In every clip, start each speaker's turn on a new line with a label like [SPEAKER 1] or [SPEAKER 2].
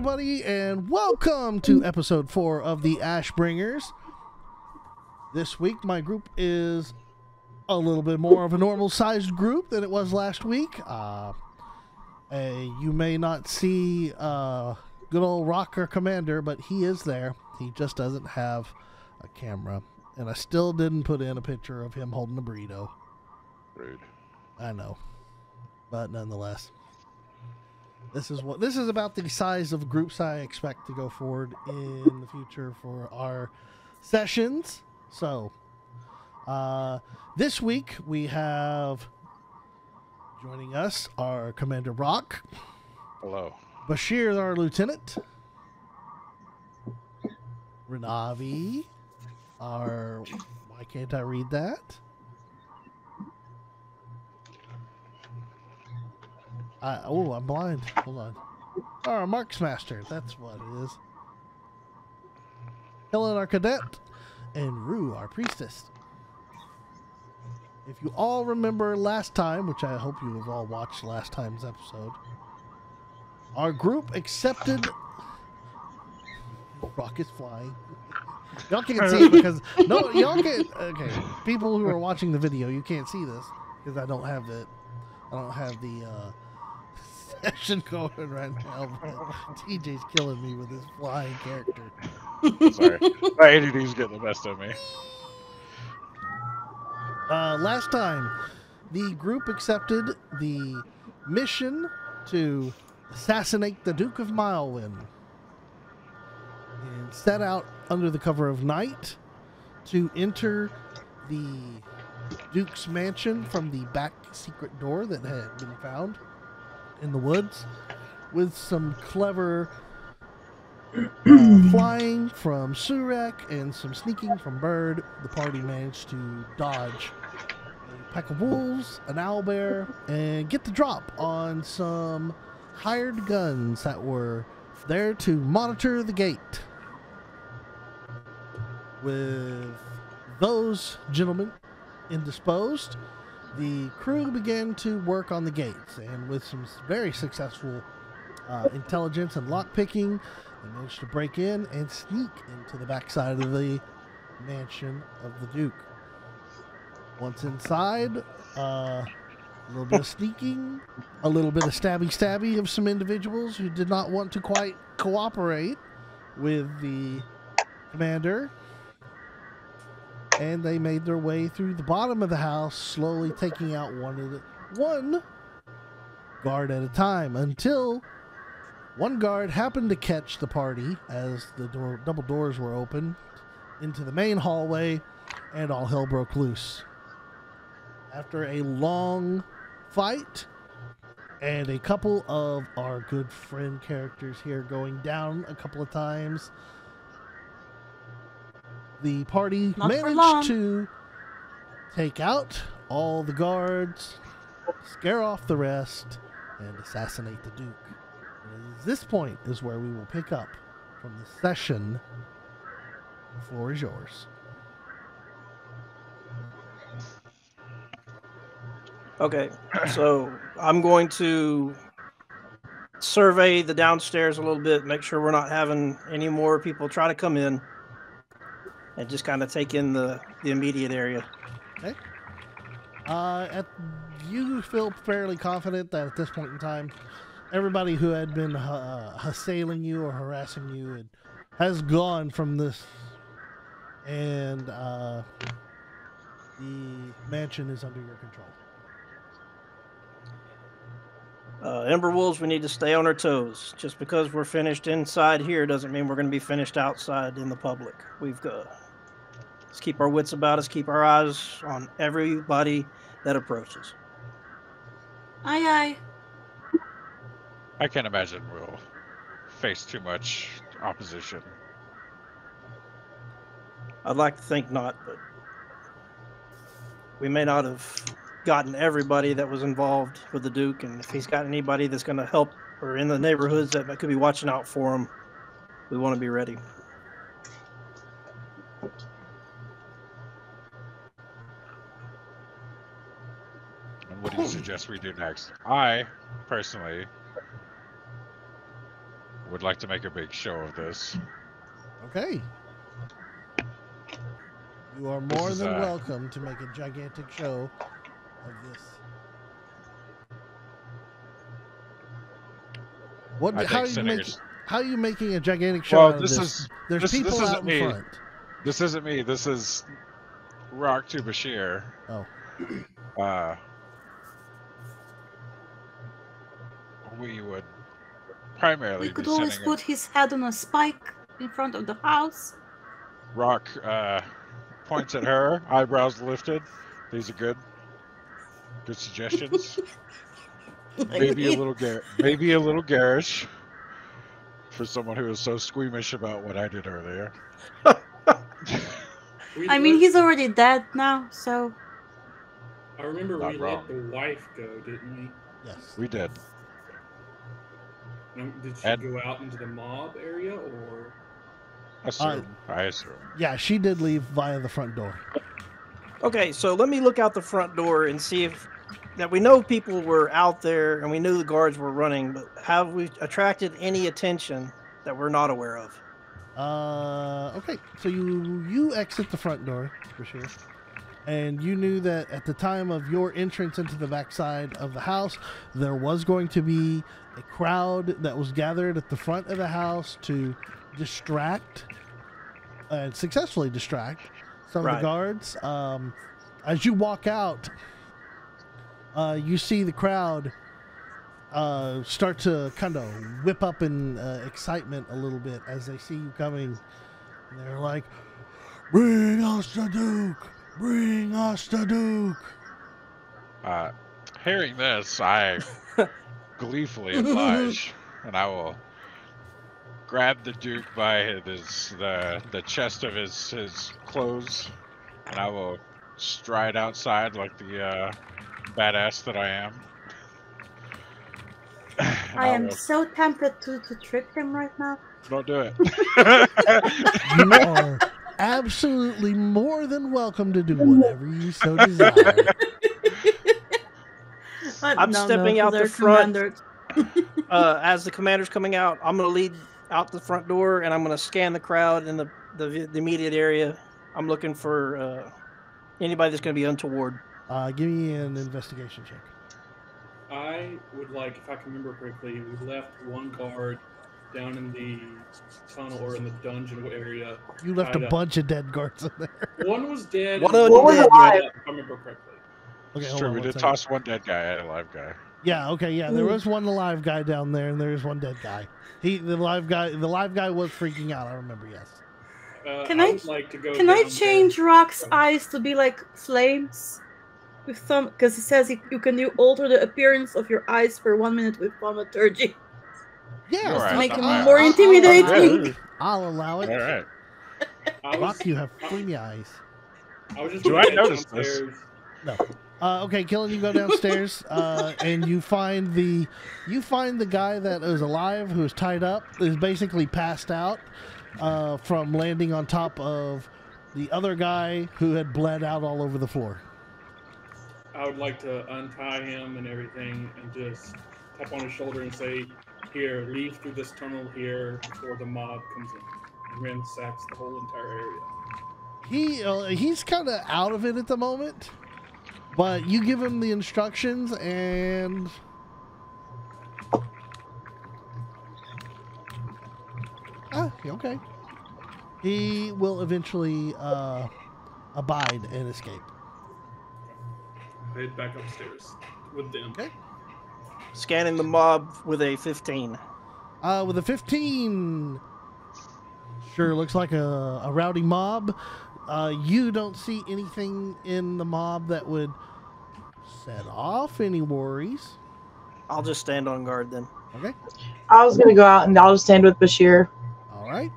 [SPEAKER 1] everybody, and welcome to episode 4 of the Ashbringers. This week, my group is a little bit more of a normal-sized group than it was last week. You may not see good old Rocker Commander, but he is there. He just doesn't have a camera. And I still didn't put in a picture of him holding a burrito.
[SPEAKER 2] Rude.
[SPEAKER 1] I know. But nonetheless. This is about the size of groups I expect to go forward in the future for our sessions. So, this week we have joining us our Commander Brock.
[SPEAKER 2] Hello.
[SPEAKER 1] Bashir, our Lieutenant. Renavi, why can't I read that? I'm blind. Hold on. Our Marksmaster. That's what it is. Helen, our Cadet. And Rue, our Priestess. If you all remember last time, which I hope you have all watched last time's episode, our group accepted... Rock is flying. Y'all can't see it because... No, y'all can't... Okay, people who are watching the video, you can't see this because I don't have it. I don't have the... session going right now, but TJ's killing me with his flying character.
[SPEAKER 2] Sorry. My ADD's getting the best of me.
[SPEAKER 1] Last time, the group accepted the mission to assassinate the Duke of Milewyn and set out under the cover of night to enter the Duke's mansion from the back secret door that had been found in the woods. With some clever flying from Surek and some sneaking from Bird, the party managed to dodge a pack of wolves, an owlbear, and get the drop on some hired guns that were there to monitor the gate. With those gentlemen indisposed, the crew began to work on the gates, and with some very successful intelligence and lockpicking, they managed to break in and sneak into the backside of the mansion of the Duke. Once inside, a little bit of sneaking, a little bit of stabby of some individuals who did not want to quite cooperate with the commander. And they made their way through the bottom of the house, slowly taking out one guard at a time, until one guard happened to catch the party as the double doors were open into the main hallway, and all hell broke loose. After a long fight and a couple of our good friend characters here going down a couple of times, the party managed to take out all the guards, scare off the rest, and assassinate the Duke. And this point is where we will pick up from the session. The floor is yours.
[SPEAKER 3] Okay, so I'm going to survey the downstairs a little bit, make sure we're not having any more people try to come in, and just kind of take in the immediate area.
[SPEAKER 1] Okay. You feel fairly confident that at this point in time, everybody who had been assailing you or harassing you has gone from this, and the mansion is under your control.
[SPEAKER 3] Ember Wolves, we need to stay on our toes. Just because we're finished inside here doesn't mean we're going to be finished outside in the public. Let's keep our wits about us, keep our eyes on everybody that approaches.
[SPEAKER 4] Aye, aye.
[SPEAKER 2] I can't imagine we'll face too much opposition.
[SPEAKER 3] I'd like to think not, but we may not have gotten everybody that was involved with the Duke, and if he's got anybody that's going to help or in the neighborhoods that could be watching out for him, we want to be ready.
[SPEAKER 2] And what do you suggest we do next? I, personally, would like to make a big show of this.
[SPEAKER 1] Okay. You are
[SPEAKER 2] This
[SPEAKER 1] more
[SPEAKER 2] is,
[SPEAKER 1] than welcome to make a gigantic show of this. What?
[SPEAKER 2] I
[SPEAKER 1] How are
[SPEAKER 2] think
[SPEAKER 1] you
[SPEAKER 2] sending
[SPEAKER 1] making?
[SPEAKER 2] us.
[SPEAKER 1] How are you making a gigantic show
[SPEAKER 2] Well,
[SPEAKER 1] out of
[SPEAKER 2] this
[SPEAKER 1] this?
[SPEAKER 2] is
[SPEAKER 1] There's
[SPEAKER 2] this
[SPEAKER 1] people
[SPEAKER 2] isn't
[SPEAKER 1] out in
[SPEAKER 2] me.
[SPEAKER 1] front.
[SPEAKER 2] This isn't me. This is Rock to Bashir.
[SPEAKER 1] Oh,
[SPEAKER 2] We would
[SPEAKER 4] We
[SPEAKER 2] primarily be
[SPEAKER 4] could always
[SPEAKER 2] sending
[SPEAKER 4] put his head on a spike in front of the house.
[SPEAKER 2] Rock points at her, eyebrows lifted. These are good suggestions. Maybe a little garish for someone who is so squeamish about what I did earlier.
[SPEAKER 4] I mean, he's already dead now, so.
[SPEAKER 5] I remember
[SPEAKER 2] Not
[SPEAKER 5] we
[SPEAKER 2] wrong.
[SPEAKER 5] let the wife go, didn't we?
[SPEAKER 1] yes.
[SPEAKER 2] We did.
[SPEAKER 5] Did she
[SPEAKER 2] And-
[SPEAKER 5] go out into the mob area, or?
[SPEAKER 2] I assume.
[SPEAKER 1] Yeah, she did leave via the front door.
[SPEAKER 3] Okay, so let me look out the front door and see if that we know people were out there and we knew the guards were running, but have we attracted any attention that we're not aware of?
[SPEAKER 1] Okay, so you exit the front door for sure, and you knew that at the time of your entrance into the backside of the house, there was going to be a crowd that was gathered at the front of the house to distract and successfully distract some of the guards. As you walk out, you see the crowd start to kind of whip up in excitement a little bit as they see you coming. And they're like, "Bring us the Duke! Bring us the Duke!"
[SPEAKER 2] Hearing this, I gleefully oblige, and I will grab the Duke by the chest of his clothes, and I will stride outside like the badass that I am.
[SPEAKER 4] I am so tempted to trip him right now.
[SPEAKER 2] Don't do it.
[SPEAKER 1] You are absolutely more than welcome to do whatever you so desire.
[SPEAKER 3] I'm stepping out the front. As the commander's coming out, I'm going to lead out the front door, and I'm going to scan the crowd in the immediate area. I'm looking for anybody that's going to be untoward.
[SPEAKER 1] Give me an investigation check.
[SPEAKER 5] I would like, if I can remember correctly, we left one guard down in the tunnel or in the dungeon area.
[SPEAKER 1] You left a bunch of dead guards in there.
[SPEAKER 5] One was dead.
[SPEAKER 3] One of them was
[SPEAKER 5] alive. If I remember correctly.
[SPEAKER 1] Okay,
[SPEAKER 2] It's
[SPEAKER 1] hold
[SPEAKER 2] true.
[SPEAKER 1] on
[SPEAKER 2] We
[SPEAKER 1] one
[SPEAKER 2] did
[SPEAKER 1] second.
[SPEAKER 2] toss one dead guy and a live guy.
[SPEAKER 1] Yeah, okay, yeah. There was one alive guy down there, and there was one dead guy. The live guy was freaking out. I remember. Yes.
[SPEAKER 4] Can
[SPEAKER 5] I
[SPEAKER 4] I-
[SPEAKER 5] would like to go
[SPEAKER 4] Can I
[SPEAKER 5] down
[SPEAKER 4] change
[SPEAKER 5] there.
[SPEAKER 4] Rock's eyes to be like flames? With some, because it says you can alter the appearance of your eyes for 1 minute with thaumaturgy.
[SPEAKER 1] Yeah,
[SPEAKER 2] You're right.
[SPEAKER 4] To make him
[SPEAKER 2] I'll-
[SPEAKER 4] more
[SPEAKER 2] I'll-
[SPEAKER 4] intimidating.
[SPEAKER 1] I'll allow it.
[SPEAKER 2] All right.
[SPEAKER 5] I was,
[SPEAKER 1] Rock, you have flamey eyes.
[SPEAKER 5] I was just
[SPEAKER 2] Do
[SPEAKER 5] gonna
[SPEAKER 2] I
[SPEAKER 5] head
[SPEAKER 2] notice this?
[SPEAKER 5] downstairs.
[SPEAKER 1] No. Okay, Killen, you go downstairs, and you find the guy that is alive, who is tied up, is basically passed out from landing on top of the other guy who had bled out all over the floor.
[SPEAKER 5] I would like to untie him and everything and just tap on his shoulder and say, "Here, leave through this tunnel here before the mob comes in and ransacks the whole entire area."
[SPEAKER 1] He's kind of out of it at the moment, but you give him the instructions and okay. He will eventually abide and escape.
[SPEAKER 5] Head back upstairs with them.
[SPEAKER 1] Okay.
[SPEAKER 3] Scanning the mob with a 15.
[SPEAKER 1] With a 15, sure looks like a rowdy mob. You don't see anything in the mob that would set off any worries.
[SPEAKER 3] I'll just stand on guard then.
[SPEAKER 1] Okay.
[SPEAKER 6] I was gonna go out and I'll just stand with Bashir.
[SPEAKER 1] All right.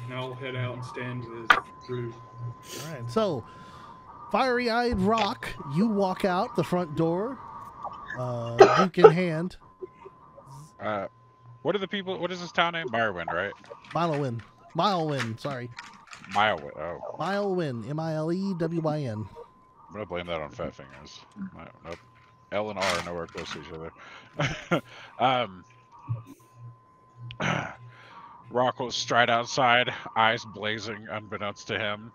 [SPEAKER 5] And I'll head out and stand with Drew.
[SPEAKER 1] All right. So, fiery-eyed Rock, you walk out the front door, Duke in hand.
[SPEAKER 2] What are the people? What is this town name? Mirewin, right?
[SPEAKER 1] Milewyn, sorry.
[SPEAKER 2] Milewin. Oh,
[SPEAKER 1] Milewyn, Milewyn.
[SPEAKER 2] I'm gonna blame that on Fat Fingers. Nope. L and R are nowhere close to each other. Rock will stride outside, eyes blazing, unbeknownst to him.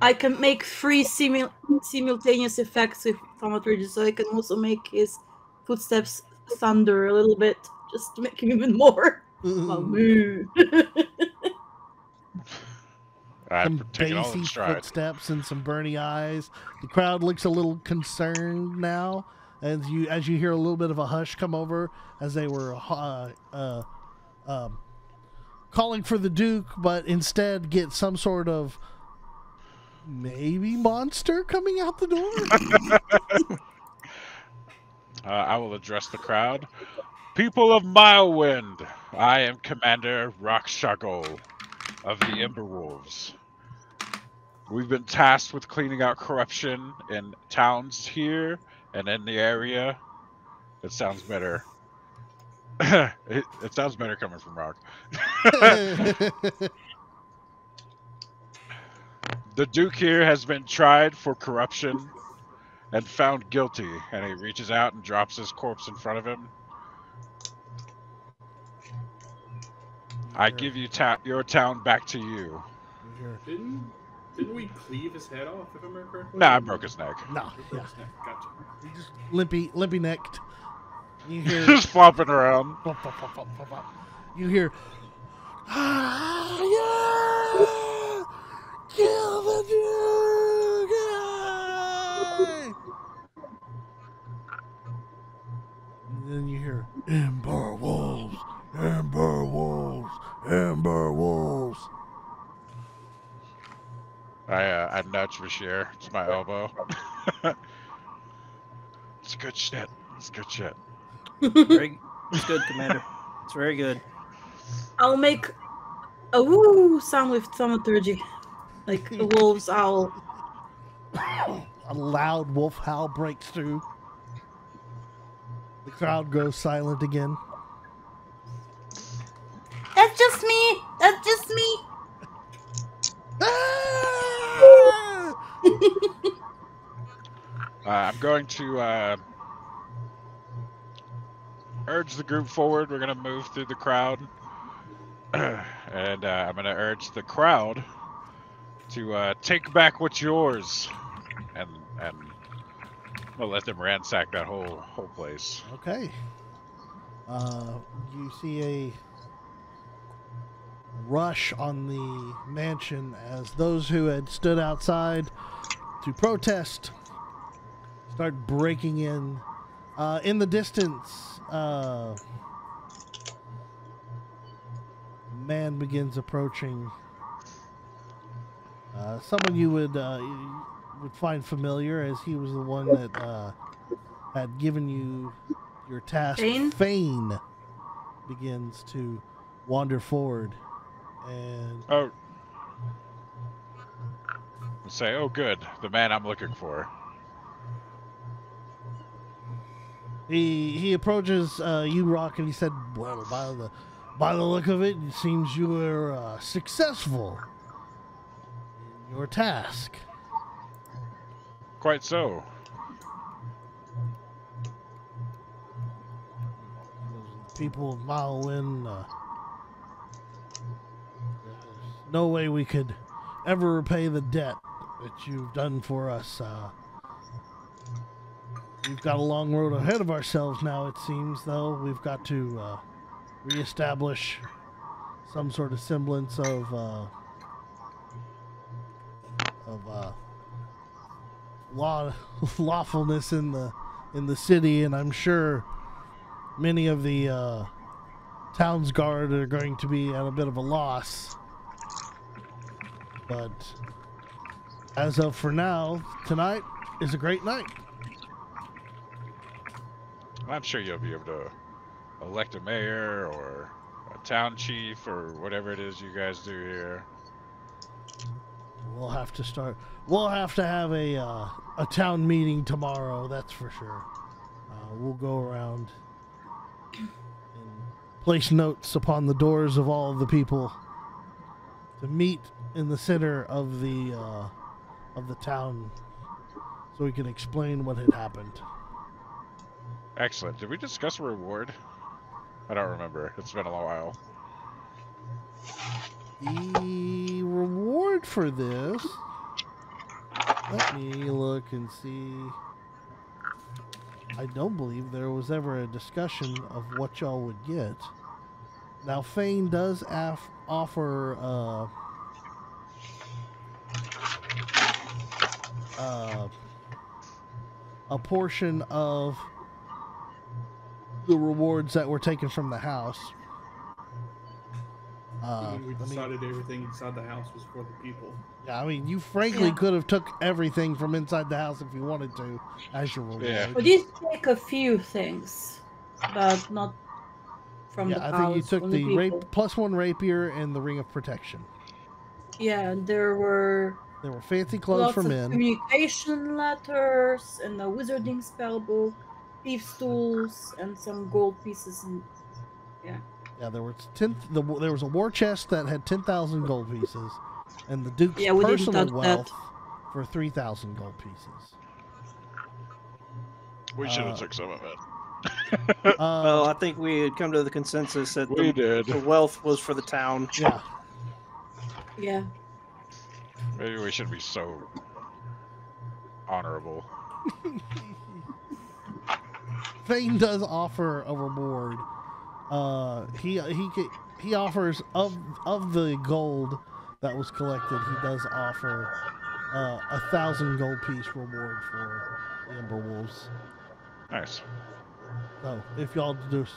[SPEAKER 4] I can make 3 simultaneous effects with thaumaturgy, so I can also make his footsteps thunder a little bit, just to make him even more.
[SPEAKER 1] Ooh.
[SPEAKER 2] I'm
[SPEAKER 1] Some
[SPEAKER 2] taking all in
[SPEAKER 1] bassy
[SPEAKER 2] stride.
[SPEAKER 1] footsteps and some burny eyes. The crowd looks a little concerned now as you hear a little bit of a hush come over as they were calling for the Duke, but instead get some sort of maybe monster coming out the door.
[SPEAKER 2] I will address the crowd. People of Milewind, I am Commander Rockshago of the Emberwolves. We've been tasked with cleaning out corruption in towns here and in the area. It sounds better. it sounds better coming from Rock. The Duke here has been tried for corruption and found guilty, and he reaches out and drops his corpse in front of him. I give you your town back to you.
[SPEAKER 5] Didn't we cleave his head off, if I remember correctly?
[SPEAKER 2] Nah, I broke his neck.
[SPEAKER 1] No,
[SPEAKER 5] We broke
[SPEAKER 1] yeah,
[SPEAKER 5] his neck. Gotcha.
[SPEAKER 1] he just limpy necked. You hear
[SPEAKER 2] Just flopping around.
[SPEAKER 1] flop, flop, flop, flop, flop, flop. You hear, yeah! Kill the Duke! Yeah! And then you hear, Ember Wolves, Ember Wolves, Ember Wolves.
[SPEAKER 2] I nudge Bashir. It's my elbow. It's good shit. It's good shit.
[SPEAKER 3] It's good, Commander. It's very good.
[SPEAKER 4] I'll make a woo sound with thaumaturgy, like a wolf's owl.
[SPEAKER 1] A loud wolf howl breaks through. The crowd goes silent again.
[SPEAKER 4] That's just me. That's just me.
[SPEAKER 2] I'm going to urge the group forward. We're going to move through the crowd. And I'm going to urge the crowd to take back what's yours. And we'll let them ransack that whole place.
[SPEAKER 1] Okay. You see a rush on the mansion as those who had stood outside to protest start breaking in. In the distance, man begins approaching. Someone you would find familiar, as he was the one that had given you your task.
[SPEAKER 4] Fane?
[SPEAKER 1] Fane begins to wander forward, and
[SPEAKER 2] Oh. Say, oh good, the man I'm looking for.
[SPEAKER 1] he approaches you, Rock, and he said, "Well, by the look of it, it seems you were successful in your task."
[SPEAKER 2] Quite so.
[SPEAKER 1] People of Malwyn, there's no way we could ever repay the debt that you've done for us. We've got a long road ahead of ourselves now, it seems, though. We've got to reestablish some sort of semblance of lawfulness in the city, and I'm sure many of the town's guard are going to be at a bit of a loss. But as of for now, tonight is a great night.
[SPEAKER 2] I'm sure you'll be able to elect a mayor or a town chief or whatever it is you guys do here.
[SPEAKER 1] We'll have to have a town meeting tomorrow, that's for sure. We'll go around and place notes upon the doors of all of the people to meet in the center of the town so we can explain what had happened.
[SPEAKER 2] Excellent. Did we discuss a reward? I don't remember. It's been a while.
[SPEAKER 1] The reward for this. Let me look and see. I don't believe there was ever a discussion of what y'all would get. Now, Fane does offer a portion of the rewards that were taken from the house.
[SPEAKER 5] We decided everything inside the house was for the people.
[SPEAKER 1] Yeah, I mean, you frankly could have took everything from inside the house if you wanted to as your reward.
[SPEAKER 2] Yeah.
[SPEAKER 4] We did take a few things, but not from the
[SPEAKER 1] I
[SPEAKER 4] house.
[SPEAKER 1] think you took
[SPEAKER 4] from
[SPEAKER 1] the
[SPEAKER 4] people.
[SPEAKER 1] +1 rapier and the ring of protection.
[SPEAKER 4] Yeah, there were
[SPEAKER 1] Fancy clothes
[SPEAKER 4] lots
[SPEAKER 1] for
[SPEAKER 4] of
[SPEAKER 1] men.
[SPEAKER 4] communication letters and a wizarding spell book, thieves' tools, and some gold pieces. And
[SPEAKER 1] Yeah, there was there was a war chest that had 10,000 gold pieces, and the Duke's
[SPEAKER 4] Yeah, we didn't
[SPEAKER 1] personal
[SPEAKER 4] touch
[SPEAKER 1] wealth
[SPEAKER 4] that.
[SPEAKER 1] for 3,000 gold pieces.
[SPEAKER 2] We should have took some of it.
[SPEAKER 3] Well, I think we had come to the consensus that
[SPEAKER 2] We did.
[SPEAKER 3] the wealth was for the town.
[SPEAKER 1] Yeah.
[SPEAKER 4] yeah.
[SPEAKER 2] Maybe we should be so honorable.
[SPEAKER 1] Fane does offer a reward. He offers of the gold that was collected. He does offer 1,000 gold piece reward for the Ember Wolves.
[SPEAKER 2] Nice.
[SPEAKER 1] So if y'all just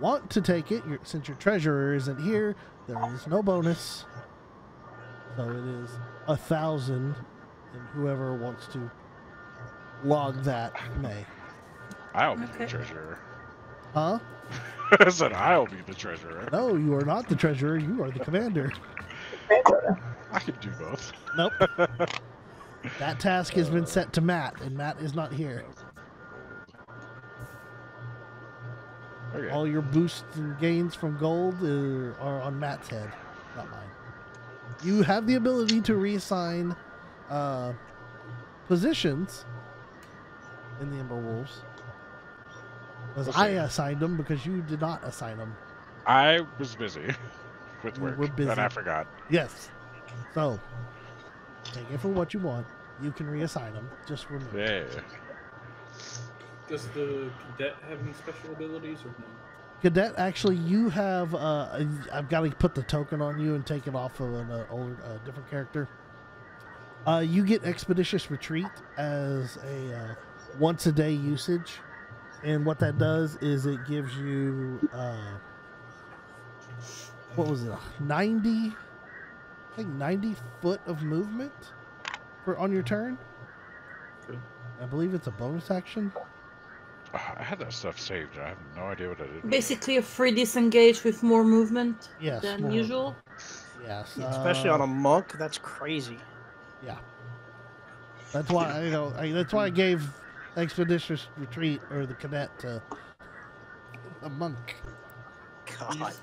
[SPEAKER 1] want to take it, since your treasurer isn't here, there is no bonus. So it is 1,000, and whoever wants to log that may.
[SPEAKER 2] I'll be the
[SPEAKER 4] Okay.
[SPEAKER 2] treasurer.
[SPEAKER 1] Huh?
[SPEAKER 2] I said I'll be the treasurer.
[SPEAKER 1] No, you are not the treasurer. You are the commander.
[SPEAKER 2] I could do both.
[SPEAKER 1] Nope. That task has been set to Matt, and Matt is not here.
[SPEAKER 2] Okay.
[SPEAKER 1] All your boosts and gains from gold are on Matt's head, not mine. You have the ability to reassign positions in the Ember Wolves. Because I assigned them because you did not assign them.
[SPEAKER 2] I was busy with
[SPEAKER 1] You
[SPEAKER 2] work,
[SPEAKER 1] were busy.
[SPEAKER 2] and I forgot.
[SPEAKER 1] Yes. So, take it for what you want. You can reassign them. Just remember.
[SPEAKER 2] Yeah.
[SPEAKER 5] Does the cadet have any special abilities or no?
[SPEAKER 1] Cadet, actually, you have. I've got to put the token on you and take it off of an different character. You get Expeditious Retreat as a once a day usage, and what that does is it gives you what was it? 90, I think 90 foot of movement on your turn.
[SPEAKER 5] Okay.
[SPEAKER 1] I believe it's a bonus action.
[SPEAKER 2] I had that stuff saved. I have no idea what I did.
[SPEAKER 4] Basically, a free disengage with more movement
[SPEAKER 1] Yes,
[SPEAKER 4] than
[SPEAKER 1] more.
[SPEAKER 4] usual.
[SPEAKER 1] Yes,
[SPEAKER 3] Especially on a monk, that's crazy.
[SPEAKER 1] Yeah. That's why that's why I gave Expeditious Retreat or the cadet to a monk.
[SPEAKER 3] God.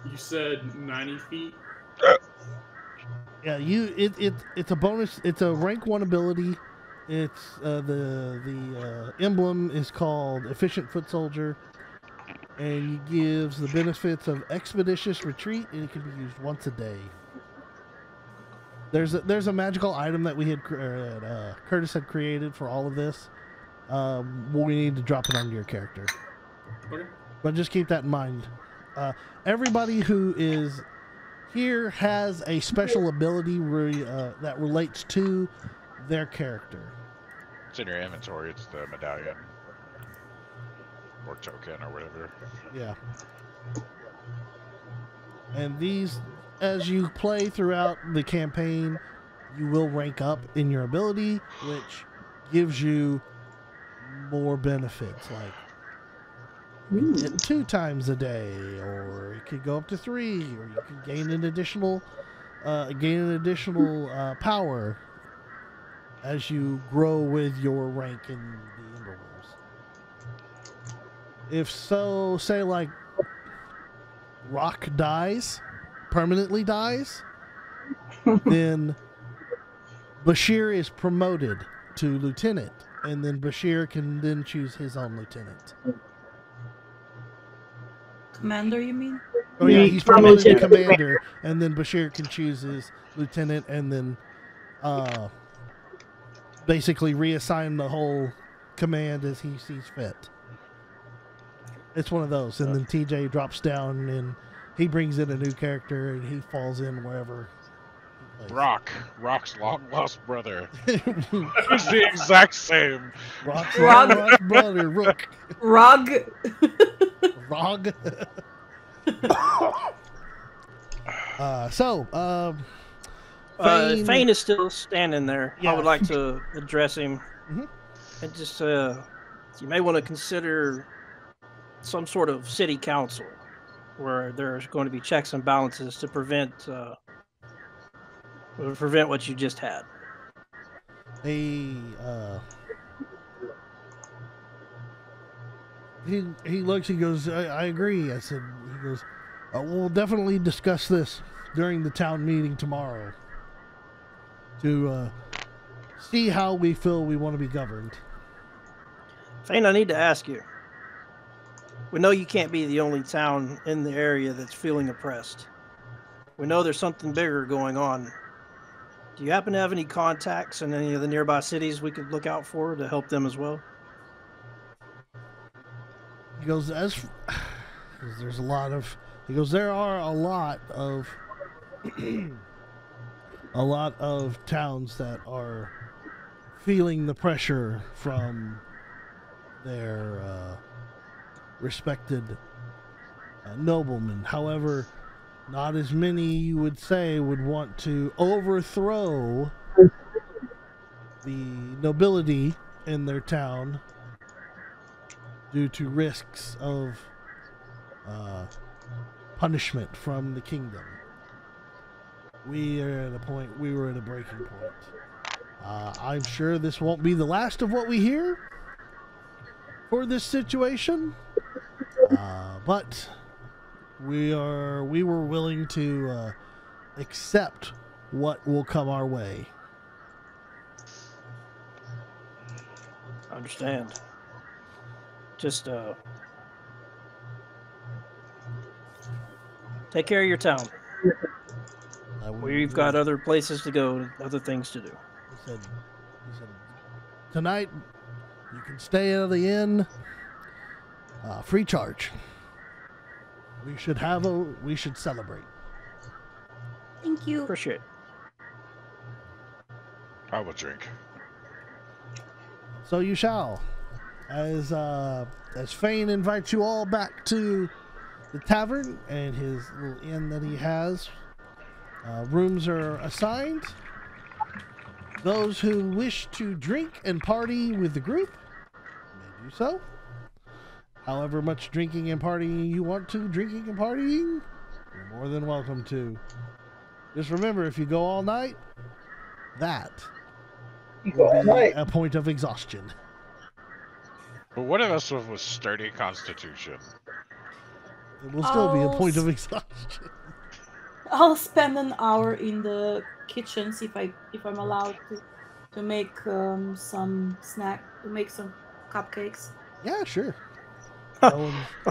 [SPEAKER 5] You said 90 feet?
[SPEAKER 1] Yeah, it's a bonus. It's a rank 1 ability. It's the emblem is called Efficient Foot Soldier, and it gives the benefits of Expeditious Retreat, and it can be used once a day. There's a magical item that we had Curtis had created for all of this. We need to drop it onto your character,
[SPEAKER 5] Okay.
[SPEAKER 1] but just keep that in mind. Everybody who is here has a special ability that relates to their character.
[SPEAKER 2] It's in your inventory. It's the medallion or token or whatever.
[SPEAKER 1] Yeah. And these, as you play throughout the campaign, you will rank up in your ability, which gives you more benefits. Like you can get 2 times a day, or it could go up to 3, or you can gain an additional power as you grow with your rank in the Ember Wolves. If so, say like Rock permanently dies, then Bashir is promoted to lieutenant, and then Bashir can then choose his own lieutenant.
[SPEAKER 4] commander, you mean?
[SPEAKER 1] Oh yeah, he's
[SPEAKER 6] Promoted
[SPEAKER 1] promoted to
[SPEAKER 6] to
[SPEAKER 1] commander, and then Bashir can choose his lieutenant, and then basically reassign the whole command as he sees fit. It's one of those, and then TJ drops down, and he brings in a new character, and he falls in wherever he plays.
[SPEAKER 2] Rock's long lost brother. He's the exact same.
[SPEAKER 1] Rock's
[SPEAKER 4] Rog.
[SPEAKER 1] long-lost brother, Rook.
[SPEAKER 4] Rog.
[SPEAKER 1] Rog.
[SPEAKER 3] Fane is still standing there.
[SPEAKER 1] Yeah.
[SPEAKER 3] I would like to address him.
[SPEAKER 1] Mhm.
[SPEAKER 3] And just, you may want to consider some sort of city council where there's going to be checks and balances to prevent what you just had.
[SPEAKER 1] He looks, he goes, I agree. I said, he goes, we'll definitely discuss this during the town meeting tomorrow to see how we feel we want to be governed.
[SPEAKER 3] Fane, I need to ask you. We know you can't be the only town in the area that's feeling oppressed. We know there's something bigger going on. Do you happen to have any contacts in any of the nearby cities we could look out for to help them as well?
[SPEAKER 1] He goes, there's a lot of, he goes, there are a lot of, a lot of towns that are feeling the pressure from their respected noblemen. However, not as many, you would say, would want to overthrow the nobility in their town due to risks of punishment from the kingdom. We are at a point, we were at a breaking point. I'm sure this won't be the last of what we hear for this situation, but we were willing to accept what will come our way.
[SPEAKER 3] I understand. Just take care of your town. We've got other places to go, other things to do.
[SPEAKER 1] He said, tonight you can stay at the inn, free charge. We should celebrate.
[SPEAKER 4] Thank you.
[SPEAKER 3] Appreciate it.
[SPEAKER 2] I will drink.
[SPEAKER 1] So you shall. As Fane invites you all back to the tavern and his little inn that he has, rooms are assigned. Those who wish to drink and party with the group may do so. However much drinking and partying you want to, drinking and partying, you're more than welcome to. Just remember, if you go all night, that will be a point of exhaustion.
[SPEAKER 2] But what of us with a sturdy constitution?
[SPEAKER 1] It will still be a point of exhaustion.
[SPEAKER 4] I'll spend an hour in the kitchens if I'm allowed to make some snack, to make some cupcakes.
[SPEAKER 1] Yeah, sure.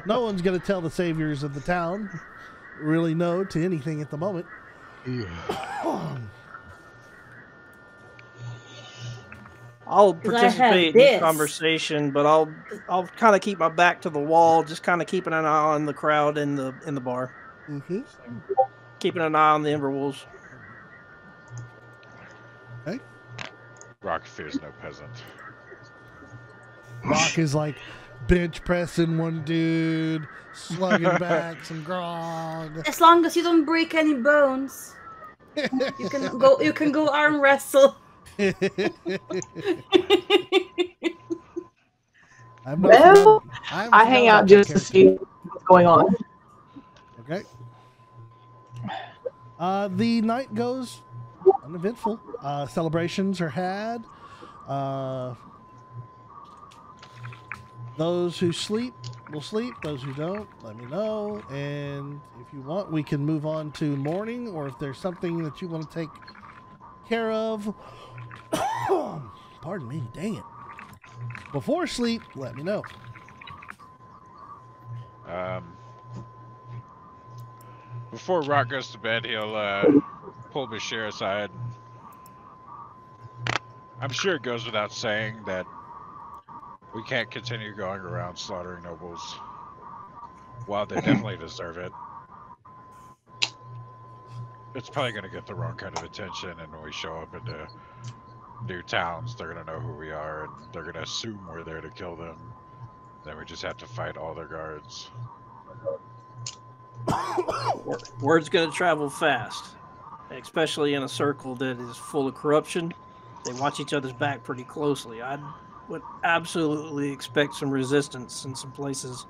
[SPEAKER 1] No one's gonna tell the saviors of the town really no to anything at the moment.
[SPEAKER 3] I'll
[SPEAKER 4] 'Cause I
[SPEAKER 3] participate
[SPEAKER 4] have
[SPEAKER 3] in the
[SPEAKER 4] this.
[SPEAKER 3] conversation, but I'll kind of keep my back to the wall, just kind of keeping an eye on the crowd in the bar,
[SPEAKER 1] Mm-hmm.
[SPEAKER 3] keeping an eye on the Emberwolves.
[SPEAKER 1] Okay.
[SPEAKER 2] Rock fears no peasant.
[SPEAKER 1] Rock is like bench pressing one dude, slugging back some grog.
[SPEAKER 4] As long as you don't break any bones, you can go arm wrestle.
[SPEAKER 6] Well, I hang out just to see what's going on.
[SPEAKER 1] Okay. The night goes uneventful. Celebrations are had. Those who sleep will sleep. Those who don't, let me know. And if you want, we can move on to morning, or if there's something that you want to take care of. Pardon me, dang it. Before sleep, let me know.
[SPEAKER 2] Before Rock goes to bed, he'll pull Bashir aside. I'm sure it goes without saying that we can't continue going around slaughtering nobles. While they definitely deserve it, it's probably going to get the wrong kind of attention, and when we show up into new towns, they're going to know who we are, and they're going to assume we're there to kill them. Then we just have to fight all their guards.
[SPEAKER 3] Word's going to travel fast, especially in a circle that is full of corruption. They watch each other's back pretty closely. I would absolutely expect some resistance in some places.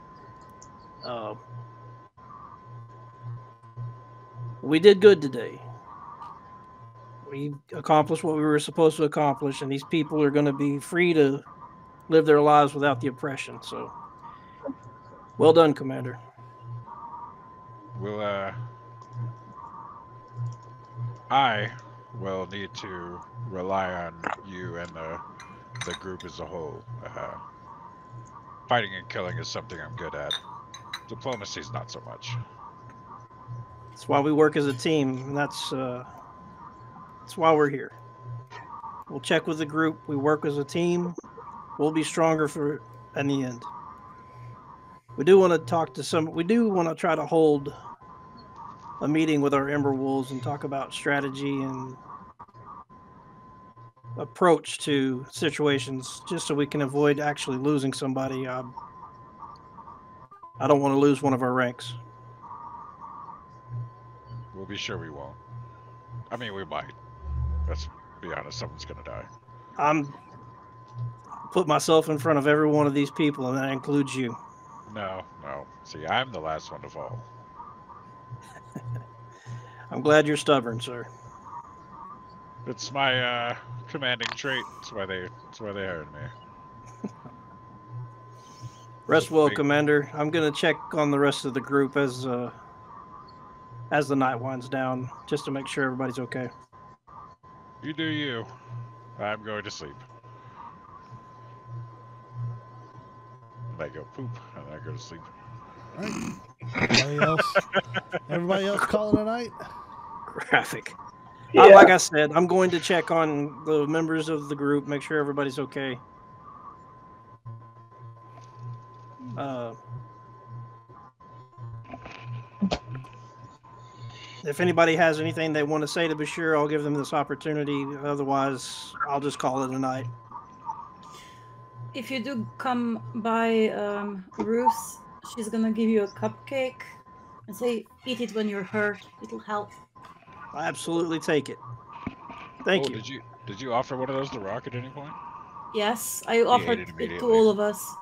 [SPEAKER 3] We did good today. We accomplished what we were supposed to accomplish, and these people are going to be free to live their lives without the oppression. So, well done, Commander.
[SPEAKER 2] We'll, I will need to rely on you and the group as a whole. Fighting and killing is something I'm good at. Diplomacy's not so much.
[SPEAKER 3] That's why we work as a team, and that's why we're here. We'll check with the group. We work as a team. We'll be stronger for in the end. We do want to talk to some. We do want to try to hold a meeting with our Ember Wolves and talk about strategy and approach to situations, just so we can avoid actually losing somebody. I don't want to lose one of our ranks.
[SPEAKER 2] We'll be sure we won't. I mean, we might. Let's be honest, someone's gonna die.
[SPEAKER 3] I'm put myself in front of every one of these people, and that includes you.
[SPEAKER 2] No. See, I'm the last one to fall.
[SPEAKER 3] I'm glad you're stubborn, sir.
[SPEAKER 2] It's my commanding trait. That's why they hired me.
[SPEAKER 3] Rest well, Commander. I'm gonna check on the rest of the group as the night winds down, just to make sure everybody's okay.
[SPEAKER 2] You do you. I'm going to sleep. And I go poop, and I go to sleep.
[SPEAKER 1] All right. Everybody else call it a night?
[SPEAKER 6] Yeah.
[SPEAKER 3] Graphic. Like I said, I'm going to check on the members of the group, make sure everybody's okay. If anybody has anything they want to say to Bashir, I'll give them this opportunity. Otherwise, I'll just call it a night.
[SPEAKER 4] If you do come by Ruth, she's gonna give you a cupcake and say, "Eat it when you're hurt. It'll help."
[SPEAKER 3] I absolutely take it. Thank you.
[SPEAKER 2] Did you offer one of those to Rock at any point?
[SPEAKER 4] Yes, I offered
[SPEAKER 2] ate it
[SPEAKER 4] it to
[SPEAKER 2] immediately.
[SPEAKER 4] all of us.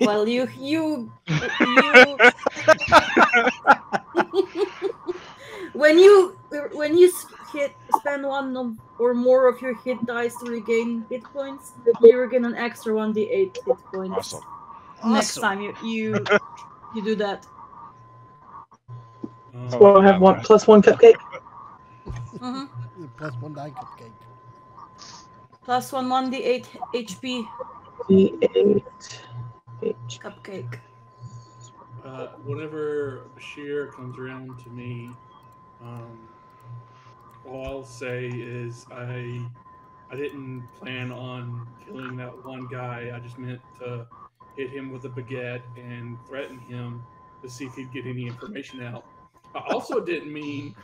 [SPEAKER 4] Well, you when you spend one or more of your hit dice to regain hit points, you regain an extra 1d8 hit points.
[SPEAKER 2] Awesome.
[SPEAKER 4] Next time you do that.
[SPEAKER 6] So I'll have one +1 cupcake.
[SPEAKER 4] Mm-hmm.
[SPEAKER 1] +1 die cupcake.
[SPEAKER 4] +1 1d8 HP
[SPEAKER 6] D8
[SPEAKER 4] cupcake.
[SPEAKER 5] Whenever Bashir comes around to me, all I'll say is I didn't plan on killing that one guy. I just meant to hit him with a baguette and threaten him to see if he'd get any information out. I also didn't mean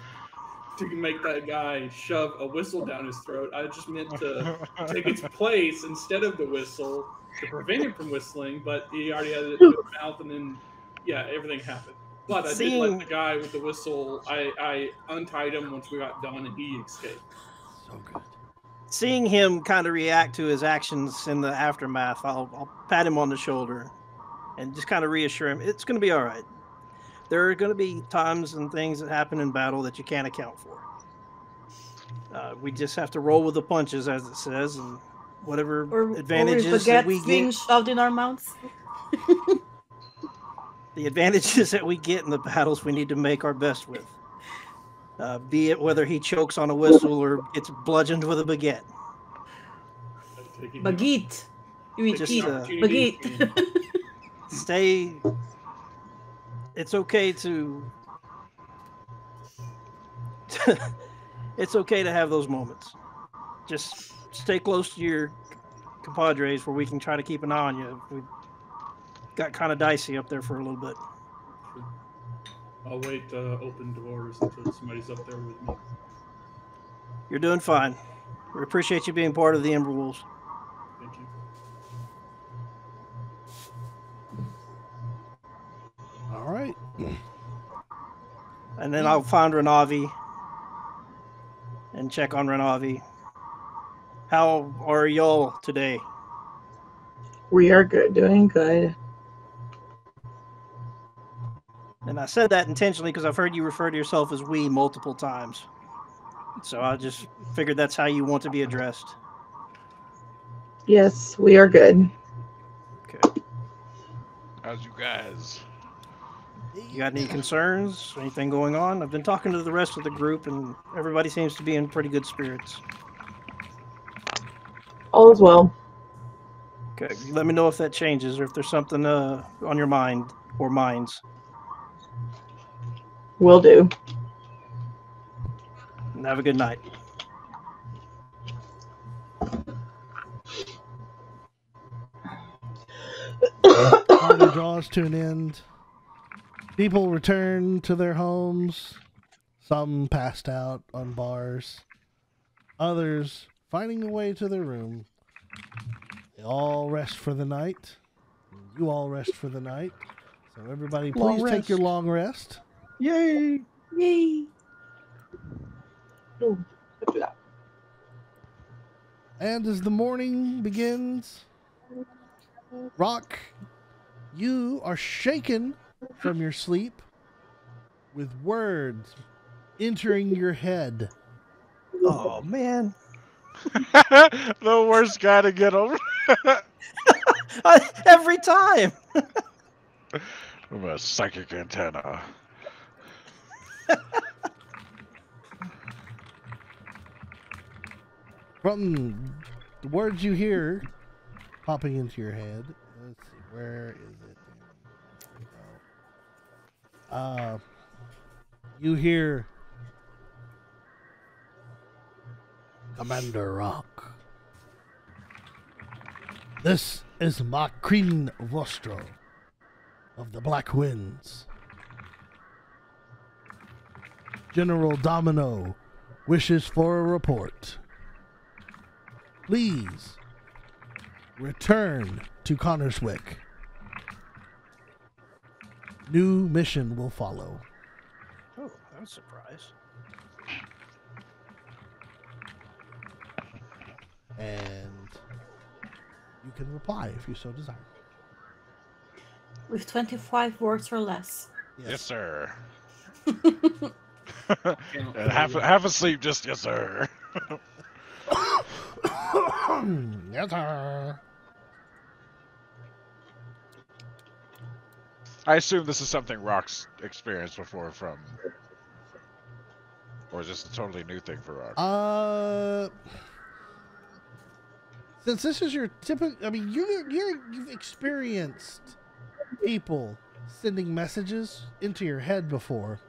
[SPEAKER 5] to make that guy shove a whistle down his throat. I just meant to take its place instead of the whistle to prevent him from whistling, but he already had it in his mouth, and then, yeah, everything happened. But I did let the guy with the whistle, I untied him once we got done, and he escaped.
[SPEAKER 1] So good.
[SPEAKER 3] Seeing him kind of react to his actions in the aftermath, I'll pat him on the shoulder and just kind of reassure him it's going to be all right. There are going to be times and things that happen in battle that you can't account for. We just have to roll with the punches, as it says, and whatever advantages that we get
[SPEAKER 4] shoved in our mouths.
[SPEAKER 3] The advantages that we get in the battles, we need to make our best with. Be it whether he chokes on a whistle or gets bludgeoned with a baguette.
[SPEAKER 4] Baguette. You mean
[SPEAKER 3] Just,
[SPEAKER 4] baguette.
[SPEAKER 3] Stay. It's okay to it's okay to have those moments. Just stay close to your compadres where we can try to keep an eye on you. We got kind of dicey up there for a little bit.
[SPEAKER 5] I'll wait to open doors until somebody's up there with me.
[SPEAKER 3] You're doing fine. We appreciate you being part of the Ember Wolves.
[SPEAKER 5] Thank you.
[SPEAKER 1] All right.
[SPEAKER 3] And then I'll find Renavi and check on Renavi. How are y'all today?
[SPEAKER 6] We are good, doing good.
[SPEAKER 3] And I said that intentionally because I've heard you refer to yourself as we multiple times. So I just figured that's how you want to be addressed.
[SPEAKER 6] Yes, we are good.
[SPEAKER 3] Okay.
[SPEAKER 2] How's you guys?
[SPEAKER 3] You got any concerns? Anything going on? I've been talking to the rest of the group, and everybody seems to be in pretty good spirits.
[SPEAKER 6] All is well.
[SPEAKER 3] Okay, let me know if that changes or if there's something on your mind or minds.
[SPEAKER 6] Will do.
[SPEAKER 3] And have a good night.
[SPEAKER 1] Party draws to an end. People return to their homes. Some passed out on bars. Others finding a way to their room. They all rest for the night. You all rest for the night. So everybody, please take your long rest.
[SPEAKER 3] Yay!
[SPEAKER 4] Yay!
[SPEAKER 6] Ooh, let's do that.
[SPEAKER 1] And as the morning begins, Rock, you are shaken from your sleep with words entering your head.
[SPEAKER 3] Oh, man.
[SPEAKER 2] The worst guy to get over.
[SPEAKER 3] Every time.
[SPEAKER 2] From a psychic antenna.
[SPEAKER 1] From the words you hear popping into your head, let's see, where is it? There we go. You hear Commander Rock. This is Macrin Vostro of the Black Winds. General Domino wishes for a report. Please return to Connorswick. New mission will follow.
[SPEAKER 3] Oh, that was a surprise.
[SPEAKER 1] And you can reply if you so desire.
[SPEAKER 4] With 25 words or less.
[SPEAKER 2] Yes, sir. And half asleep, just yes, sir.
[SPEAKER 1] Yes, sir.
[SPEAKER 2] I assume this is something Rock's experienced before from, or is this a totally new thing for Rock?
[SPEAKER 1] Since this is your typical, I mean, you've experienced people sending messages into your head before.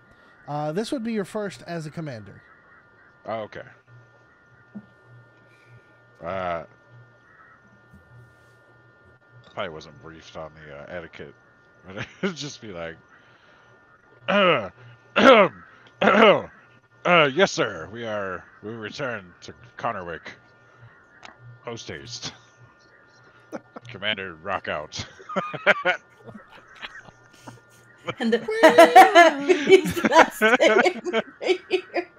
[SPEAKER 1] This would be your first as a commander.
[SPEAKER 2] Oh, okay. Probably wasn't briefed on the etiquette, but it'd just be like, yes, sir. We return to Connorwick. Post haste. Commander, rock out.
[SPEAKER 4] And he's blasting right here.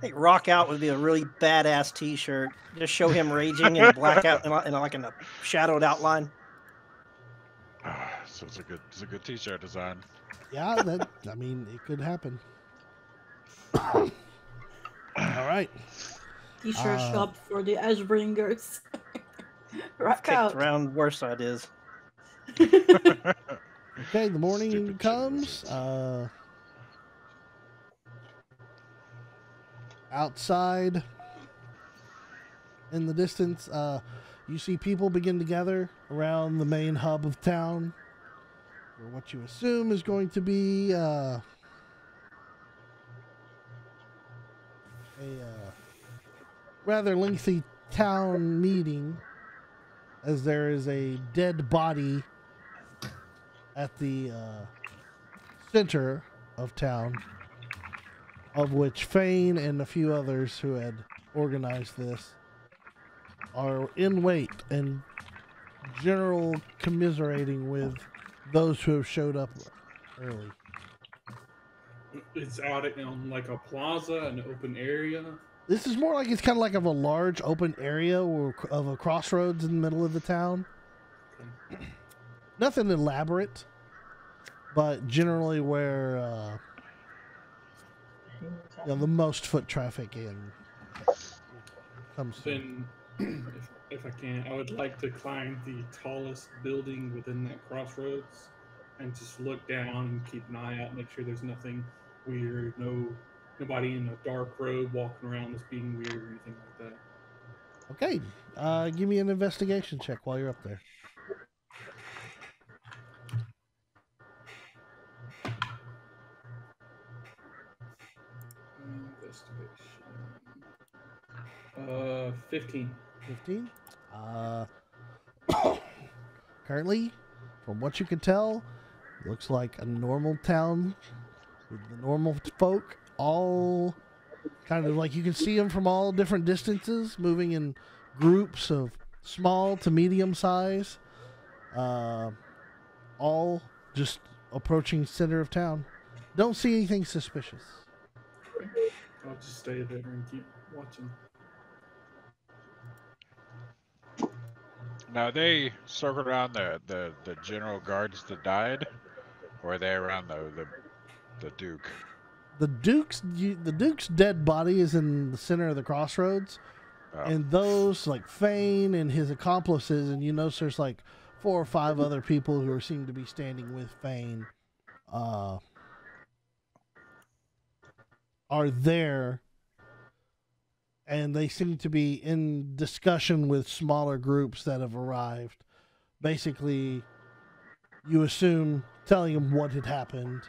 [SPEAKER 3] I think Rock Out would be a really badass T-shirt. Just show him raging and blackout in a shadowed outline.
[SPEAKER 2] So it's a good T-shirt design.
[SPEAKER 1] Yeah, I mean, it could happen. All right.
[SPEAKER 4] T-shirt shop for the Ashbringers. Rock
[SPEAKER 3] Kicked
[SPEAKER 4] out.
[SPEAKER 3] around worse ideas.
[SPEAKER 1] Okay, the morning
[SPEAKER 2] Stupid
[SPEAKER 1] comes. Outside, in the distance, you see people begin to gather around the main hub of town, or what you assume is going to be a rather lengthy town meeting, as there is a dead body at the center of town, of which Fane and a few others who had organized this are in wait and general commiserating with those who have showed up early.
[SPEAKER 5] It's out on like a plaza, an open area.
[SPEAKER 1] This is more like it's kind of like of a large open area or of a crossroads in the middle of the town.
[SPEAKER 5] Okay.
[SPEAKER 1] Nothing elaborate, but generally where the most foot traffic in comes to.
[SPEAKER 5] Then, if I can, I would like to climb the tallest building within that crossroads and just look down and keep an eye out, make sure there's nothing weird, nobody in a dark road walking around that's being weird or anything like that.
[SPEAKER 1] Okay, give me an investigation check while you're up there.
[SPEAKER 5] Investigation. 15.
[SPEAKER 1] 15? Currently, from what you can tell, looks like a normal town with the normal folk, all kind of like you can see them from all different distances, moving in groups of small to medium size, all just approaching center of town. Don't see anything suspicious.
[SPEAKER 5] I'll just stay there and keep watching.
[SPEAKER 2] Now, they circled around the general guards that died, or are they around the Duke?
[SPEAKER 1] The Duke's dead body is in the center of the crossroads, and those like Fane and his accomplices, and you notice there's like 4 or 5 other people who seem to be standing with Fane, are there, and they seem to be in discussion with smaller groups that have arrived. Basically, you assume telling them what had happened,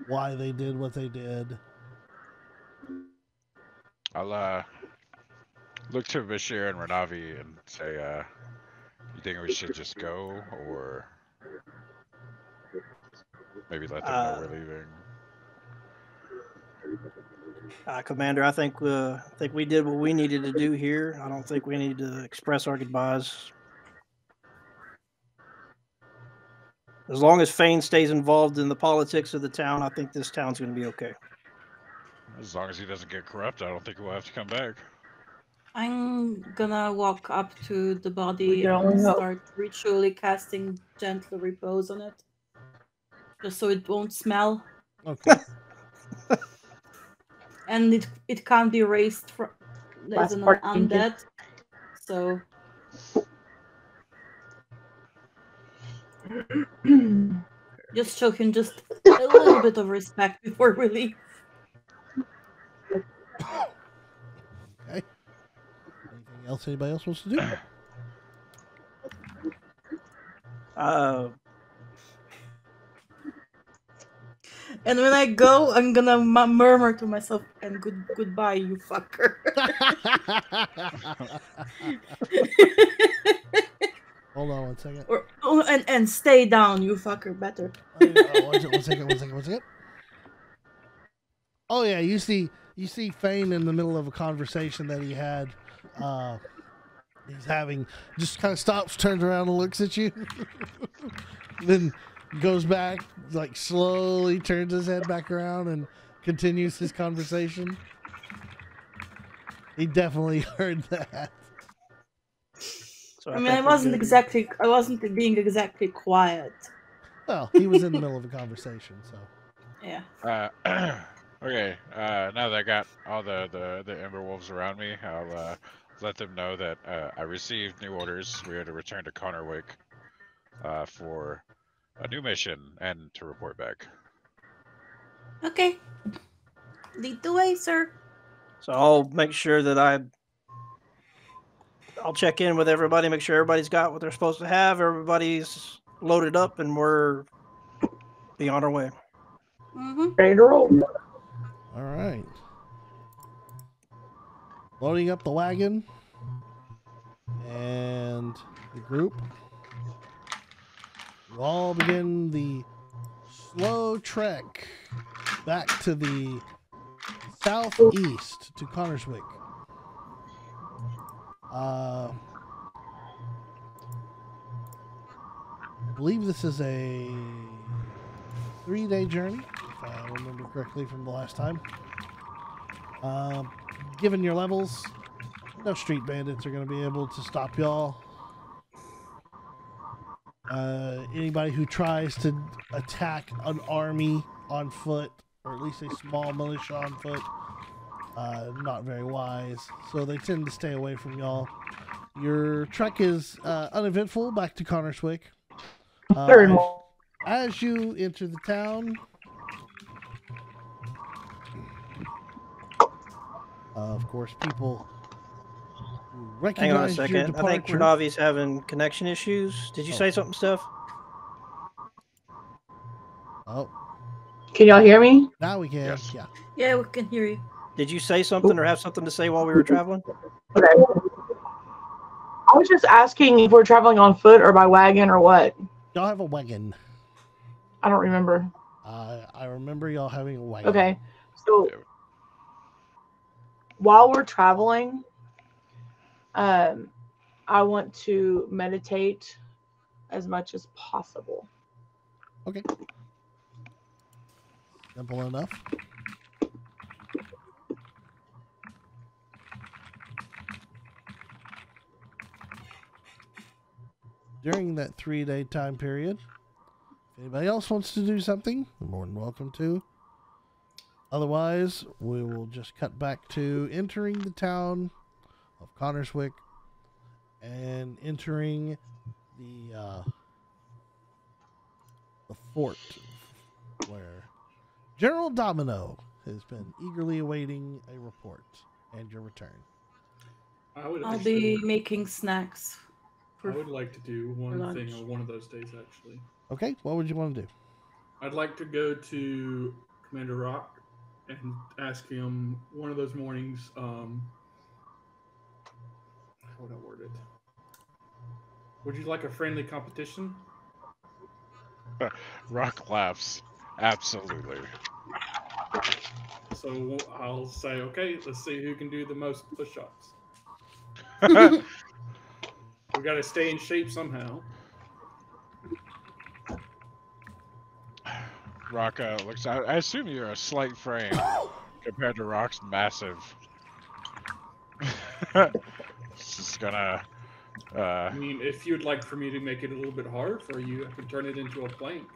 [SPEAKER 1] why they did what they did.
[SPEAKER 2] I'll look to Bashir and Renavi and say, you think we should just go, or maybe let them know we're leaving?
[SPEAKER 3] Commander, I think we did what we needed to do here. I don't think we need to express our goodbyes. As long as Fane stays involved in the politics of the town, I think this town's going to be okay.
[SPEAKER 2] As long as he doesn't get corrupt, I don't think we'll have to come back.
[SPEAKER 4] I'm gonna walk up to the body and start ritually casting gentle repose on it, just so it won't smell.
[SPEAKER 1] Okay.
[SPEAKER 4] And it can't be raised from as an undead, so. Just show him just a little bit of respect before we leave.
[SPEAKER 1] Okay. Anything else anybody else wants to do?
[SPEAKER 4] And when I go, I'm gonna murmur to myself, and goodbye, you fucker.
[SPEAKER 1] Hold on one second.
[SPEAKER 4] And stay down, you fucker, better.
[SPEAKER 1] One second. Oh yeah, you see Fane in the middle of a conversation that he had. He's having, just kind of stops, turns around and looks at you. Then goes back, like slowly turns his head back around and continues his conversation. He definitely heard that.
[SPEAKER 3] So
[SPEAKER 4] I wasn't being exactly quiet.
[SPEAKER 1] Well, he was in the middle of a conversation, so.
[SPEAKER 4] Yeah.
[SPEAKER 2] Okay. Now that I got all the Ember Wolves around me, I'll let them know that I received new orders. We are to return to Connorwick for a new mission and to report back.
[SPEAKER 4] Okay. Lead the way, sir.
[SPEAKER 3] So I'll make sure that I'll check in with everybody, make sure everybody's got what they're supposed to have, everybody's loaded up, and we're be on our way.
[SPEAKER 4] Mm-hmm.
[SPEAKER 6] Ready to roll.
[SPEAKER 1] All right. Loading up the wagon and the group. You all begin the slow trek back to the southeast to Connerswick. I believe this is a 3-day journey, if I remember correctly from the last time. Given your levels, no street bandits are going to be able to stop y'all. Anybody who tries to attack an army on foot, or at least a small militia on foot, not very wise. So they tend to stay away from y'all. Your trek is uneventful back to Connerswick. As you enter the town, of course, people recognize
[SPEAKER 3] Hang on a
[SPEAKER 1] your
[SPEAKER 3] second. I
[SPEAKER 1] departure.
[SPEAKER 3] think Renavi's having connection issues. Did you say something, Steph?
[SPEAKER 1] Oh,
[SPEAKER 6] Can y'all hear me?
[SPEAKER 1] now we can.
[SPEAKER 2] Yes.
[SPEAKER 1] Yeah.
[SPEAKER 4] Yeah, we can hear you.
[SPEAKER 3] Did you say something or have something to say while we were traveling?
[SPEAKER 6] Okay. I was just asking if we're traveling on foot or by wagon or what.
[SPEAKER 1] Y'all have a wagon.
[SPEAKER 6] I don't remember.
[SPEAKER 1] I remember y'all having a wagon.
[SPEAKER 6] Okay. So while we're traveling, I want to meditate as much as possible.
[SPEAKER 1] Okay. Simple enough. During that 3-day time period, if anybody else wants to do something, you're more than welcome to. Otherwise, we will just cut back to entering the town of Connerswick and entering the fort where General Domino has been eagerly awaiting a report and your return.
[SPEAKER 4] I'll be making snacks.
[SPEAKER 5] I would like to do one
[SPEAKER 4] lunch.
[SPEAKER 5] thing on one of those days, actually.
[SPEAKER 1] Okay, what would you want to do?
[SPEAKER 5] I'd like to go to Commander Rock and ask him one of those mornings, how would I word it? Would you like a friendly competition?
[SPEAKER 2] Rock laughs. Absolutely.
[SPEAKER 5] So I'll say, okay, let's see who can do the most push-ups. We got to stay in shape somehow.
[SPEAKER 2] Rock looks. I assume you're a slight frame compared to Rock's massive. This is gonna.
[SPEAKER 5] I mean, if you'd like for me to make it a little bit hard for you, I could turn it into a plank.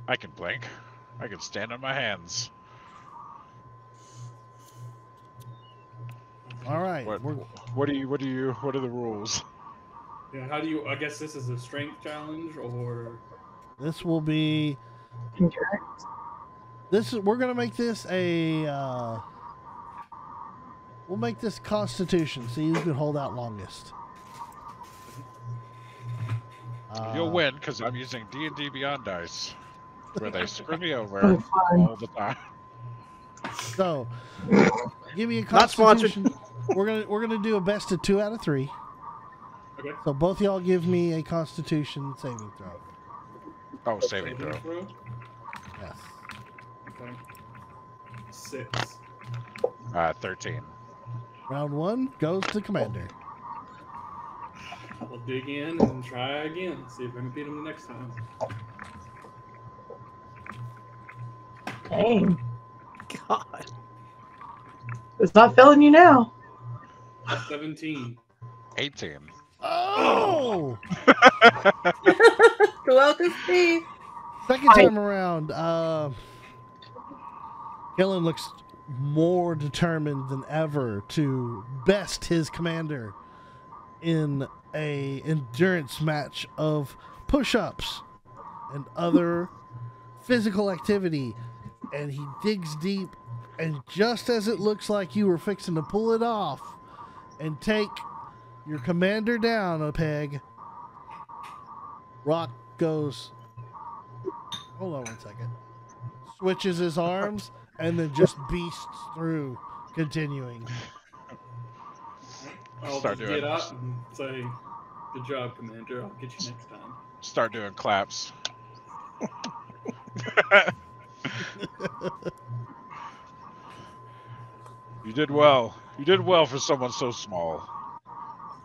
[SPEAKER 2] I can blink. I can stand on my hands.
[SPEAKER 1] All right.
[SPEAKER 2] What are the rules?
[SPEAKER 5] Yeah, how do you? I guess this is a strength challenge, or
[SPEAKER 1] This will be. We're gonna make this a. We'll make this Constitution. See who can hold out longest.
[SPEAKER 2] You'll win because I'm using D&D Beyond dice, where they screw me over all the time.
[SPEAKER 1] So, give me a
[SPEAKER 3] Not sponsored.
[SPEAKER 1] Constitution. We're gonna do a best of 2 out of 3.
[SPEAKER 5] okay.
[SPEAKER 1] So both y'all give me a Constitution saving throw.
[SPEAKER 2] Oh, saving throw.
[SPEAKER 1] Yes.
[SPEAKER 5] Okay. 6.
[SPEAKER 2] 13.
[SPEAKER 1] Round 1 goes to Commander.
[SPEAKER 5] We'll dig in and try again. See if I can beat him the next time.
[SPEAKER 6] Dang.
[SPEAKER 3] God.
[SPEAKER 6] It's not failing you now.
[SPEAKER 5] 17.
[SPEAKER 2] 18.
[SPEAKER 1] Oh!
[SPEAKER 4] Go out to sea.
[SPEAKER 1] Second time around, Gillen looks more determined than ever to best his commander in a endurance match of push-ups and other physical activity, and he digs deep, and just as it looks like you were fixing to pull it off and take your commander down a peg, Rock goes, hold on one second, switches his arms and then just beasts through, continuing.
[SPEAKER 5] I'll
[SPEAKER 2] Start
[SPEAKER 5] just
[SPEAKER 2] doing-
[SPEAKER 5] get up and say, "Good job, Commander. I'll get you next time."
[SPEAKER 2] Start doing claps. You did well. You did well for someone so small.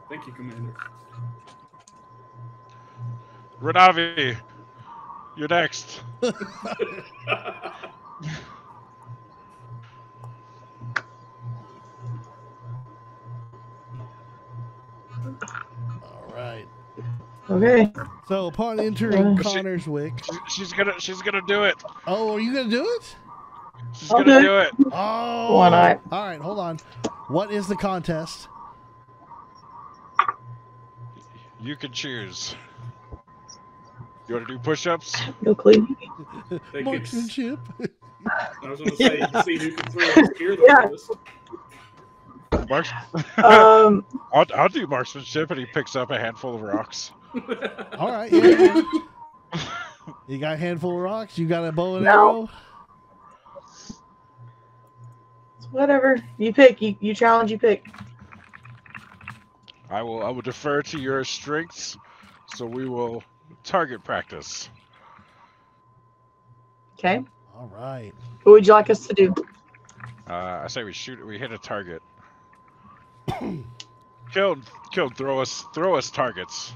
[SPEAKER 5] Thank you, Commander.
[SPEAKER 2] Renavi, you're next.
[SPEAKER 1] All right.
[SPEAKER 6] Okay.
[SPEAKER 1] So upon entering
[SPEAKER 6] She-
[SPEAKER 1] Connor's Wick,
[SPEAKER 2] She's gonna do it.
[SPEAKER 1] oh, are you gonna do it?
[SPEAKER 2] She's
[SPEAKER 6] I'll
[SPEAKER 2] gonna
[SPEAKER 6] do
[SPEAKER 2] do it.
[SPEAKER 1] Oh,
[SPEAKER 6] Why not?
[SPEAKER 1] All right, hold on. What is the contest?
[SPEAKER 2] You can choose. You want to do push-ups?
[SPEAKER 6] No clue.
[SPEAKER 5] They could-
[SPEAKER 1] Marksmanship.
[SPEAKER 5] I was going to say, see who can throw a spear the
[SPEAKER 6] Yeah.
[SPEAKER 5] furthest.
[SPEAKER 2] Marks. I'll do marksmanship, and he picks up a handful of rocks.
[SPEAKER 1] All right, yeah. You got a handful of rocks. You got a bow and
[SPEAKER 6] No.
[SPEAKER 1] arrow.
[SPEAKER 6] Whatever. You pick. You challenge, you pick.
[SPEAKER 2] I will defer to your strengths, so we will target practice.
[SPEAKER 6] Okay.
[SPEAKER 1] All right.
[SPEAKER 6] What would you like us to do?
[SPEAKER 2] I say we hit a target. Kill, throw us targets.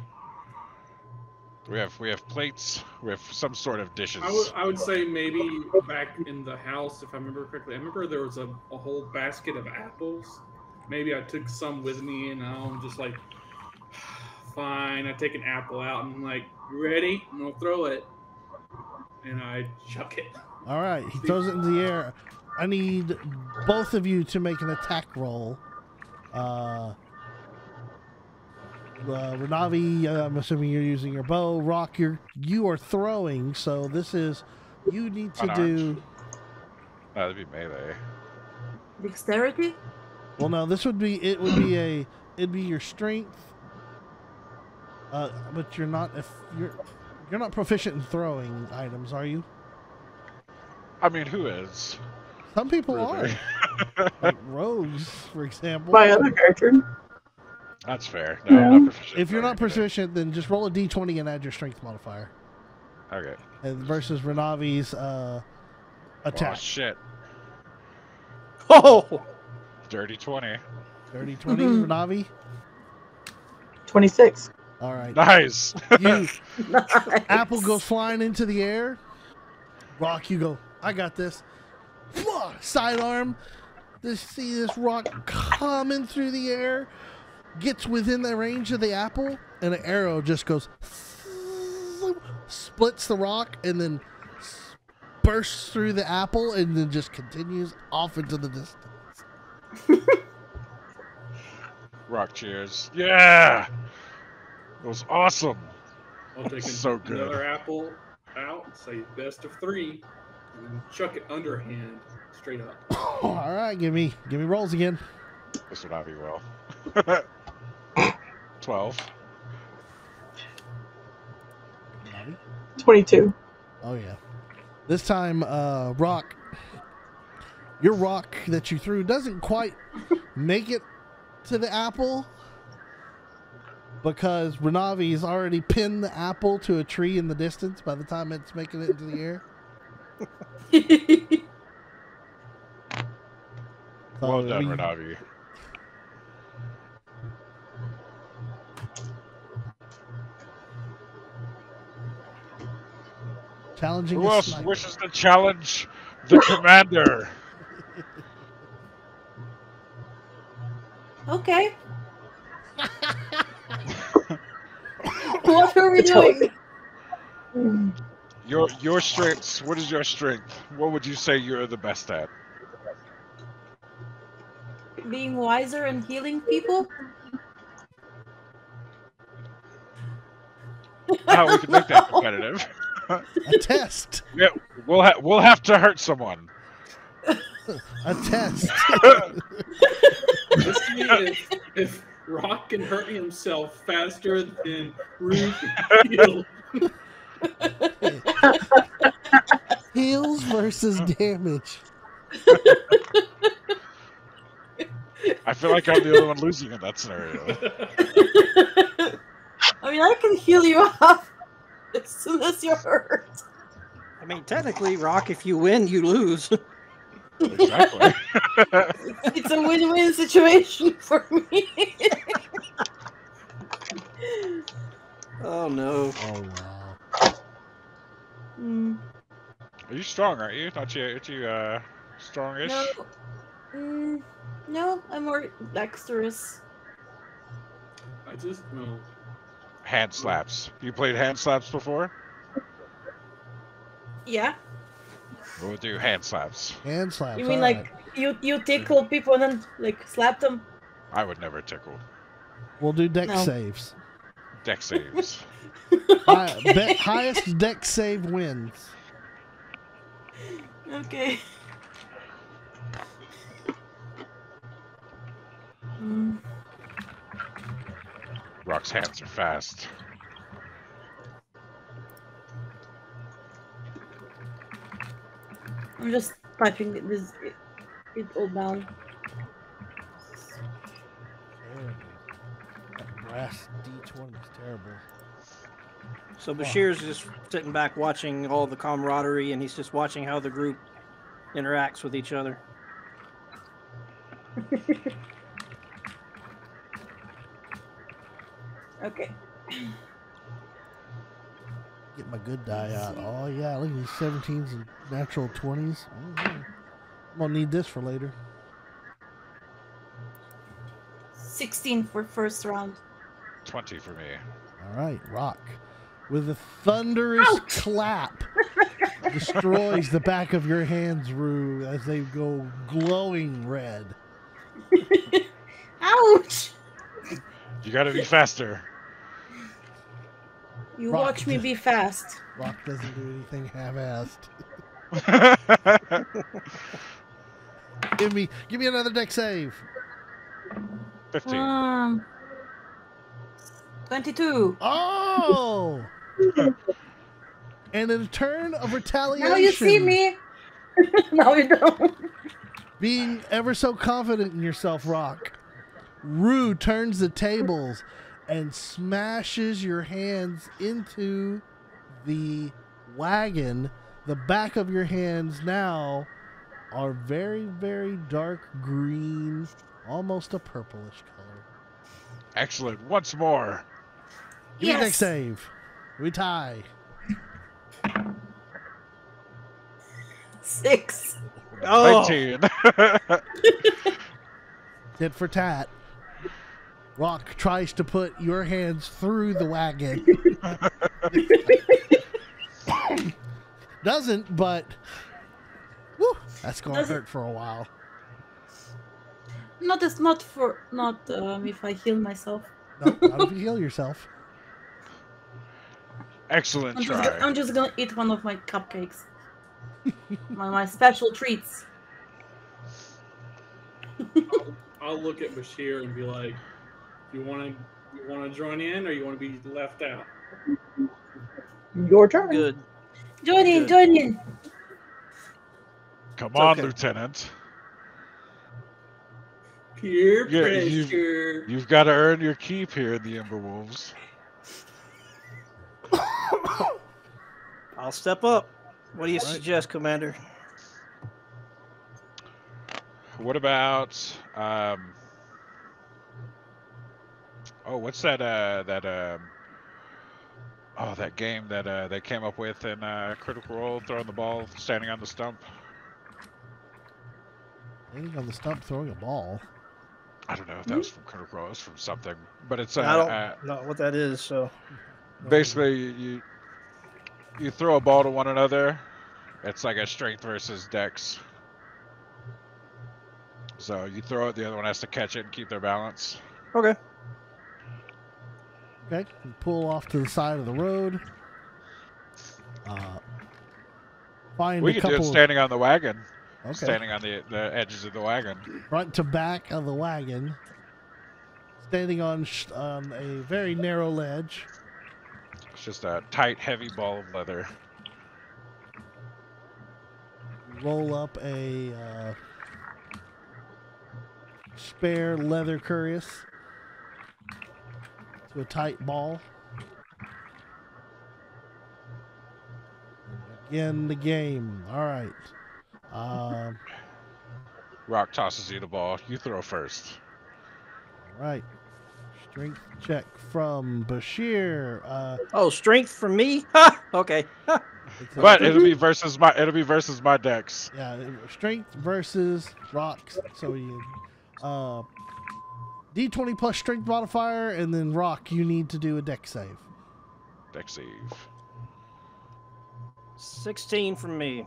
[SPEAKER 2] We have plates. We have some sort of dishes.
[SPEAKER 5] I would say maybe back in the house, if I remember correctly. I remember there was a whole basket of apples. Maybe I took some with me, and I'm just like, fine. I take an apple out, and I'm like, you ready? I'm gonna throw it, and I chuck it.
[SPEAKER 1] All right. He throws it in the air. I need both of you to make an attack roll. Renavi, I'm assuming you're using your bow. Rock, you are throwing, so this is you need to do.
[SPEAKER 2] That'd be melee.
[SPEAKER 4] Dexterity?
[SPEAKER 1] Well, no, this would be it'd be your strength. But you're not you're not proficient in throwing items, are you?
[SPEAKER 2] I mean, who is?
[SPEAKER 1] Some people
[SPEAKER 2] Really?
[SPEAKER 1] are, like rogues, for example.
[SPEAKER 6] My other character.
[SPEAKER 2] That's fair. No, I'm not proficient.
[SPEAKER 1] If you're not
[SPEAKER 2] in anything.
[SPEAKER 1] proficient, then just roll a d20 and add your strength modifier.
[SPEAKER 2] Okay.
[SPEAKER 1] And versus Renavi's
[SPEAKER 2] Oh
[SPEAKER 1] attack.
[SPEAKER 2] shit!
[SPEAKER 3] Oh,
[SPEAKER 2] Dirty 20.
[SPEAKER 1] Dirty 20, Renavi.
[SPEAKER 6] 26.
[SPEAKER 1] All right.
[SPEAKER 2] Nice.
[SPEAKER 1] You
[SPEAKER 4] Nice.
[SPEAKER 1] apple goes flying into the air. Rock, you go. I got this. Sidearm. See this rock coming through the air. Gets within the range of the apple, and an arrow just goes, splits the rock, and then bursts through the apple, and then just continues off into the distance.
[SPEAKER 2] Rock cheers. Yeah. It was awesome.
[SPEAKER 5] I'll take
[SPEAKER 2] So good.
[SPEAKER 5] another apple out, say best of 3, and then chuck it underhand straight up.
[SPEAKER 1] All right, give me rolls again.
[SPEAKER 2] This would not be well. 12.
[SPEAKER 6] 22.
[SPEAKER 1] Oh yeah. This time, rock. Your rock that you threw doesn't quite make it to the apple because Renavi's already pinned the apple to a tree in the distance by the time it's making it into the air.
[SPEAKER 2] Well
[SPEAKER 1] So
[SPEAKER 2] done,
[SPEAKER 1] we-
[SPEAKER 2] Renavi.
[SPEAKER 1] Challenging.
[SPEAKER 2] Who
[SPEAKER 1] a
[SPEAKER 2] else
[SPEAKER 1] sniper.
[SPEAKER 2] wishes to challenge the commander?
[SPEAKER 4] Okay. What are we doing?
[SPEAKER 2] Your strengths. What is your strength? What would you say you're the best at?
[SPEAKER 4] Being wiser and healing people?
[SPEAKER 2] How we can make that competitive?
[SPEAKER 1] A test.
[SPEAKER 2] Yeah, we'll have to hurt someone.
[SPEAKER 1] A test.
[SPEAKER 5] Let's see if Rock can hurt himself faster than Rue can heal.
[SPEAKER 1] Heals versus damage.
[SPEAKER 2] I feel like I'm the only one losing in that scenario.
[SPEAKER 4] I mean, I can heal you up as soon as you're hurt.
[SPEAKER 3] I mean, technically, Rock, if you win, you lose.
[SPEAKER 2] Exactly.
[SPEAKER 4] It's a win-win situation for me.
[SPEAKER 3] Oh no.
[SPEAKER 1] Oh wow.
[SPEAKER 4] Mm,
[SPEAKER 2] Are you strong, aren't you? Aren't you strongish?
[SPEAKER 4] no. No, I'm more dexterous.
[SPEAKER 5] I just no.
[SPEAKER 2] Hand slaps. You played hand slaps before?
[SPEAKER 4] Yeah.
[SPEAKER 2] We'll do hand slaps.
[SPEAKER 1] Hand slaps.
[SPEAKER 4] You mean
[SPEAKER 1] all
[SPEAKER 4] like you tickle people and then like slap them?
[SPEAKER 2] I would never tickle.
[SPEAKER 1] right. We'll do deck
[SPEAKER 4] No.
[SPEAKER 1] saves.
[SPEAKER 2] Deck saves.
[SPEAKER 1] Highest deck save wins.
[SPEAKER 4] Okay. Mm,
[SPEAKER 2] Rock's hands are fast.
[SPEAKER 4] I'm just typing it all down.
[SPEAKER 1] Terrible. That brass D20 is terrible.
[SPEAKER 3] So Bashir's just sitting back watching all the camaraderie, and he's just watching how the group interacts with each other.
[SPEAKER 4] Okay.
[SPEAKER 1] Get my good die out. Oh yeah, look at these 17s and natural 20s. I'm gonna need this for later.
[SPEAKER 4] 16 for first round.
[SPEAKER 2] 20 for me.
[SPEAKER 1] All right, Rock, with a thunderous
[SPEAKER 4] Ouch!
[SPEAKER 1] clap, destroys the back of your hands, Rue, as they go glowing red.
[SPEAKER 4] Ouch!
[SPEAKER 2] You gotta be faster.
[SPEAKER 4] You
[SPEAKER 1] Rock
[SPEAKER 4] watch me
[SPEAKER 1] just-
[SPEAKER 4] be fast.
[SPEAKER 1] Rock doesn't do anything half-assed. Give me another deck save.
[SPEAKER 2] 15.
[SPEAKER 4] 22.
[SPEAKER 1] Oh! And in a turn of retaliation,
[SPEAKER 4] Now you see me. No, you don't.
[SPEAKER 1] being ever so confident in yourself, Rock, Rue turns the tables and smashes your hands into the wagon. The back of your hands now are very, very dark green, almost a purplish color.
[SPEAKER 2] Excellent. Once more.
[SPEAKER 1] Give me a deck
[SPEAKER 4] Yes.
[SPEAKER 1] save. We tie.
[SPEAKER 4] 6.
[SPEAKER 3] Oh,
[SPEAKER 2] 19.
[SPEAKER 1] Tit for tat. Rock tries to put your hands through the wagon. Doesn't, but whew, that's gonna
[SPEAKER 4] Doesn't-
[SPEAKER 1] hurt for a while.
[SPEAKER 4] Not if I heal myself.
[SPEAKER 1] Nope, not if you heal yourself.
[SPEAKER 2] Excellent
[SPEAKER 4] I'm
[SPEAKER 2] try.
[SPEAKER 4] just gonna eat one of my cupcakes. my special treats.
[SPEAKER 5] I'll look at Bashir and be like, "You want to join in, or you want to be left out?"
[SPEAKER 6] Your turn.
[SPEAKER 3] good.
[SPEAKER 4] Join in,
[SPEAKER 3] Good.
[SPEAKER 4] join in.
[SPEAKER 2] Come
[SPEAKER 3] It's
[SPEAKER 2] on,
[SPEAKER 3] okay.
[SPEAKER 2] Lieutenant.
[SPEAKER 5] Peer
[SPEAKER 2] Yeah,
[SPEAKER 5] pressure.
[SPEAKER 2] You've got to earn your keep here in the Emberwolves.
[SPEAKER 3] I'll step up. What do you
[SPEAKER 1] All right.
[SPEAKER 3] suggest, Commander?
[SPEAKER 2] What about what's that that game that they came up with in Critical Role, throwing the ball, standing on the stump?
[SPEAKER 1] Standing on the stump throwing a ball.
[SPEAKER 2] I don't know if that was from Critical Role, it was from something. But it's
[SPEAKER 3] I don't know what that is. So
[SPEAKER 2] basically you throw a ball to one another. It's like a strength versus dex. So you throw it, the other one has to catch it and keep their balance.
[SPEAKER 3] okay.
[SPEAKER 1] Okay, you pull off to the side of the road. Find
[SPEAKER 2] We
[SPEAKER 1] a
[SPEAKER 2] could do it
[SPEAKER 1] couple of,
[SPEAKER 2] standing on the wagon.
[SPEAKER 1] okay,
[SPEAKER 2] Standing on the edges of the wagon.
[SPEAKER 1] front to back of the wagon. Standing on a very narrow ledge.
[SPEAKER 2] It's just a tight, heavy ball of leather.
[SPEAKER 1] roll up a spare leather cuirass to a tight ball. Begin the game. All right.
[SPEAKER 2] Rock tosses you the ball. You throw first.
[SPEAKER 1] All right. Strength check from Bashir.
[SPEAKER 3] Oh, strength from me? Ha! Okay. Ha!
[SPEAKER 2] But it'll be versus my decks.
[SPEAKER 1] Yeah, strength versus rocks. So you D20 plus strength modifier, and then rock, you need to do a deck save.
[SPEAKER 2] Deck save.
[SPEAKER 3] 16 from me.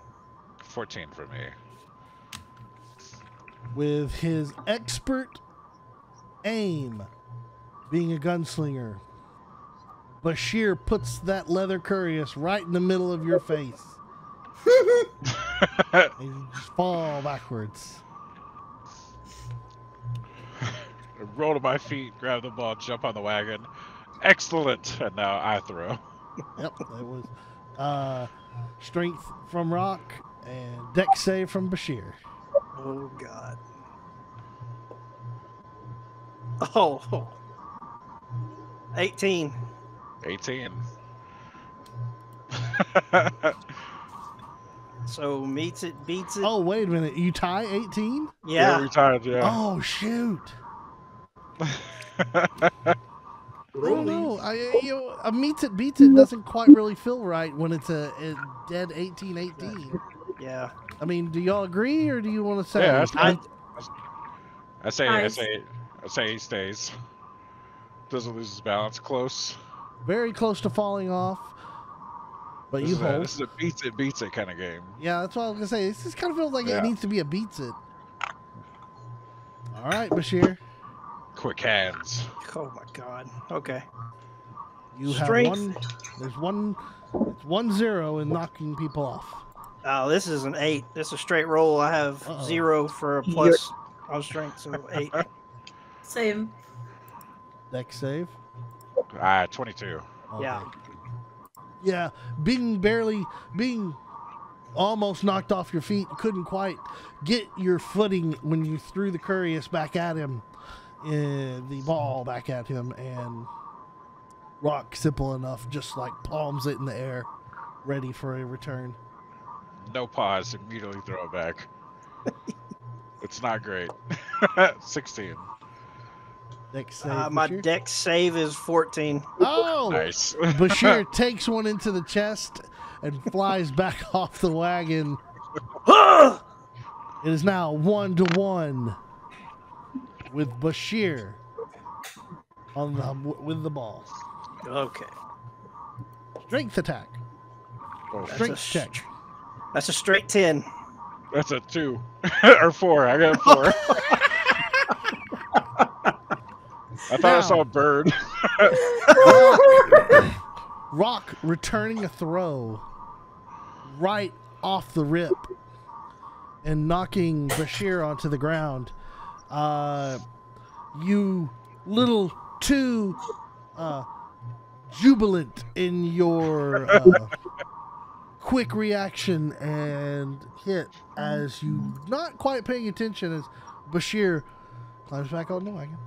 [SPEAKER 2] 14 for me.
[SPEAKER 1] With his expert aim, being a gunslinger, Bashir puts that leather cuirass right in the middle of your face. And you just fall backwards.
[SPEAKER 2] I roll to my feet, grab the ball, jump on the wagon. Excellent. And now I throw.
[SPEAKER 1] Yep, it was strength from Rock and deck save from Bashir.
[SPEAKER 3] Oh, God. Oh. 18.
[SPEAKER 2] 18.
[SPEAKER 3] So meets it, beats it.
[SPEAKER 1] Oh, wait a minute. You tie 18?
[SPEAKER 3] Yeah.
[SPEAKER 2] We tied, yeah.
[SPEAKER 1] Oh, shoot. I don't know. A meets it, beats it doesn't quite really feel right when it's a dead 18-18.
[SPEAKER 3] Yeah.
[SPEAKER 1] I mean, do y'all agree, or do you want to say?
[SPEAKER 2] Yeah, I
[SPEAKER 4] Nice.
[SPEAKER 2] say he stays. Doesn't lose his balance. Close.
[SPEAKER 1] Very close to falling off, but you hold.
[SPEAKER 2] This is a beats it kind of game.
[SPEAKER 1] Yeah, that's what I was gonna say. This just kind of feels like
[SPEAKER 2] Yeah.
[SPEAKER 1] it needs to be a beats it. All right, Bashir,
[SPEAKER 2] Quick hands.
[SPEAKER 3] Oh, my God. Okay.
[SPEAKER 1] you
[SPEAKER 3] Strength.
[SPEAKER 1] have one. There's one. It's 1-0 in knocking people off.
[SPEAKER 3] Oh, this is an 8. This is a straight roll. I have
[SPEAKER 1] Uh-oh.
[SPEAKER 3] 0 for a plus on strength, so 8.
[SPEAKER 4] Same.
[SPEAKER 1] Deck save.
[SPEAKER 2] 22.
[SPEAKER 1] Okay.
[SPEAKER 3] Yeah.
[SPEAKER 1] Yeah, being almost knocked off your feet, couldn't quite get your footing when you threw the cuirass back at him, the ball back at him, and Rock, simple enough, just like palms it in the air, ready for a return.
[SPEAKER 2] No pause. Immediately throw it back. It's not great. 16.
[SPEAKER 1] Deck save.
[SPEAKER 3] My
[SPEAKER 1] Bashir.
[SPEAKER 3] deck save is 14.
[SPEAKER 1] Oh!
[SPEAKER 2] Nice.
[SPEAKER 1] Bashir takes one into the chest and flies back off the wagon. It is now 1-1 with Bashir with the ball.
[SPEAKER 3] Okay.
[SPEAKER 1] Strength attack.
[SPEAKER 2] Oh,
[SPEAKER 1] Strength check.
[SPEAKER 3] That's a straight 10.
[SPEAKER 2] that's a 2 or 4. I got a 4. I thought I saw a bird.
[SPEAKER 1] Rock returning a throw right off the rip and knocking Bashir onto the ground. You little too jubilant in your quick reaction and hit as you not quite paying attention as Bashir climbs back on the wagon,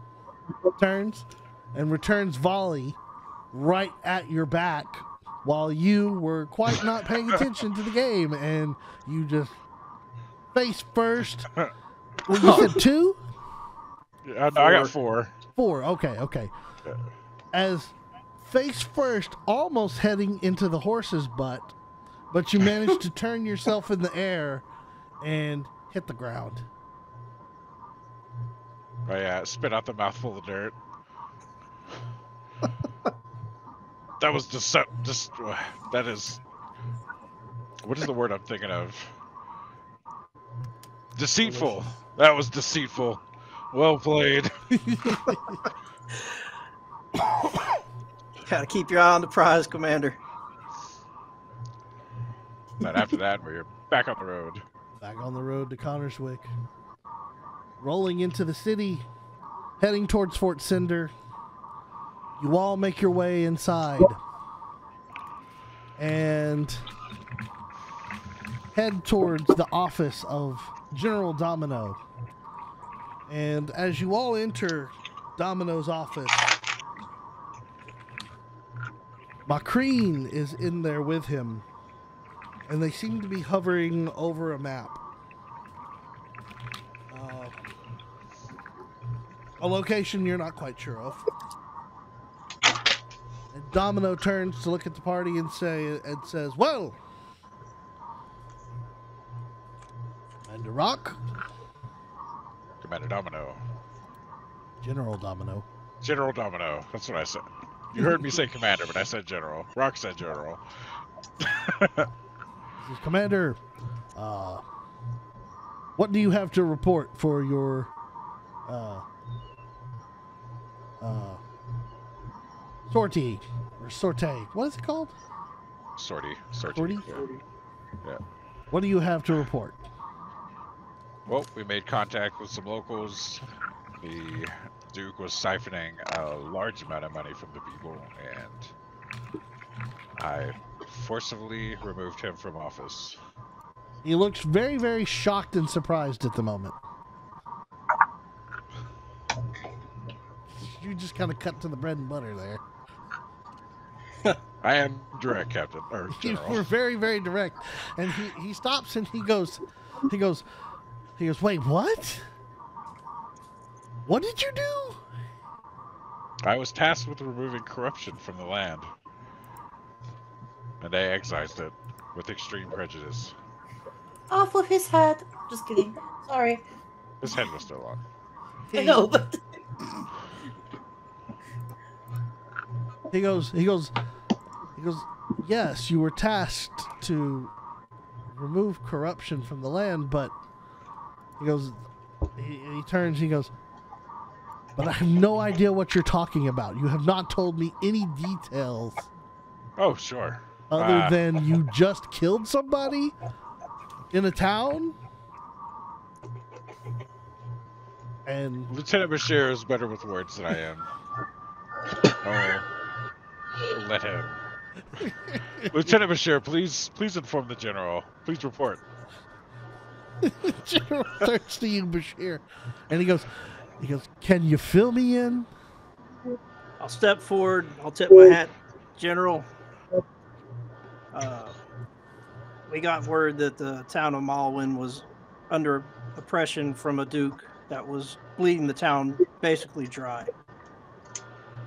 [SPEAKER 1] turns and returns volley right at your back while you were quite not paying attention to the game, and you just face first. Well, you said 2?
[SPEAKER 2] I got 4.
[SPEAKER 1] 4. Okay. As face first, almost heading into the horse's butt, but you managed to turn yourself in the air and hit the ground.
[SPEAKER 2] Oh yeah, spit out the mouthful of dirt. That was just that is. What is the word I'm thinking of? Deceitful. That was deceitful. Well played.
[SPEAKER 3] Gotta keep your eye on the prize, Commander.
[SPEAKER 2] But after that, we're back on the road.
[SPEAKER 1] Back on the road to Connerswick. Rolling into the city, heading towards Fort Cinder. You all make your way inside. And head towards the office of General Domino. And as you all enter Domino's office, Macrine is in there with him, and they seem to be hovering over a map. A location you're not quite sure of. And Domino turns to look at the party and says, "Well, Commander Rock,
[SPEAKER 2] Commander Domino.
[SPEAKER 1] General Domino."
[SPEAKER 2] General Domino. That's what I said. You heard me say commander, but I said general. Rock said general.
[SPEAKER 1] This is Commander. What do you have to report for your sortie or sortie? What is it called?
[SPEAKER 2] Sortie.
[SPEAKER 1] Sortie?
[SPEAKER 2] Yeah.
[SPEAKER 1] What do you have to report?
[SPEAKER 2] Well, we made contact with some locals. The Duke was siphoning a large amount of money from the people, and I forcibly removed him from office.
[SPEAKER 1] He looks very, very shocked and surprised at the moment. You just kind of cut to the bread and butter there.
[SPEAKER 2] I am direct, Captain, or
[SPEAKER 1] You
[SPEAKER 2] General.
[SPEAKER 1] were very, very direct. And he stops and he goes, wait, what? What did you do?
[SPEAKER 2] I was tasked with removing corruption from the land, and they excised it with extreme prejudice.
[SPEAKER 4] Off with his head. Just kidding. Sorry.
[SPEAKER 2] His head was still on.
[SPEAKER 4] I know, but
[SPEAKER 1] He goes, yes, you were tasked to remove corruption from the land, but he goes, he turns, he goes, but I have no idea what you're talking about. You have not told me any details
[SPEAKER 2] Oh, sure.
[SPEAKER 1] other than you just killed somebody in a town. And
[SPEAKER 2] Lieutenant Bashir is better with words than I am. Oh, let him. Lieutenant Bashir, please inform the general. Please report.
[SPEAKER 1] General turns to you, Bashir, and he goes, can you fill me in?
[SPEAKER 3] I'll step forward. I'll tip my hat, General. We got word that the town of Malwyn was under oppression from a duke that was bleeding the town basically dry.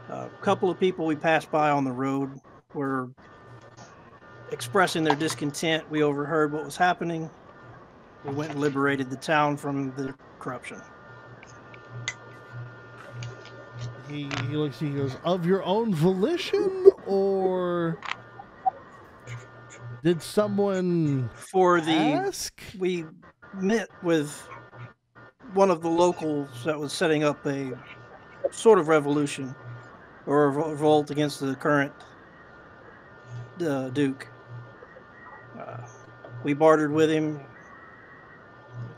[SPEAKER 3] A couple of people we passed by on the road were expressing their discontent. We overheard what was happening. We went and liberated the town from the corruption.
[SPEAKER 1] He looks, he goes, of your own volition, or did someone
[SPEAKER 3] For the
[SPEAKER 1] ask?
[SPEAKER 3] we met with one of the locals that was setting up a sort of revolution or a revolt against the current Duke. We bartered with him.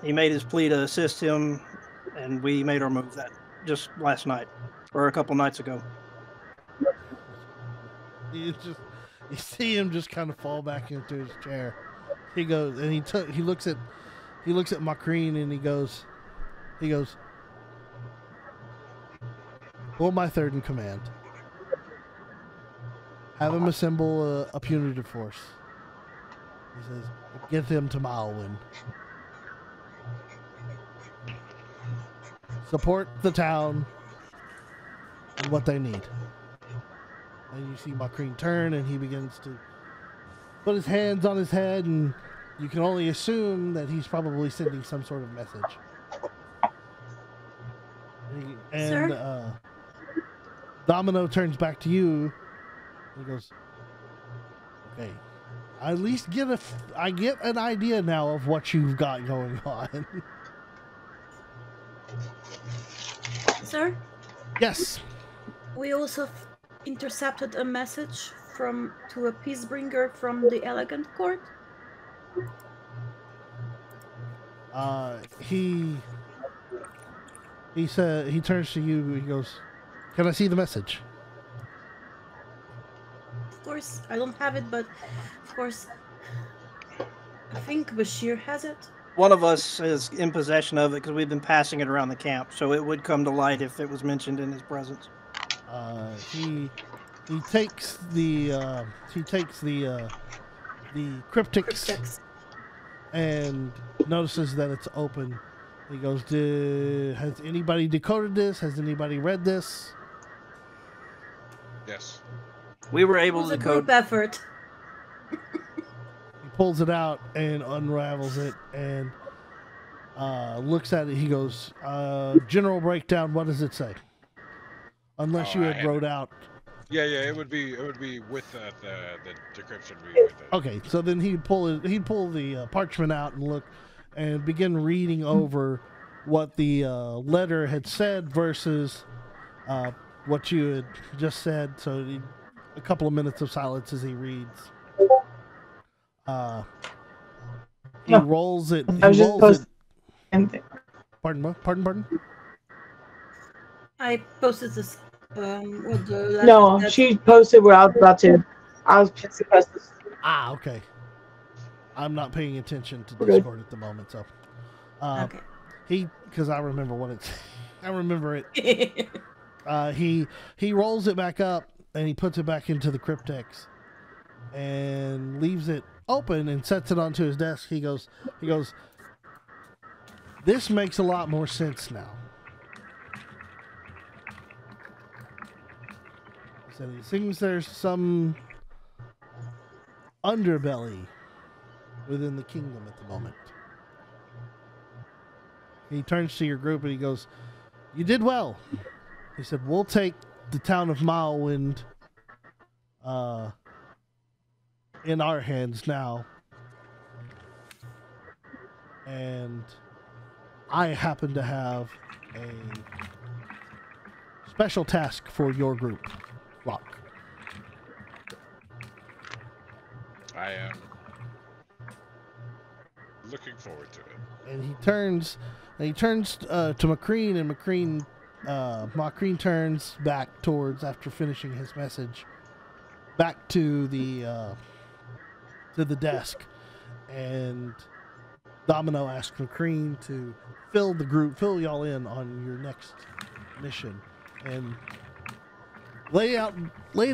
[SPEAKER 3] He made his plea to assist him, and we made our move that just last night or a couple nights ago.
[SPEAKER 1] You see him just kind of fall back into his chair. He goes, and he looks at Macrine, and he goes, pull my third in command. Have him assemble a punitive force. He says, get them to Malwyn. Support the town and what they need. And you see Macrine turn, and he begins to put his hands on his head, and you can only assume that he's probably sending some sort of message. And Domino turns back to you. He goes, okay, I at least I get an idea now of what you've got going on.
[SPEAKER 4] Sir,
[SPEAKER 1] Yes.
[SPEAKER 4] we also intercepted a message to a peacebringer from the Elegant Court.
[SPEAKER 1] He said, he turns to you, he goes, can I see the message?
[SPEAKER 4] Of course, I don't have it, but of course. I think Bashir has it.
[SPEAKER 3] One of us is in possession of it because we've been passing it around the camp, so it would come to light if it was mentioned in his presence.
[SPEAKER 1] He takes the cryptics
[SPEAKER 4] Cryptex.
[SPEAKER 1] and notices that it's open. He goes, has anybody decoded this? Has anybody read this?
[SPEAKER 2] Yes.
[SPEAKER 3] We were
[SPEAKER 4] It
[SPEAKER 3] able
[SPEAKER 4] was
[SPEAKER 3] to
[SPEAKER 4] a group
[SPEAKER 3] decode.
[SPEAKER 4] effort.
[SPEAKER 1] He pulls it out and unravels it and looks at it. He goes, general breakdown, what does it say? Unless you had wrote out.
[SPEAKER 2] Yeah, it would be with the decryption. Be with it.
[SPEAKER 1] Okay, so then he'd pull the parchment out and look and begin reading over what the letter had said versus what you had just said. So a couple of minutes of silence as he reads. He rolls it. He rolls it. Pardon.
[SPEAKER 4] I posted this.
[SPEAKER 6] No, she posted what I was about to. I was just supposed to.
[SPEAKER 1] Okay. I'm not paying attention to Discord at the moment, so.
[SPEAKER 4] Okay.
[SPEAKER 1] Because I remember what it's. I remember it. He rolls it back up and he puts it back into the cryptex and leaves it open and sets it onto his desk. He goes, this makes a lot more sense now. He said he thinks there's some underbelly within the kingdom at the moment. He turns to your group and he goes, you did well. He said, we'll take the town of Milewind in our hands now. And I happen to have a special task for your group, Rock.
[SPEAKER 2] I am looking forward to it.
[SPEAKER 1] And he turns to McCreen, and McCreen turns back towards, after finishing his message, back to the desk, and Domino asks McCreen to fill y'all in on your next mission, and laid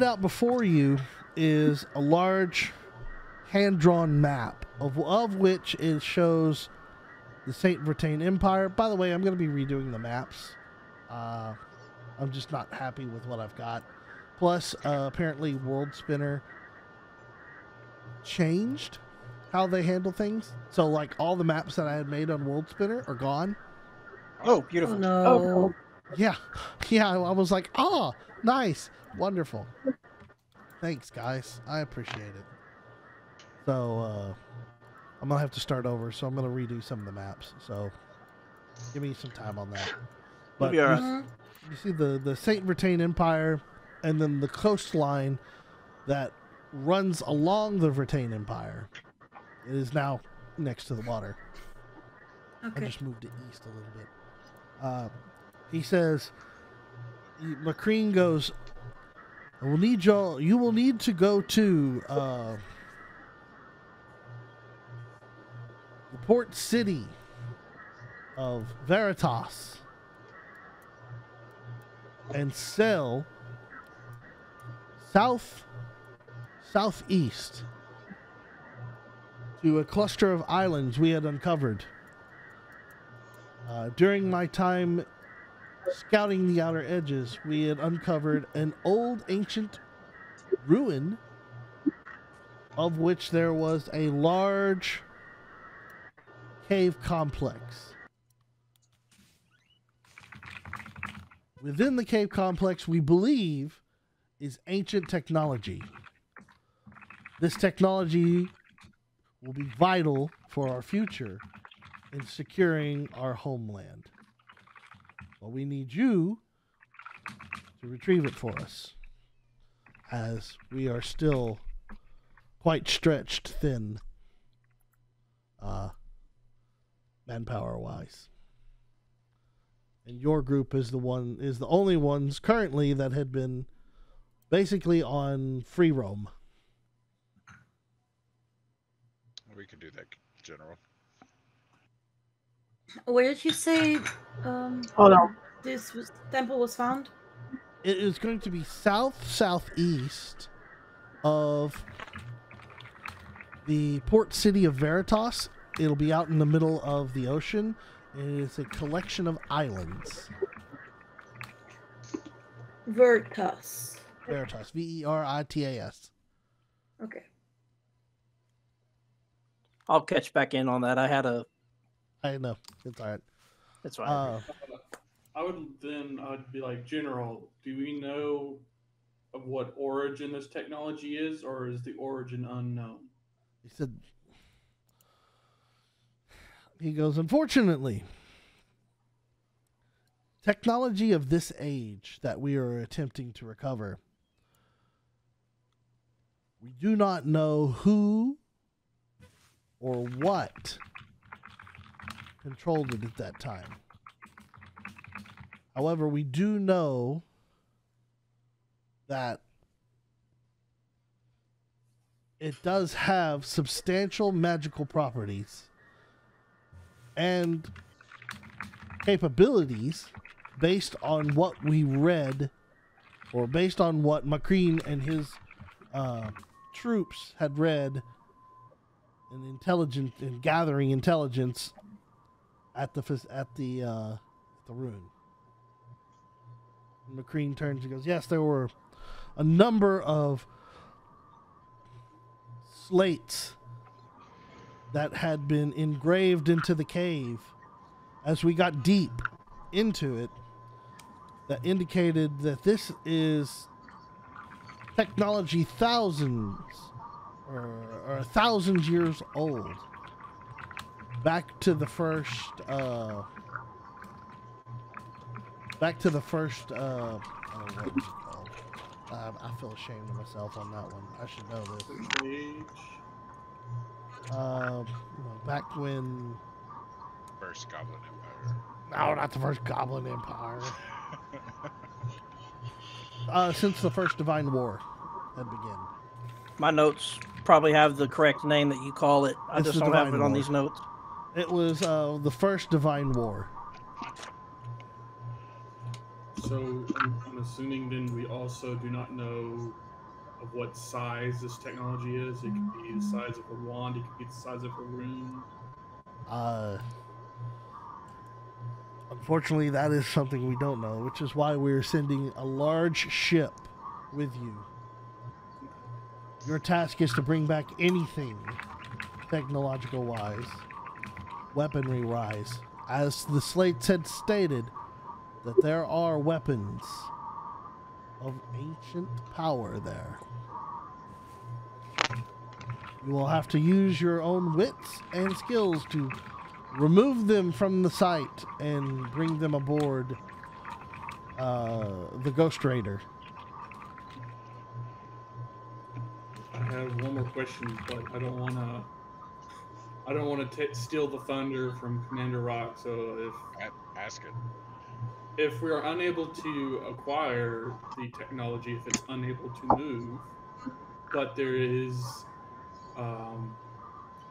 [SPEAKER 1] out before you is a large hand-drawn map of which it shows the Saint Vertain Empire. By the way, I'm going to be redoing the maps. I'm just not happy with what I've got. Plus, apparently World Spinner changed how they handle things. So, like, all the maps that I had made on World Spinner are gone.
[SPEAKER 3] Oh, beautiful.
[SPEAKER 4] Oh, no.
[SPEAKER 1] Yeah, I was like, nice, wonderful. Thanks, guys. I appreciate it. So, I'm going to have to start over, so I'm going to redo some of the maps. So, give me some time on that. But
[SPEAKER 3] You'll be all right.
[SPEAKER 1] you see the Saint Vertain Empire, and then the coastline that runs along the Vertain Empire. It is now next to the water.
[SPEAKER 4] Okay.
[SPEAKER 1] I just moved it east a little bit. He says, McCreen goes, you will need to go to the port city of Veritas and sail southeast to a cluster of islands we had uncovered. During my time scouting the outer edges, we had uncovered an old ancient ruin of which there was a large cave complex. Within the cave complex, we believe, is ancient technology. This technology will be vital for our future in securing our homeland. Well, we need you to retrieve it for us, as we are still quite stretched thin, manpower-wise. And your group is the only ones currently that had been basically on free roam.
[SPEAKER 2] We can do that. General.
[SPEAKER 4] Where did you say
[SPEAKER 6] Hold on.
[SPEAKER 4] temple was found?
[SPEAKER 1] It is going to be southeast of the port city of Veritas. It'll be out in the middle of the ocean. It is a collection of islands.
[SPEAKER 4] Veritas.
[SPEAKER 1] Veritas. Veritas.
[SPEAKER 4] Okay.
[SPEAKER 3] I'll catch back in on that.
[SPEAKER 1] I know. It's all right.
[SPEAKER 3] That's right.
[SPEAKER 5] I'd be like, General, do we know of what origin this technology is, or is the origin unknown?
[SPEAKER 1] He said, he goes, unfortunately, technology of this age that we are attempting to recover, we do not know who or what controlled it at that time. However, we do know that it does have substantial magical properties and capabilities based on what we read, or based on what Macreen and his troops had read and gathering intelligence at the rune. And Macreen turns and goes, yes, there were a number of slates that had been engraved into the cave as we got deep into it that indicated that this is technology thousands or 1,000 years old. Back to the first I don't know what it's called. I feel ashamed of myself on that one. I should know this. Back when...
[SPEAKER 2] First Goblin Empire.
[SPEAKER 1] No, not the first Goblin Empire. Since the first Divine War had begun.
[SPEAKER 3] My notes probably have the correct name that you call it. I
[SPEAKER 1] It's
[SPEAKER 3] just
[SPEAKER 1] the
[SPEAKER 3] don't have
[SPEAKER 1] Divine
[SPEAKER 3] it on
[SPEAKER 1] War.
[SPEAKER 3] these notes.
[SPEAKER 1] It was the first Divine War.
[SPEAKER 5] So I'm assuming then we also do not know of what size this technology is. It could be the size of a wand. It could be the size of a rune.
[SPEAKER 1] Unfortunately, that is something we don't know, which is why we're sending a large ship with you. Your task is to bring back anything technological-wise, weaponry-wise. As the slates had stated, that there are weapons of ancient power there. You will have to use your own wits and skills to remove them from the site and bring them aboard the Ghost Raider.
[SPEAKER 5] I have one more question, but I don't want to steal the thunder from Commander Rock. So
[SPEAKER 2] Ask it.
[SPEAKER 5] if we are unable to acquire the technology, if it's unable to move, but there is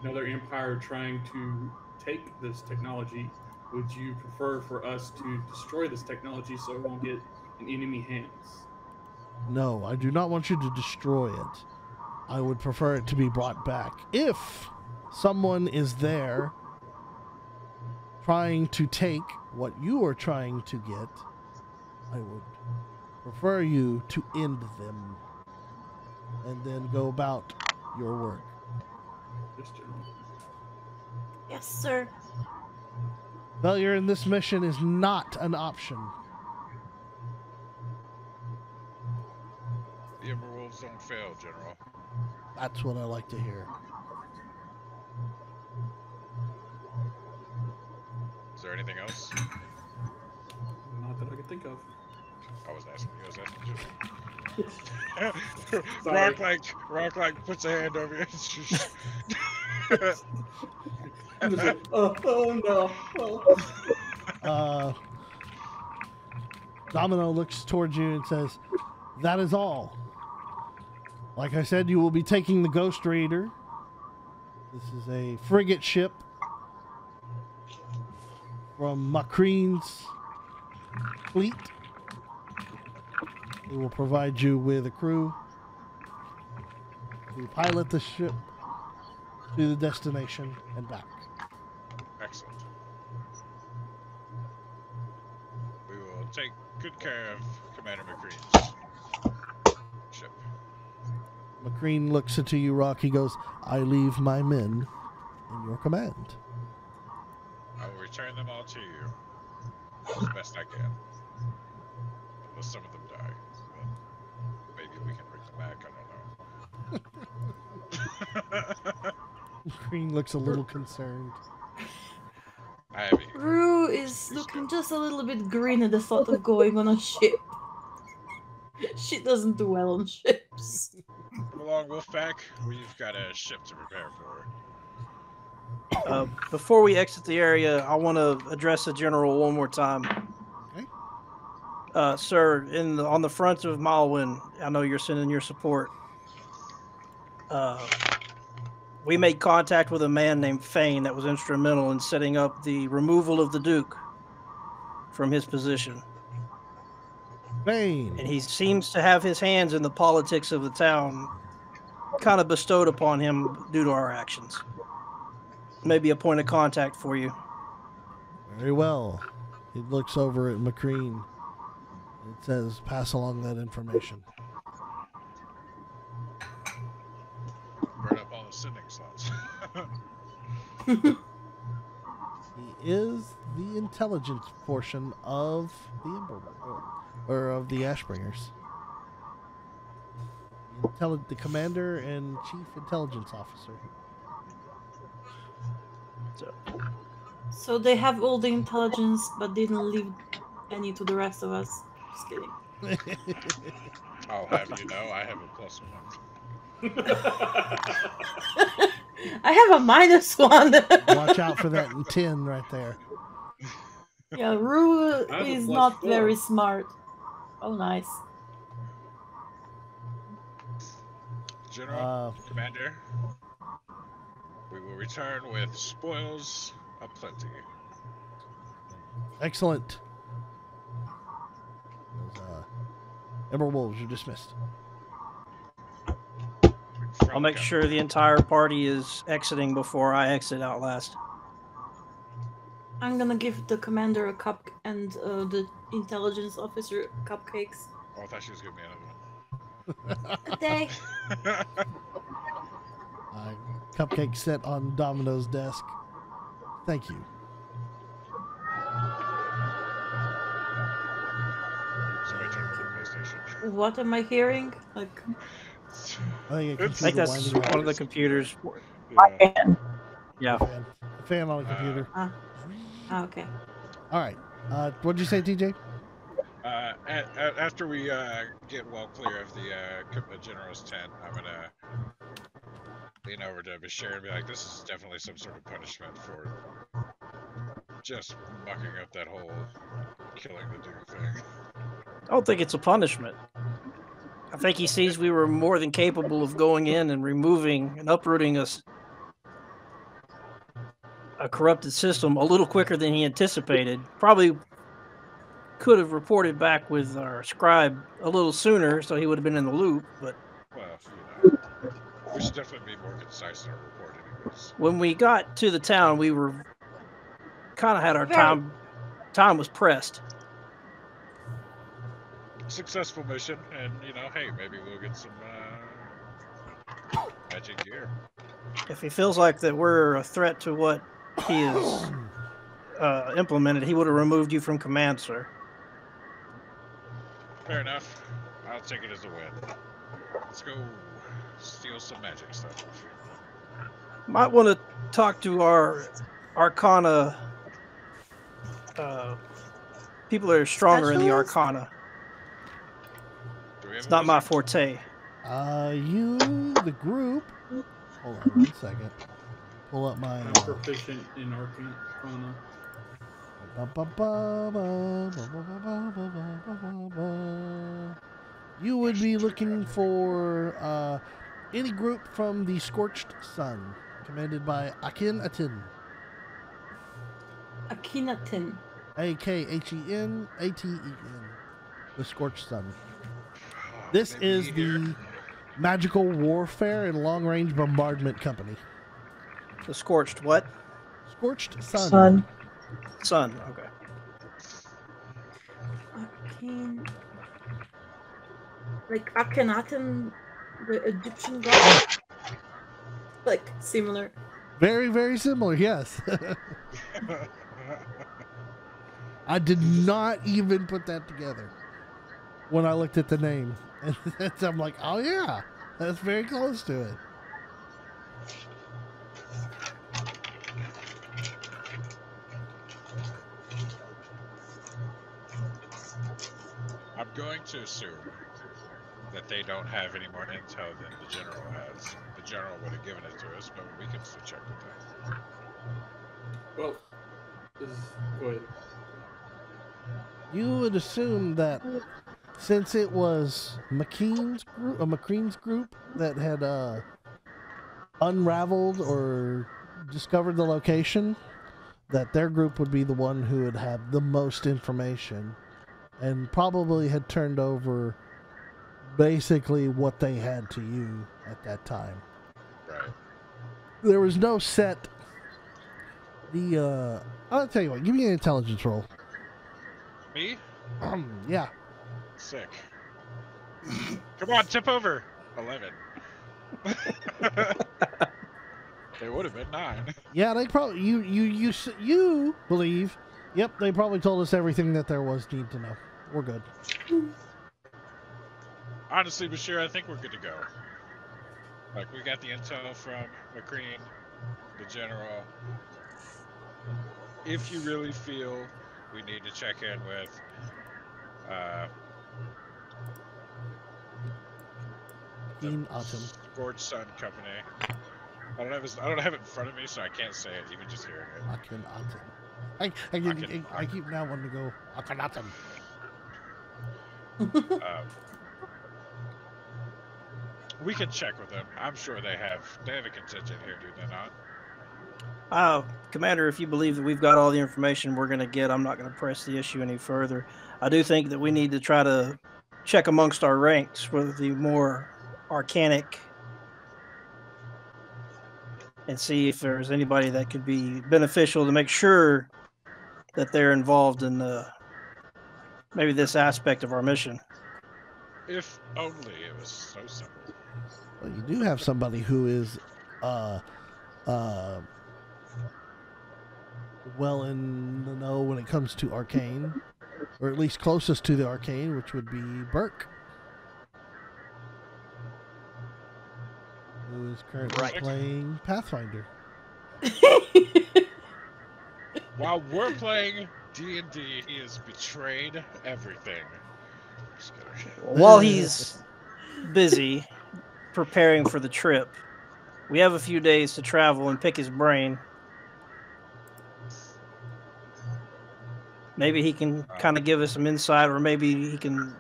[SPEAKER 5] another empire trying to take this technology, would you prefer for us to destroy this technology so it won't get in enemy hands?
[SPEAKER 1] No, I do not want you to destroy it. I would prefer it to be brought back. If someone is there trying to take what you are trying to get, I would prefer you to end them and then go about your work.
[SPEAKER 5] Yes, General.
[SPEAKER 4] Yes, sir.
[SPEAKER 1] Failure in this mission is not an option.
[SPEAKER 2] The Emberwolves don't fail, General.
[SPEAKER 1] That's what I like to hear.
[SPEAKER 2] Is there anything else?
[SPEAKER 5] Not that I can think of.
[SPEAKER 2] I was asking you.
[SPEAKER 5] Sorry.
[SPEAKER 2] Rock like puts a hand over your
[SPEAKER 5] I'm just like, oh no. Oh.
[SPEAKER 1] Domino looks towards you and says, that is all. Like I said, you will be taking the Ghost Raider. This is a frigate ship from Macrean's fleet. It will provide you with a crew to pilot the ship to the destination and back.
[SPEAKER 2] Excellent. We will take good care of Commander McCrean's ship.
[SPEAKER 1] Macrean looks into you, Rock. He goes, I leave my men in your command.
[SPEAKER 2] I will return them all to you as best I can. Unless some of them die. But maybe we can bring them back, I don't know.
[SPEAKER 1] Macrean looks a little concerned.
[SPEAKER 2] I have you.
[SPEAKER 4] Rue is looking just a little bit green at the thought of going on a ship. She doesn't do well on ships.
[SPEAKER 2] Come along, Wolfpack. We've got a ship to prepare for.
[SPEAKER 3] Before we exit the area, I want to address the general one more time.
[SPEAKER 1] Okay.
[SPEAKER 3] Sir, on the front of Malwyn, I know you're sending your support. We made contact with a man named Fane that was instrumental in setting up the removal of the Duke from his position.
[SPEAKER 1] Fane.
[SPEAKER 3] And he seems to have his hands in the politics of the town, kind of bestowed upon him due to our actions. Maybe a point of contact for you.
[SPEAKER 1] Very well. He looks over at Macrean. It says, pass along that information.
[SPEAKER 2] Burn up all the sending slots.
[SPEAKER 1] He is the intelligence portion of the or of the Ashbringers. The commander and chief intelligence officer.
[SPEAKER 4] So they have all the intelligence, but didn't leave any to the rest of us. Just kidding.
[SPEAKER 2] I'll have you know, I have a +1.
[SPEAKER 4] I have a -1.
[SPEAKER 1] Watch out for that 10 right there.
[SPEAKER 4] Yeah, Rue
[SPEAKER 5] I have a
[SPEAKER 4] is
[SPEAKER 5] +4.
[SPEAKER 4] not very smart. Oh, nice.
[SPEAKER 2] General, Commander, we will return with spoils aplenty.
[SPEAKER 1] Excellent. Ember Wolves, you're dismissed.
[SPEAKER 3] I'll make sure the entire party is exiting before I exit out last.
[SPEAKER 4] I'm gonna give the commander a cup and the intelligence officer cupcakes.
[SPEAKER 2] Oh, I thought she was giving me another one.
[SPEAKER 4] A day.
[SPEAKER 1] Cupcake set on Domino's desk. Thank you.
[SPEAKER 2] Somebody turn off the PlayStation.
[SPEAKER 4] What am I hearing? Like,
[SPEAKER 1] I
[SPEAKER 3] think that's one of the computers.
[SPEAKER 6] My fan.
[SPEAKER 3] Yeah.
[SPEAKER 1] Fan on a computer.
[SPEAKER 4] Okay.
[SPEAKER 1] All right. What'd you say, TJ?
[SPEAKER 2] After we get well clear of the general's tent, I'm gonna lean over to Bashir and be like, "This is definitely some sort of punishment for just mucking up that whole killing the Duke thing."
[SPEAKER 3] I don't think it's a punishment. I think he sees we were more than capable of going in and removing and uprooting a corrupted system a little quicker than he anticipated. Probably could have reported back with our scribe a little sooner, so he would have been in the loop. But
[SPEAKER 2] well, we should definitely be more concise in our report, anyways.
[SPEAKER 3] when we got to the town, we were kind of had our time. Time was pressed.
[SPEAKER 2] Successful mission, and hey, maybe we'll get some magic gear.
[SPEAKER 3] If he feels like that we're a threat to what he has implemented, he would have removed you from command, sir.
[SPEAKER 2] Fair enough. I'll take it as a win. Let's go steal some magic stuff.
[SPEAKER 3] Might want to talk to our Arcana people that are stronger in the Arcana. It's not my forte.
[SPEAKER 1] The group. Hold on 1 second. Pull up my.
[SPEAKER 5] I'm proficient in Arcana.
[SPEAKER 1] You would be looking for any group from the Scorched Sun commanded by Akhenaten.
[SPEAKER 4] Akhenaten.
[SPEAKER 1] Akhenaten, the Scorched Sun.
[SPEAKER 2] Oh,
[SPEAKER 1] This
[SPEAKER 2] maybe
[SPEAKER 1] is
[SPEAKER 2] here.
[SPEAKER 1] the Magical Warfare and Long Range Bombardment Company.
[SPEAKER 3] The scorched what?
[SPEAKER 1] Scorched Sun.
[SPEAKER 6] Sun.
[SPEAKER 3] Sun. Okay.
[SPEAKER 4] Akhen. Like Akhenaten, the Egyptian god. Like similar.
[SPEAKER 1] Very, very similar, yes. I did not even put that together when I looked at the name. And I'm like, oh yeah, that's very close to it.
[SPEAKER 2] I'm going to assume that they don't have any more intel than the general has. The general would have given it to us, but we can still check with them.
[SPEAKER 5] Well, go ahead.
[SPEAKER 1] You would assume that since it was McKean's group that had unraveled or discovered the location, that their group would be the one who would have the most information and probably had turned over basically what they had to you at that time.
[SPEAKER 2] Right.
[SPEAKER 1] There was no set. I'll tell you what, give me an intelligence roll.
[SPEAKER 2] Me?
[SPEAKER 1] Yeah.
[SPEAKER 2] Sick. Come on, tip over. 11. It would have been 9.
[SPEAKER 1] Yeah, they probably you believe. Yep, they probably told us everything that there was need to know. We're good.
[SPEAKER 2] Honestly, Bashir, I think we're good to go. Like, we got the intel from McCreen, the general. If you really feel we need to check in with
[SPEAKER 1] Keen Autumn.
[SPEAKER 2] Scorched Sun Company. I don't have it in front of me, so I can't say it, even just hearing it.
[SPEAKER 1] I keep now wanting to go Akhenaten.
[SPEAKER 2] We can check with them. I'm sure they have a contingent here, do they not?
[SPEAKER 3] Commander, if you believe that we've got all the information we're going to get, I'm not going to press the issue any further. I do think that we need to try to check amongst our ranks with the more arcanic and see if there's anybody that could be beneficial to make sure that they're involved in maybe this aspect of our mission.
[SPEAKER 2] If only it was so simple.
[SPEAKER 1] Well, you do have somebody who is well in the know when it comes to arcane, or at least closest to the arcane, which would be Burke, who is currently playing Pathfinder.
[SPEAKER 2] While we're playing D&D, he has betrayed everything. Just kidding.
[SPEAKER 3] While he's busy preparing for the trip, we have a few days to travel and pick his brain. Maybe he can kind of give us some insight, or maybe he can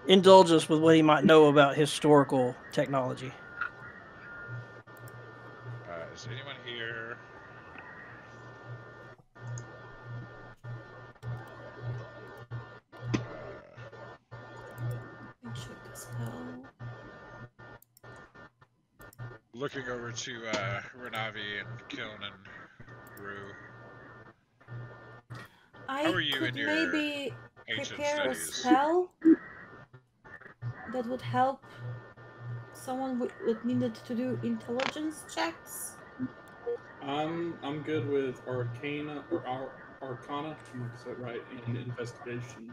[SPEAKER 3] indulge us with what he might know about historical technology.
[SPEAKER 2] Is anyone here?
[SPEAKER 4] Check the spell.
[SPEAKER 2] Looking over to Renavi and Kiln and Rue. How are you
[SPEAKER 4] could
[SPEAKER 2] in your
[SPEAKER 4] maybe
[SPEAKER 2] ancient
[SPEAKER 4] prepare a
[SPEAKER 2] studies?
[SPEAKER 4] spell that would help someone that needed to do intelligence checks.
[SPEAKER 5] I'm good with Arcana or Arcana. I'm gonna say it right, and investigation.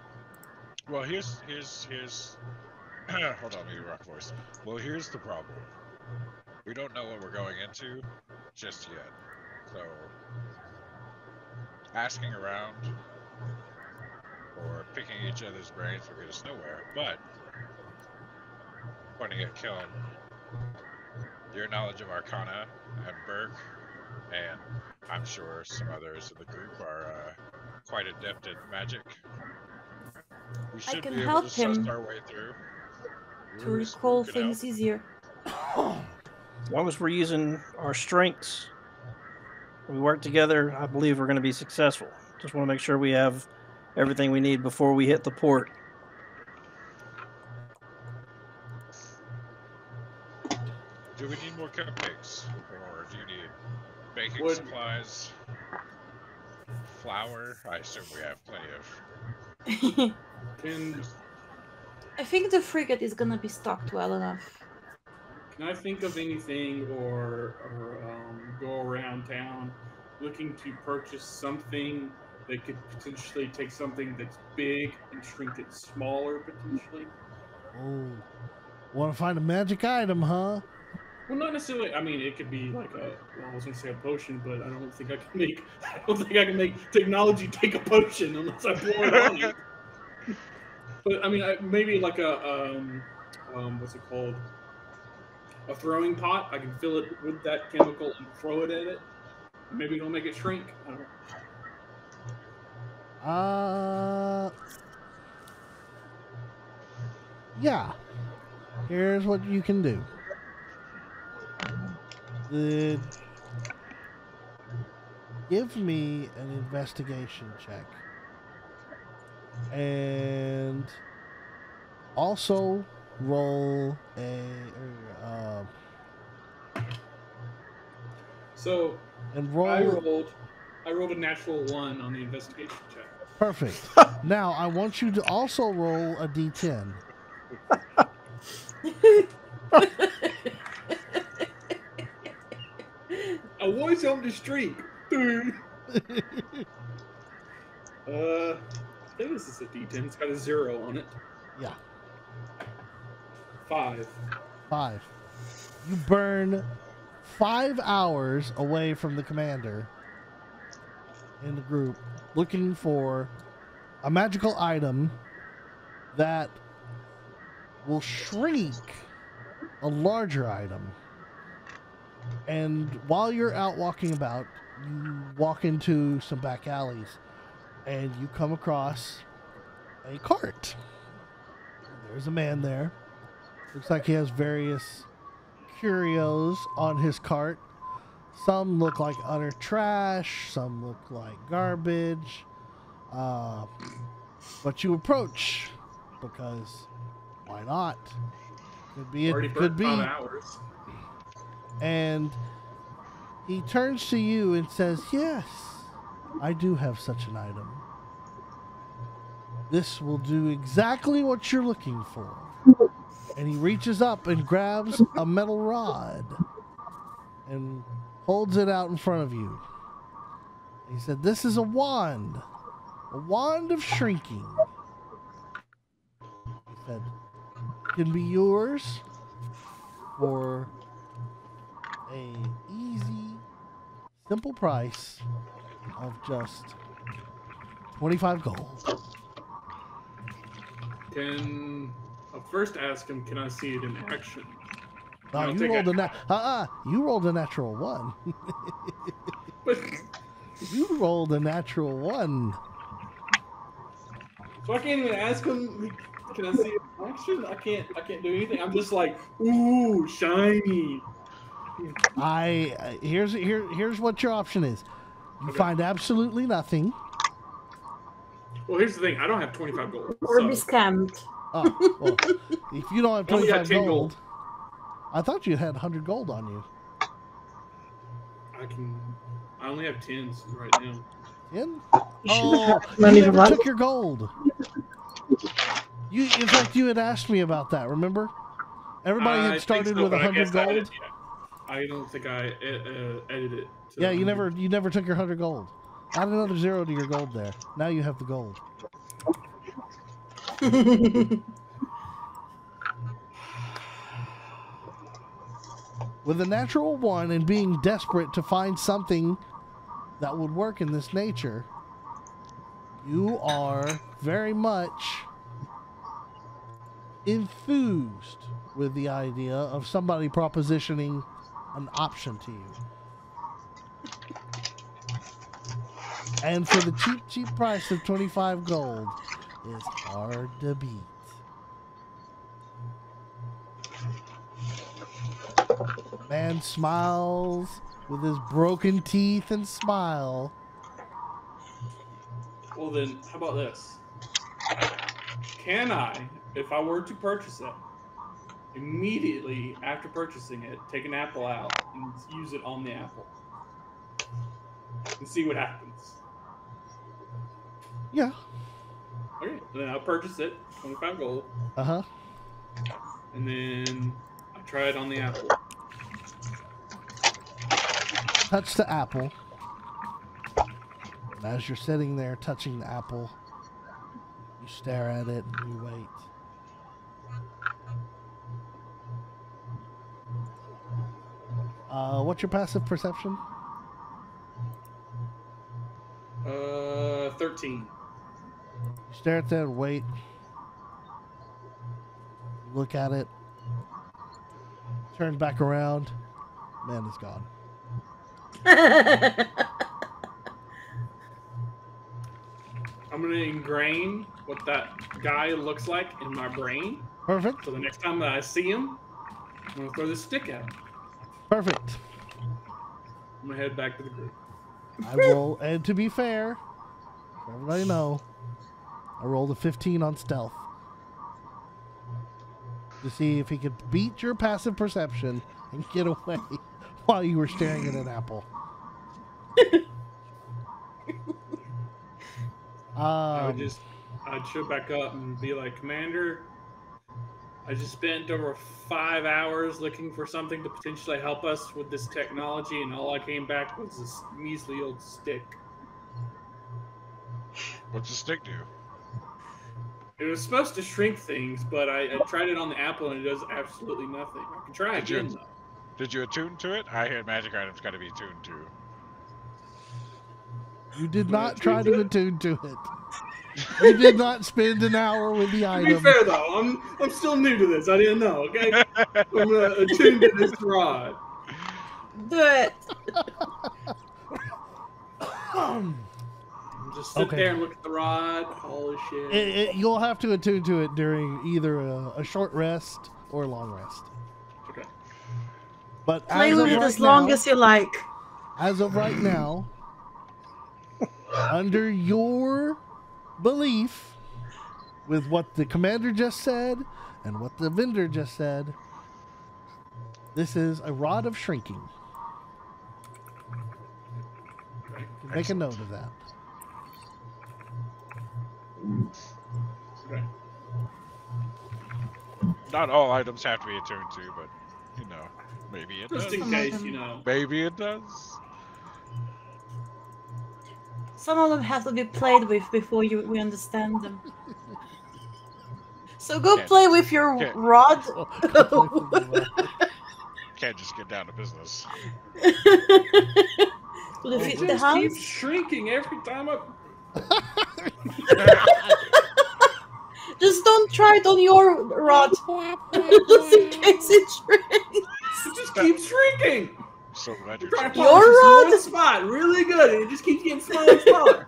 [SPEAKER 2] Well, here's hold on, let me rock voice. Well, here's the problem. We don't know what we're going into just yet. So asking around or picking each other's brains will get us nowhere. But pointing at Kiln, your knowledge of Arcana and Burke, and I'm sure some others in the group are quite adept at magic. We should
[SPEAKER 4] can
[SPEAKER 2] be able
[SPEAKER 4] help
[SPEAKER 2] to suss
[SPEAKER 4] him
[SPEAKER 2] our way through.
[SPEAKER 4] to recall things easier.
[SPEAKER 3] As long as we're using our strengths, we work together, I believe we're going to be successful. Just want to make sure we have everything we need before we hit the port.
[SPEAKER 2] Do we need more cupcakes? Or do you need baking
[SPEAKER 5] Would-
[SPEAKER 2] supplies? Flour? I assume we have plenty of.
[SPEAKER 5] Can
[SPEAKER 4] I think the frigate is gonna be stocked well enough.
[SPEAKER 5] I think of anything or go around town looking to purchase something that could potentially take something that's big and shrink it smaller potentially?
[SPEAKER 1] Oh, want to find a magic item, huh?
[SPEAKER 5] Well, not necessarily. I mean, it could be like I was gonna say a potion, but I don't think I can make. I don't think I can make technology take a potion unless I pour it on it. But I mean, maybe like a what's it called? A throwing pot. I can fill it with that chemical and throw it at it. Maybe it'll make it shrink. I don't know.
[SPEAKER 1] Yeah. Here's what you can do. Give me an investigation check. And also roll a
[SPEAKER 5] So
[SPEAKER 1] and roll
[SPEAKER 5] I rolled a natural 1 on the investigation check.
[SPEAKER 1] perfect. Now I want you to also roll a d10.
[SPEAKER 5] I want something to streak. I think this is a D10. It's got a 0 on it.
[SPEAKER 1] Yeah.
[SPEAKER 5] 5.
[SPEAKER 1] 5. You burn 5 hours away from the commander in the group looking for a magical item that will shrink a larger item. And while you're out walking about, you walk into some back alleys and you come across a cart. There's a man there. Looks like he has various curios on his cart. Some look like utter trash, some look like garbage. But you approach because why not? Could be
[SPEAKER 5] Already
[SPEAKER 1] it
[SPEAKER 5] burnt
[SPEAKER 1] could be.
[SPEAKER 5] 5 hours.
[SPEAKER 1] And he turns to you and says, "Yes, I do have such an item. This will do exactly what you're looking for." And he reaches up and grabs a metal rod and holds it out in front of you. He said, "This is a wand of shrinking." He said, "It can be yours for a easy, simple price of just 25 gold."
[SPEAKER 5] I'll first ask him, can I see it in action?
[SPEAKER 1] Oh,
[SPEAKER 5] I'll
[SPEAKER 1] you
[SPEAKER 5] take
[SPEAKER 1] rolled
[SPEAKER 5] a-
[SPEAKER 1] you rolled a natural 1.
[SPEAKER 5] But,
[SPEAKER 1] You rolled a natural 1.
[SPEAKER 5] so I can't even ask him, can I see it in action? I can't do anything. I'm just like, ooh, shiny.
[SPEAKER 1] Here's what your option is. You
[SPEAKER 5] Okay.
[SPEAKER 1] find absolutely nothing.
[SPEAKER 5] Well, here's the thing. I don't have 25 gold.
[SPEAKER 4] Or
[SPEAKER 5] so-
[SPEAKER 4] be scammed.
[SPEAKER 1] Oh, well, if you don't have
[SPEAKER 5] I only got
[SPEAKER 1] 25
[SPEAKER 5] 10
[SPEAKER 1] gold,
[SPEAKER 5] gold.
[SPEAKER 1] I thought you had 100 gold on you.
[SPEAKER 5] I only have 10s right now.
[SPEAKER 1] 10?
[SPEAKER 6] You should
[SPEAKER 1] Oh,
[SPEAKER 6] have
[SPEAKER 1] you
[SPEAKER 6] money to
[SPEAKER 1] never
[SPEAKER 6] run.
[SPEAKER 1] took your gold. In fact, you had asked me about that, remember? Everybody
[SPEAKER 5] I
[SPEAKER 1] had
[SPEAKER 5] think
[SPEAKER 1] started
[SPEAKER 5] so,
[SPEAKER 1] with
[SPEAKER 5] but I
[SPEAKER 1] 100
[SPEAKER 5] guess I
[SPEAKER 1] gold.
[SPEAKER 5] didn't- yeah. I don't think I edited it. to
[SPEAKER 1] Yeah, you
[SPEAKER 5] 100.
[SPEAKER 1] never took your 100 gold. Add another 0 to your gold there. Now you have the gold. With a natural 1 and being desperate to find something that would work in this nature, you are very much enthused with the idea of somebody propositioning an option to you. And for the cheap price of 25 gold is hard to beat. Man smiles with his broken teeth and smile.
[SPEAKER 5] Well then, how about this? Can I, if I were to purchase it, immediately after purchasing it, take an apple out and use it on the apple? And see what happens.
[SPEAKER 1] Yeah.
[SPEAKER 5] Okay, then I'll purchase it, 25 gold,
[SPEAKER 1] Uh-huh.
[SPEAKER 5] and then I try it on the apple.
[SPEAKER 1] Touch the apple. And as you're sitting there touching the apple, you stare at it and you wait. What's your passive perception?
[SPEAKER 5] 13.
[SPEAKER 1] You stare at that and wait. Look at it. Turn back around. Man is gone.
[SPEAKER 5] I'm going to ingrain what that guy looks like in my brain.
[SPEAKER 1] Perfect.
[SPEAKER 5] So the next time that I see him, I'm going to throw this stick at him.
[SPEAKER 1] Perfect.
[SPEAKER 5] I'm going to head back to the group.
[SPEAKER 1] I roll, and to be fair, so everybody know, I rolled a 15 on stealth to see if he could beat your passive perception and get away while you were staring at an apple.
[SPEAKER 5] I'd show back up and be like, Commander, I just spent over 5 hours looking for something to potentially help us with this technology, and all I came back was this measly old stick.
[SPEAKER 2] What's the stick do?
[SPEAKER 5] It was supposed to shrink things, but I tried it on the apple and it does absolutely nothing. I can try again, though.
[SPEAKER 2] Did you attune to it? I hear magic items got to be attuned to.
[SPEAKER 1] You did not try to attune to it. You did not spend an hour with the
[SPEAKER 5] To
[SPEAKER 1] item.
[SPEAKER 5] be fair, though, I'm still new to this. I didn't know, okay? I'm going to attune to this rod.
[SPEAKER 4] Do it.
[SPEAKER 5] Just sit there and look at the rod, polish it.
[SPEAKER 1] You'll have to attune to it during either a short rest or a long rest.
[SPEAKER 5] Okay.
[SPEAKER 1] But
[SPEAKER 4] Play
[SPEAKER 1] as
[SPEAKER 4] with
[SPEAKER 1] of
[SPEAKER 4] it
[SPEAKER 1] right
[SPEAKER 4] as long
[SPEAKER 1] now-
[SPEAKER 4] as you like.
[SPEAKER 1] As of right now, under your belief with what the commander just said and what the vendor just said, this is a rod of shrinking. Make a note of that.
[SPEAKER 5] Okay.
[SPEAKER 2] Not all items have to be attuned to, but, you know, maybe it
[SPEAKER 5] Just
[SPEAKER 2] does.
[SPEAKER 5] in case, you know.
[SPEAKER 2] Maybe it does.
[SPEAKER 4] Some of them have to be played with before we understand them. So go
[SPEAKER 2] Can't-
[SPEAKER 4] play with your
[SPEAKER 2] can't-
[SPEAKER 4] rod.
[SPEAKER 2] Can't just get down to business.
[SPEAKER 4] To
[SPEAKER 5] It
[SPEAKER 4] defeat the
[SPEAKER 5] just
[SPEAKER 4] hounds.
[SPEAKER 5] keeps shrinking every time I...
[SPEAKER 4] Just don't try it on your rod. Just in case it shrinks.
[SPEAKER 5] It just keeps shrinking!
[SPEAKER 2] So glad you're
[SPEAKER 5] Trying to
[SPEAKER 4] Your
[SPEAKER 5] polish this
[SPEAKER 4] rod
[SPEAKER 5] one
[SPEAKER 4] is-
[SPEAKER 5] spot really good, and it just keeps getting smaller and smaller.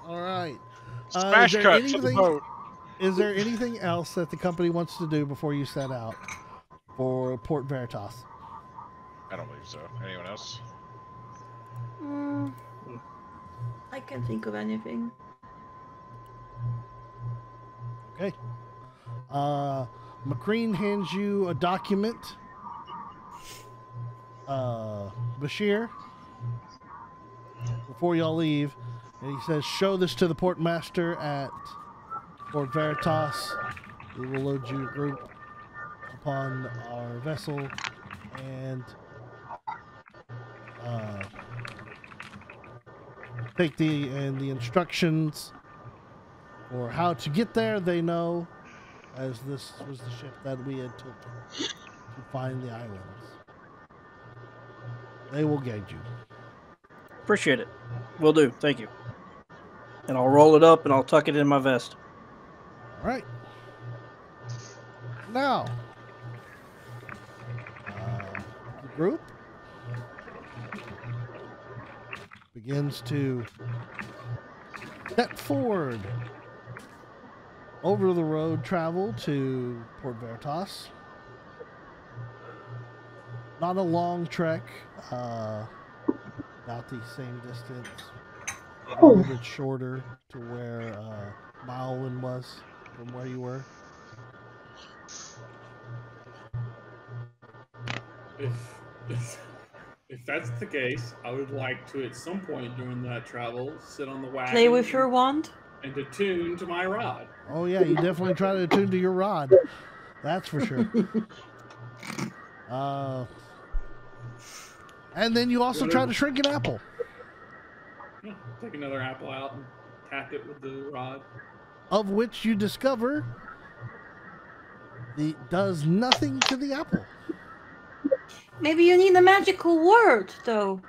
[SPEAKER 1] All right.
[SPEAKER 2] Smash
[SPEAKER 1] is there
[SPEAKER 2] cut to the
[SPEAKER 1] anything-
[SPEAKER 2] boat.
[SPEAKER 1] Is there anything else that the company wants to do before you set out for Port Veritas?
[SPEAKER 2] I don't believe so. Anyone else?
[SPEAKER 4] I can't think of anything.
[SPEAKER 1] Okay. McCreen hands you a document. Bashir, before y'all leave, and he says, show this to the port master at Port Veritas. We will load you a group upon our vessel and take the instructions for how to get there. They know, as this was the ship that we had took to find the islands. They will guide you.
[SPEAKER 3] Appreciate it. Will do. Thank you. And I'll roll it up and I'll tuck it in my vest.
[SPEAKER 1] All right. Now, the group begins to step forward over the road travel to Port Veritas. Not a long trek. About the same distance. A little bit shorter to where Malwyn was from where you were.
[SPEAKER 5] If that's the case, I would like to, at some point during that travel, sit on the wagon.
[SPEAKER 4] Play with your wand?
[SPEAKER 5] And attune to my rod.
[SPEAKER 1] Oh, yeah, you definitely try to attune to your rod. That's for sure. And then you also try to shrink an apple.
[SPEAKER 5] Yeah, take another apple out and tap it with the rod.
[SPEAKER 1] Of which you discover does nothing to the apple.
[SPEAKER 4] Maybe you need a magical word, though.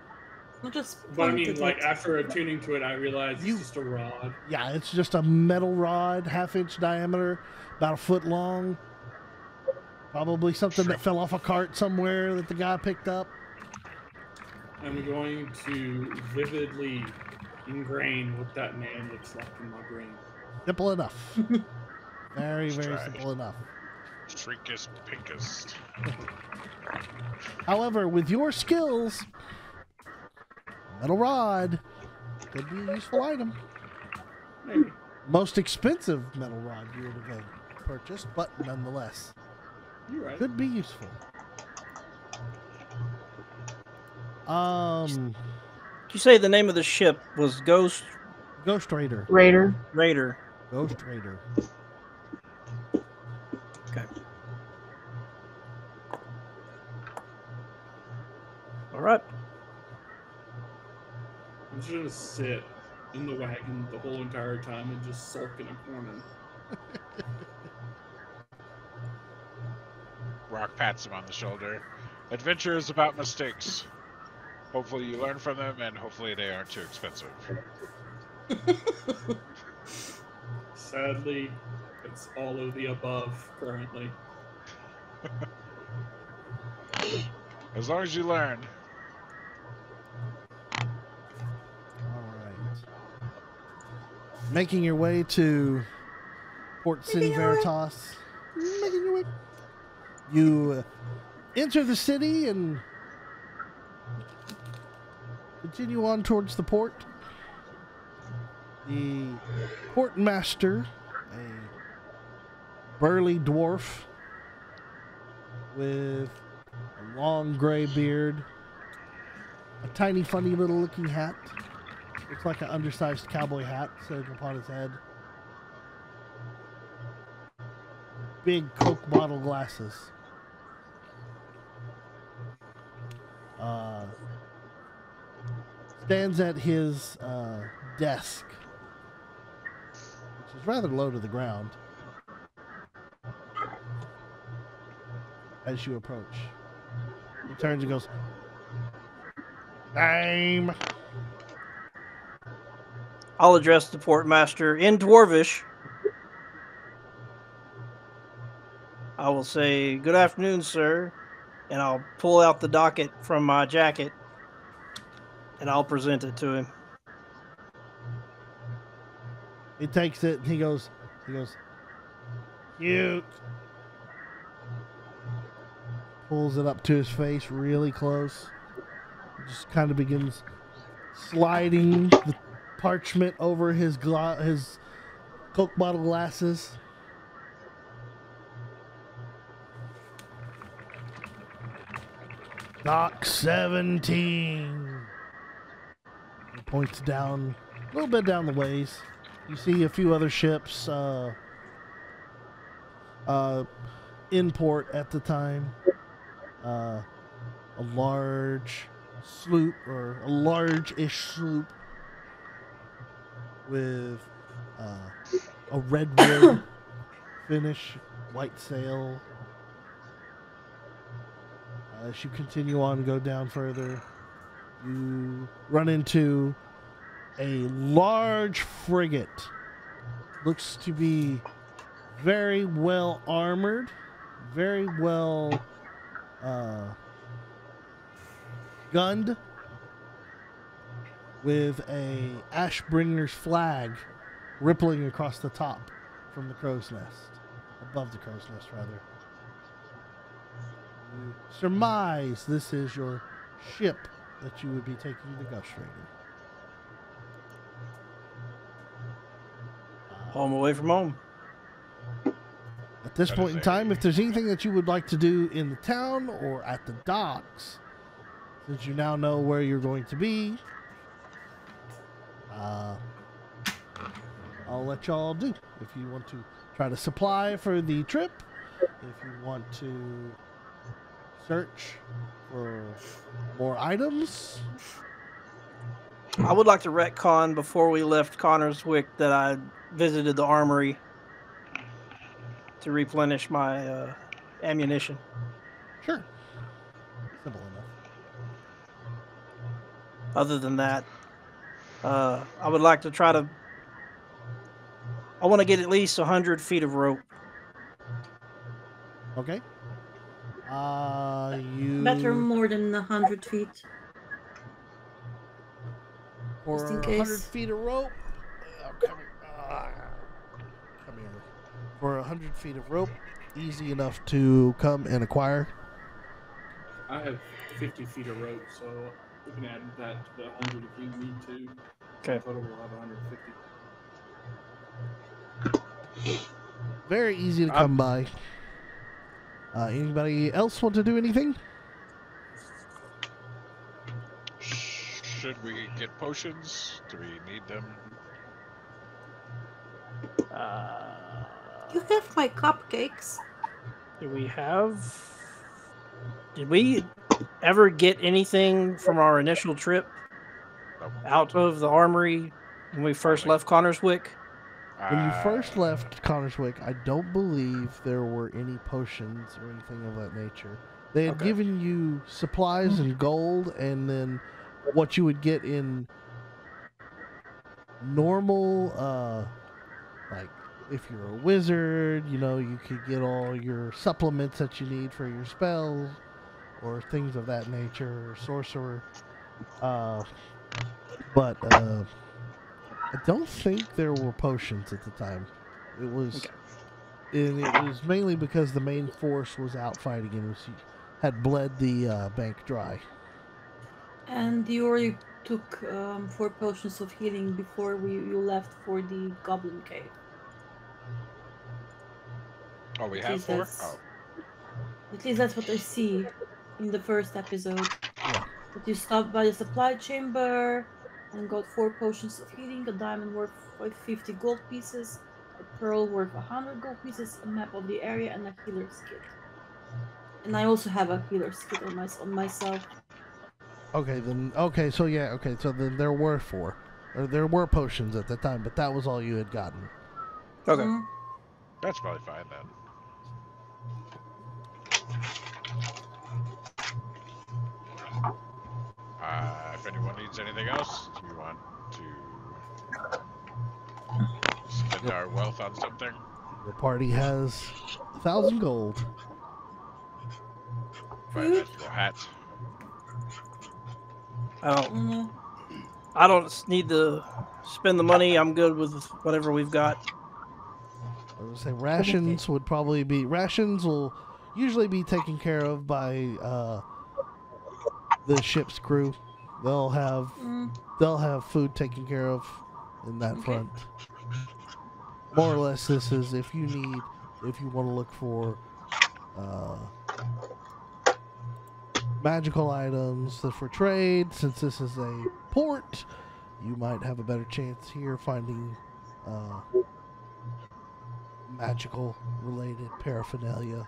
[SPEAKER 4] Not just.
[SPEAKER 5] But I mean, like, after attuning to it, I realized it's just a rod.
[SPEAKER 1] Yeah, it's just a metal rod, 1/2 inch diameter, about 1 foot long. Probably something that fell off a cart somewhere that the guy picked up.
[SPEAKER 5] I'm going to vividly ingrain what that man looks like in my brain.
[SPEAKER 1] Simple enough. Very, very simple enough.
[SPEAKER 2] Shrinkest pinkest.
[SPEAKER 1] However, with your skills, metal rod could be a useful item.
[SPEAKER 5] Maybe.
[SPEAKER 1] Most expensive metal rod you would have purchased, but nonetheless,
[SPEAKER 5] You're right.
[SPEAKER 1] could be useful.
[SPEAKER 3] Did you say the name of the ship was Ghost
[SPEAKER 1] Raider.
[SPEAKER 3] Raider?
[SPEAKER 1] Ghost Raider.
[SPEAKER 3] Okay. All right.
[SPEAKER 5] I'm just gonna sit in the wagon the whole entire time and just sulk in a corner.
[SPEAKER 2] Rock pats him on the shoulder. Adventure is about mistakes. Hopefully you learn from them, and hopefully they aren't too expensive.
[SPEAKER 5] Sadly, it's all of the above currently.
[SPEAKER 2] As long as you learn.
[SPEAKER 1] Alright. Making your way to Port City Veritas. Making your way. You enter the city and continue on towards the port. The port master, a burly dwarf with a long gray beard, a tiny funny little looking hat, looks like an undersized cowboy hat sitting upon his head, big Coke bottle glasses. Stands at his desk, which is rather low to the ground as you approach. He turns and goes, "Name."
[SPEAKER 3] I'll address the portmaster in Dwarvish. I will say, "Good afternoon, sir," and I'll pull out the docket from my jacket and I'll present it to him.
[SPEAKER 1] He takes it and he goes, "Cute." Pulls it up to his face really close. Just kind of begins sliding the parchment over his Coke bottle glasses. Dock 17. He points down, a little bit down the ways. You see a few other ships in port at the time. A large sloop, or a large-ish sloop with a redwood finish, white sail. As you continue on and go down further, you run into a large frigate. Looks to be very well armored, very well gunned, with a Ashbringers flag rippling across the top from the crow's nest, above the crow's nest rather. You surmise this is your ship that you would be taking the Ghost Raider.
[SPEAKER 3] Home away from home.
[SPEAKER 1] At this
[SPEAKER 2] That
[SPEAKER 1] point
[SPEAKER 2] is
[SPEAKER 1] in time,
[SPEAKER 2] a-
[SPEAKER 1] if there's anything that you would like to do in the town or at the docks, since you now know where you're going to be, I'll let y'all do. If you want to try to supply for the trip, if you want to search for more items.
[SPEAKER 3] I would like to retcon before we left Connorswick that I visited the armory to replenish my ammunition.
[SPEAKER 1] Sure. Simple enough.
[SPEAKER 3] Other than that, I would like to try to. I want to get at least 100 feet of rope.
[SPEAKER 1] Okay. You
[SPEAKER 4] Better more than 100 feet.
[SPEAKER 1] for
[SPEAKER 4] just in
[SPEAKER 1] 100
[SPEAKER 4] case.
[SPEAKER 1] feet of rope. Come here. For 100 feet of rope, easy enough to come and acquire.
[SPEAKER 5] I have 50 feet of rope, so we can add that to the 100 if you need to.
[SPEAKER 3] Okay.
[SPEAKER 5] Total we'll have 150.
[SPEAKER 1] Very easy to come by. Anybody else want to do anything?
[SPEAKER 2] Should we get potions? Do we need them?
[SPEAKER 4] You have my cupcakes.
[SPEAKER 3] Do we have? Did we ever get anything from our initial trip
[SPEAKER 2] Nope.
[SPEAKER 3] out of the armory when we first left Connorswick?
[SPEAKER 1] When you first left Connorswick, I don't believe there were any potions or anything of that nature. They had
[SPEAKER 3] Okay.
[SPEAKER 1] given you supplies and gold, and then what you would get in normal, like if you're a wizard, you could get all your supplements that you need for your spells or things of that nature, or sorcerer. But I don't think there were potions at the time. It was, and it was mainly because the main force was out fighting and had bled the bank dry.
[SPEAKER 4] And you already took 4 potions of healing before you left for the Goblin Cave.
[SPEAKER 2] Oh, we
[SPEAKER 4] At
[SPEAKER 2] have
[SPEAKER 4] least
[SPEAKER 2] 4?
[SPEAKER 4] that's-
[SPEAKER 2] Oh.
[SPEAKER 4] At least that's what I see in the first episode.
[SPEAKER 1] Yeah.
[SPEAKER 4] That you stopped by the supply chamber and got 4 potions of healing, a diamond worth 50 gold pieces, a pearl worth 100 gold pieces, a map of the area, and a healer's kit. And I also have a healer's kit on myself.
[SPEAKER 1] Okay, so then there were 4. Or there were potions at the time, but that was all you had gotten.
[SPEAKER 3] Okay.
[SPEAKER 4] Mhm.
[SPEAKER 2] That's probably fine then. If anyone needs anything else, do you want to spend our wealth on something?
[SPEAKER 1] Your party has 1,000 gold.
[SPEAKER 2] Buy a nice little hat.
[SPEAKER 3] I don't need to spend the money. I'm good with whatever we've got.
[SPEAKER 1] I was gonna say rations would probably be will usually be taken care of by the ship's crew. They'll have food taken care of in that front. More or less, this is if you want to look for magical items for trade. Since this is a port, you might have a better chance here finding magical related paraphernalia.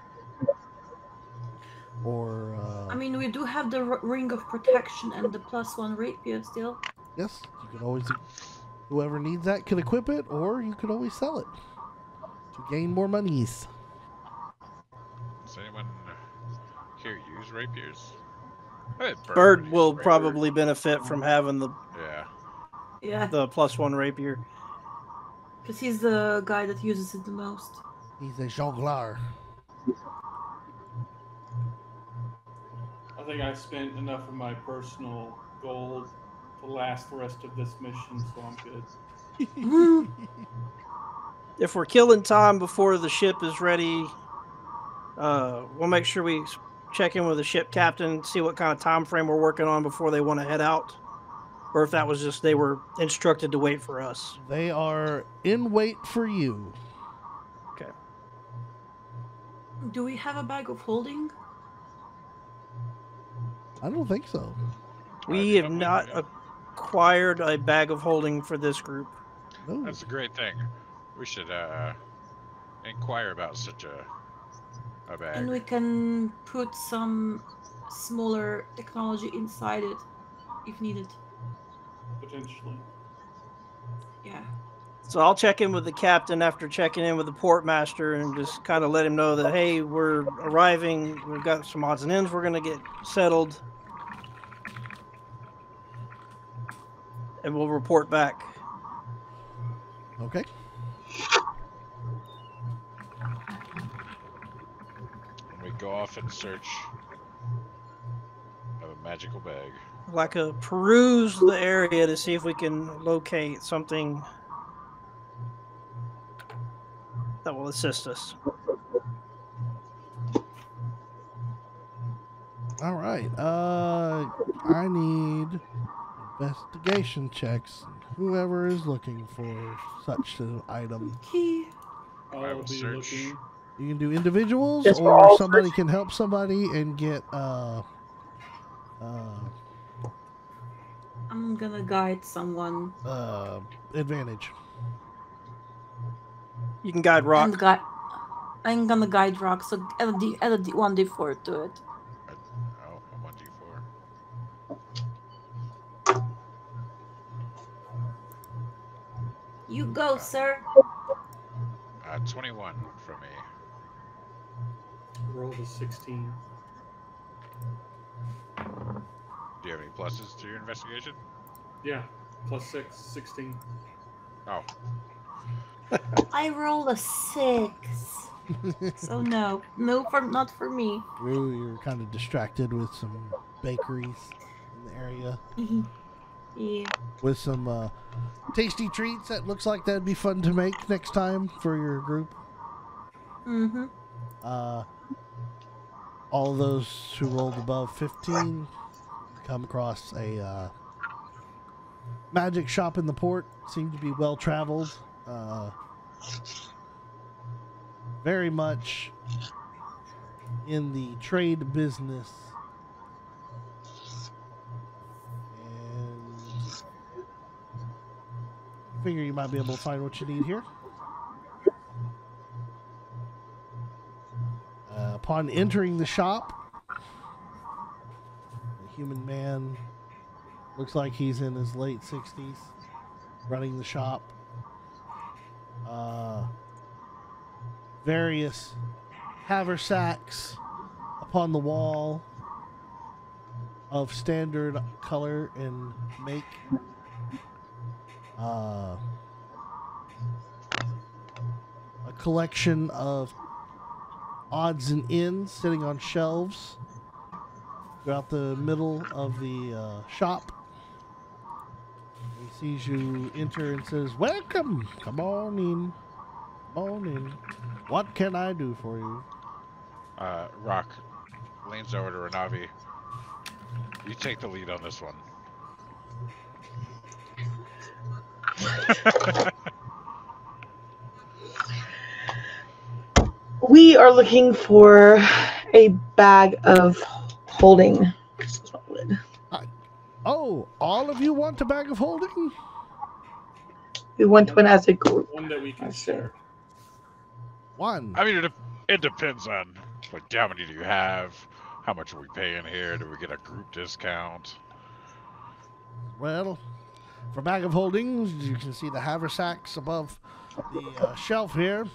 [SPEAKER 1] Or
[SPEAKER 4] I mean, we do have the ring of protection and the +1 rapier still.
[SPEAKER 1] yes, you can always, whoever needs that can equip it, or you could always sell it to gain more monies.
[SPEAKER 2] Does anyone here use rapiers?
[SPEAKER 3] Bird will probably benefit from having the
[SPEAKER 4] Yeah,
[SPEAKER 3] +1 rapier.
[SPEAKER 4] because he's the guy that uses it the most.
[SPEAKER 1] He's a jongleur.
[SPEAKER 5] I think I spent enough of my personal gold to last the rest of this mission, so I'm good.
[SPEAKER 3] If we're killing time before the ship is ready, we'll make sure we check in with the ship captain, see what kind of time frame we're working on before they want to head out? Or if that was just they were instructed to wait for us?
[SPEAKER 1] They are in wait for you.
[SPEAKER 3] Okay.
[SPEAKER 4] Do we have a bag of holding?
[SPEAKER 1] I don't think so.
[SPEAKER 3] We have not acquired a bag of holding for this group.
[SPEAKER 1] No.
[SPEAKER 2] That's a great thing. We should inquire about such a bag.
[SPEAKER 4] And we can put some smaller technology inside it if needed.
[SPEAKER 5] Potentially.
[SPEAKER 4] Yeah.
[SPEAKER 3] So I'll check in with the captain after checking in with the port master and just kind of let him know that, hey, we're arriving. We've got some odds and ends we're going to get settled. And we'll report back.
[SPEAKER 1] Okay.
[SPEAKER 2] And we go off in search of a magical bag.
[SPEAKER 3] Like a peruse the area to see if we can locate something that will assist us.
[SPEAKER 1] All right. I need investigation checks. Whoever is looking for such an item.
[SPEAKER 4] Key.
[SPEAKER 2] I
[SPEAKER 5] I'll
[SPEAKER 2] will
[SPEAKER 5] be
[SPEAKER 2] search.
[SPEAKER 5] looking.
[SPEAKER 1] You can do individuals,
[SPEAKER 6] Yes, we're
[SPEAKER 1] or
[SPEAKER 6] all
[SPEAKER 1] somebody
[SPEAKER 6] searching.
[SPEAKER 1] can help somebody and get
[SPEAKER 4] I'm gonna guide someone.
[SPEAKER 1] advantage.
[SPEAKER 3] You can guide Rock.
[SPEAKER 4] I'm gonna guide Rock, so add a 1d4 to it.
[SPEAKER 2] Oh, a 1d4.
[SPEAKER 4] You go, sir.
[SPEAKER 2] 21 for me.
[SPEAKER 5] Rolled a 16.
[SPEAKER 2] Do you have any pluses to your investigation?
[SPEAKER 5] Yeah. Plus 6, 16.
[SPEAKER 2] Oh,
[SPEAKER 4] I rolled a 6. So no, not for me.
[SPEAKER 1] Rue, you're kind of distracted with some bakeries in the area.
[SPEAKER 4] Yeah.
[SPEAKER 1] With some tasty treats that looks like that'd be fun to make next time for your group.
[SPEAKER 4] Mm-hmm.
[SPEAKER 1] All of those who rolled above 15 come across a magic shop in the port. Seem to be well traveled. Very much in the trade business. And figure you might be able to find what you need here. Upon entering the shop, a human man looks like he's in his late 60s, running the shop. Various haversacks upon the wall of standard color and make. A collection of odds and ends sitting on shelves throughout the middle of the shop. He sees you enter and says, "Welcome! Come on in. Come on in. What can I do for you?"
[SPEAKER 2] Rock leans over to Renavi. You take the lead on this one.
[SPEAKER 6] We are looking for a bag of holding.
[SPEAKER 1] Oh, all of you want a bag of holding?
[SPEAKER 6] We want one as a group.
[SPEAKER 5] One that we can
[SPEAKER 6] I see.
[SPEAKER 5] share.
[SPEAKER 1] One.
[SPEAKER 2] I mean, it depends on, like, how many do you have? How much are we paying here? Do we get a group discount?
[SPEAKER 1] Well, for bag of holdings, you can see the haversacks above the shelf here.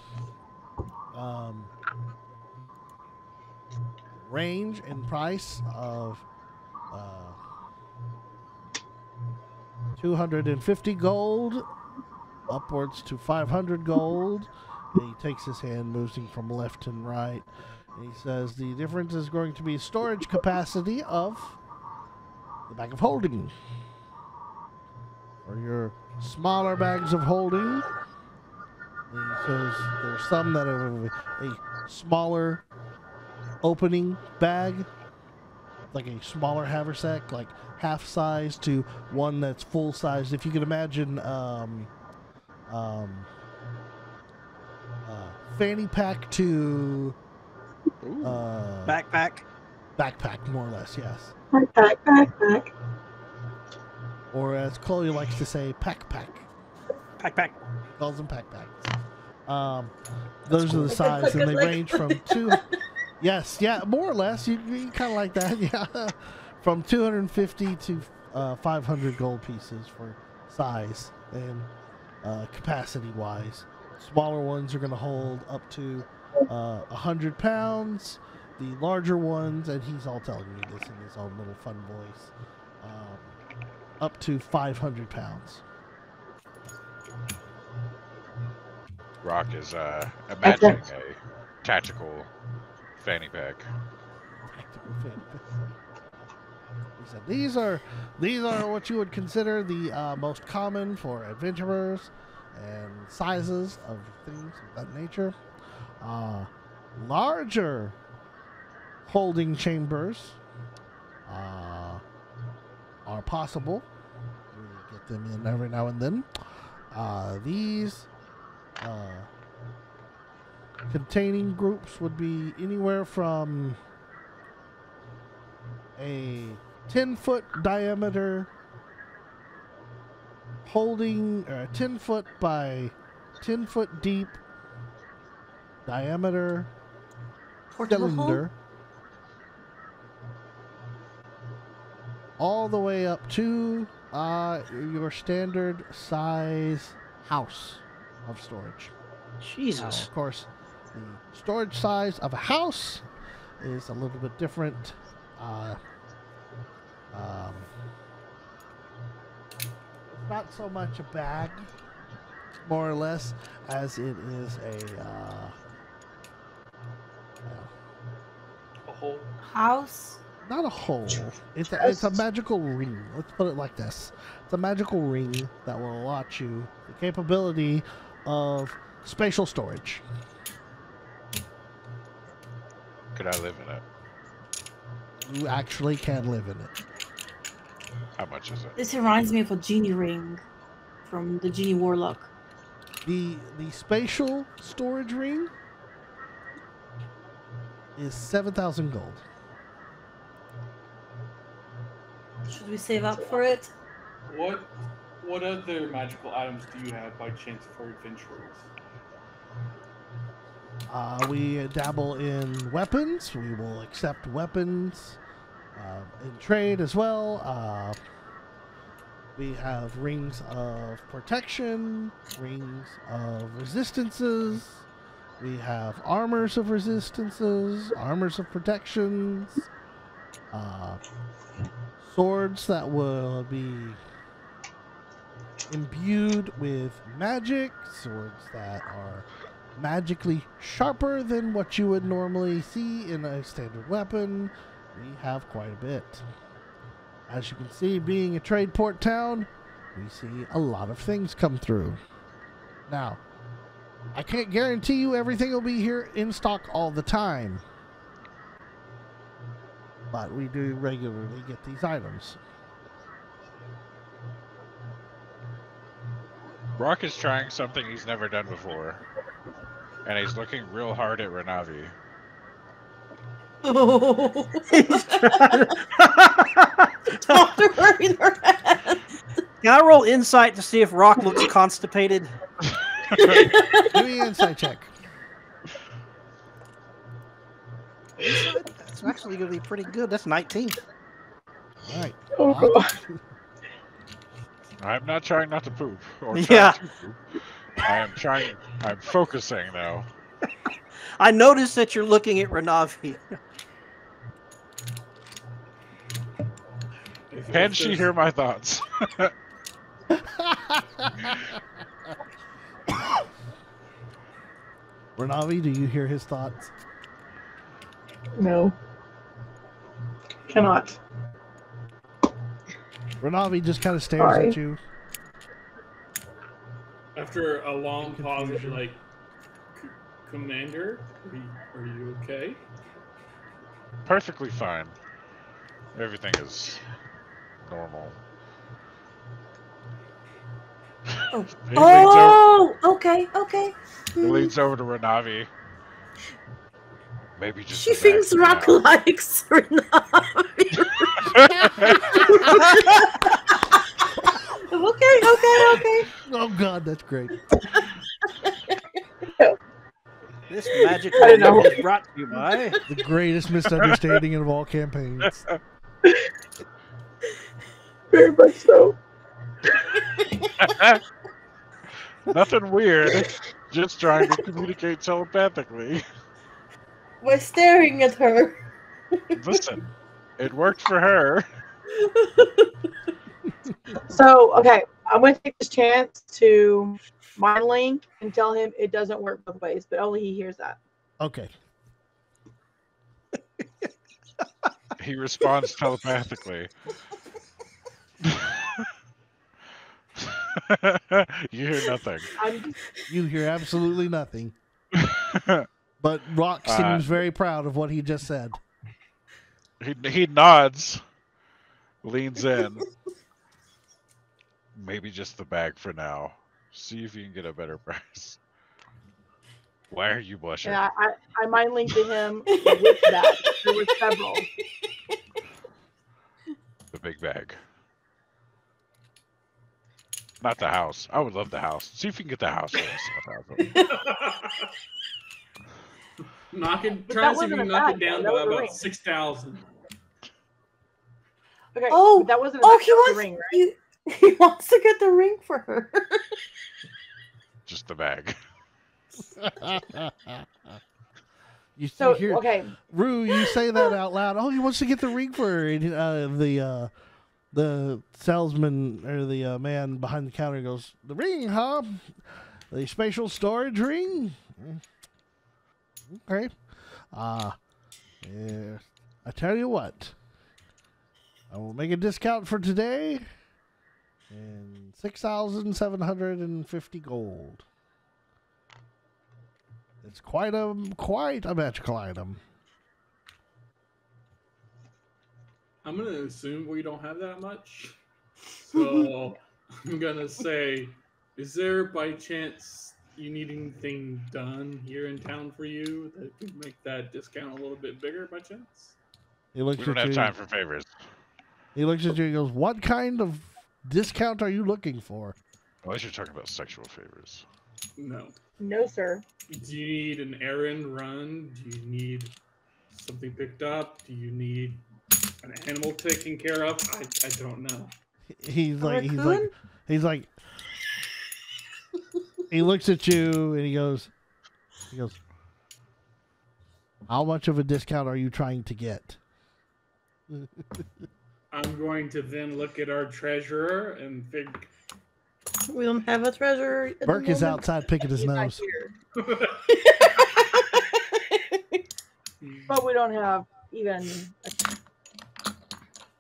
[SPEAKER 1] Range and price of 250 gold upwards to 500 gold. And he takes his hand, moving from left and right. And he says the difference is going to be storage capacity of the bag of holding. For your smaller bags of holding, he says there's some that are a smaller opening bag, like a smaller haversack, like half size to one that's full size. If you can imagine, fanny pack to
[SPEAKER 3] Backpack.
[SPEAKER 1] backpack, more or less, yes.
[SPEAKER 6] Backpack.
[SPEAKER 1] Or as Chloe likes to say, pack.
[SPEAKER 3] Backpack.
[SPEAKER 1] Calls them pack packs. Those are the
[SPEAKER 4] Like
[SPEAKER 1] size, and they
[SPEAKER 4] like-
[SPEAKER 1] range from two. Yes, yeah, more or less. You kind of like that, yeah. From 250 to 500 gold pieces for size and capacity wise. Smaller ones are going to hold up to 100 pounds. The larger ones, and he's all telling me this in his own little fun voice, up to 500 pounds.
[SPEAKER 2] Rock is imagining a tactical fanny pack.
[SPEAKER 1] Tactical fanny pack. He said, these are what you would consider the most common for adventurers and sizes of things of that nature. Larger holding chambers are possible. We get them in every now and then. These containing groups would be anywhere from a 10-foot diameter holding 10 foot by 10 foot deep diameter
[SPEAKER 4] Portable
[SPEAKER 1] cylinder all the way up to your standard size house of storage. Now,
[SPEAKER 3] Jesus.
[SPEAKER 1] of course, the storage size of a house is a little bit different. Not so much a bag, more or less, as it is
[SPEAKER 5] A hole.
[SPEAKER 4] house.
[SPEAKER 1] not a hole. It's a magical ring. Let's put it like this. It's a magical ring that will allot you the capability of spatial storage.
[SPEAKER 2] Could I live in it?
[SPEAKER 1] You actually can live in it.
[SPEAKER 2] How much is it?
[SPEAKER 4] This reminds me of a genie ring from the genie warlock.
[SPEAKER 1] The spatial storage ring is 7,000 gold.
[SPEAKER 4] Should we save up for it?
[SPEAKER 5] What other magical items do you have by chance for adventurers?
[SPEAKER 1] We dabble in weapons. We will accept weapons in trade as well. We have rings of protection, rings of resistances. We have armors of resistances, armors of protections, swords that will be imbued with magic, swords that are magically sharper than what you would normally see in a standard weapon. We have quite a bit. As you can see, being a trade port town, we see a lot of things come through. Now, I can't guarantee you everything will be here in stock all the time, but we do regularly get these items.
[SPEAKER 2] Rock is trying something he's never done before, and he's looking real hard at Renavi.
[SPEAKER 3] He's trying to-
[SPEAKER 4] Doctor her in her hand.
[SPEAKER 3] Can I roll insight to see if Rock looks constipated?
[SPEAKER 1] Give me an insight check.
[SPEAKER 3] That's actually going to be pretty good. That's 19.
[SPEAKER 1] All right.
[SPEAKER 6] Oh, God.
[SPEAKER 2] I'm not trying not to poop. Or
[SPEAKER 3] Yeah.
[SPEAKER 2] trying to poop. I'm focusing now.
[SPEAKER 3] I noticed that you're looking at Renavi.
[SPEAKER 2] Can she hear my thoughts?
[SPEAKER 1] Renavi, do you hear his thoughts?
[SPEAKER 6] No. Cannot.
[SPEAKER 1] Renavi just kind of stares
[SPEAKER 6] Sorry.
[SPEAKER 1] at you.
[SPEAKER 5] After a long pause, you're like, Commander, are you okay?
[SPEAKER 2] Perfectly fine. Everything is normal.
[SPEAKER 4] Oh.
[SPEAKER 2] He leans over.
[SPEAKER 4] Oh, okay, okay.
[SPEAKER 2] He leans over to Renavi. Maybe just
[SPEAKER 4] She
[SPEAKER 2] a bag
[SPEAKER 4] thinks
[SPEAKER 2] for
[SPEAKER 4] Rock
[SPEAKER 2] now.
[SPEAKER 4] likes Renavi. Okay.
[SPEAKER 1] Oh God, that's great.
[SPEAKER 3] This magic
[SPEAKER 6] I don't know.
[SPEAKER 3] moment is brought to you by.
[SPEAKER 1] The greatest misunderstanding of all campaigns.
[SPEAKER 6] Very much so.
[SPEAKER 2] Nothing weird. Just trying to communicate telepathically.
[SPEAKER 4] By staring at her.
[SPEAKER 2] Listen, it worked for her.
[SPEAKER 6] So, okay, I'm going to take this chance to mind link and tell him it doesn't work both ways, but only he hears that.
[SPEAKER 1] Okay.
[SPEAKER 2] He responds telepathically. You hear nothing.
[SPEAKER 1] You hear absolutely nothing. But Rock seems very proud of what he just said.
[SPEAKER 2] He nods, leans in. Maybe just the bag for now. See if you can get a better price. Why are you blushing?
[SPEAKER 6] And I mind linked to him with that. There were several.
[SPEAKER 2] The big bag. Not the house. I would love the house. See if you can get the house for us.
[SPEAKER 5] Knock it.
[SPEAKER 6] But
[SPEAKER 5] Try
[SPEAKER 6] that
[SPEAKER 5] to see if you
[SPEAKER 6] wasn't
[SPEAKER 5] can
[SPEAKER 6] a
[SPEAKER 5] knock
[SPEAKER 6] bag,
[SPEAKER 5] it down
[SPEAKER 6] that
[SPEAKER 5] by
[SPEAKER 6] was a
[SPEAKER 5] about
[SPEAKER 6] ring.
[SPEAKER 5] 6,000.
[SPEAKER 6] Okay,
[SPEAKER 4] Oh,
[SPEAKER 6] but that wasn't
[SPEAKER 4] oh,
[SPEAKER 6] about
[SPEAKER 4] he
[SPEAKER 6] the
[SPEAKER 4] wants
[SPEAKER 6] ring, right?
[SPEAKER 4] he wants to get the ring for her.
[SPEAKER 2] Just the bag.
[SPEAKER 1] You
[SPEAKER 6] So,
[SPEAKER 1] hear,
[SPEAKER 6] okay,
[SPEAKER 1] Rue, you say that out loud. Oh, he wants to get the ring for her. And, the salesman or the man behind the counter goes, "The ring, huh? The spatial storage ring? Okay. Yeah. I tell you what. I will make a discount for today. And 6,750 gold. It's quite a magical item."
[SPEAKER 5] I'm going to assume we don't have that much. So I'm going to say, is there by chance you need anything done here in town for you that could make that discount a little bit bigger by chance?
[SPEAKER 1] He looks
[SPEAKER 2] We don't
[SPEAKER 1] at
[SPEAKER 2] have
[SPEAKER 1] you.
[SPEAKER 2] time for favors.
[SPEAKER 1] He looks at you and goes, "What kind of discount are you looking for?"
[SPEAKER 2] Unless you're talking about sexual favors.
[SPEAKER 5] No.
[SPEAKER 6] no, sir.
[SPEAKER 5] Do you need an errand run? Do you need something picked up? Do you need an animal taken care of? I don't know.
[SPEAKER 1] He's like,
[SPEAKER 4] raccoon?
[SPEAKER 1] he looks at you and he goes, "How much of a discount are you trying to get?"
[SPEAKER 5] I'm going to then look at our treasurer and think.
[SPEAKER 4] We don't have a treasure. At
[SPEAKER 1] Burke
[SPEAKER 4] the
[SPEAKER 1] is
[SPEAKER 4] moment.
[SPEAKER 1] outside picking his
[SPEAKER 6] He's not
[SPEAKER 1] nose.
[SPEAKER 6] here. But we don't have even.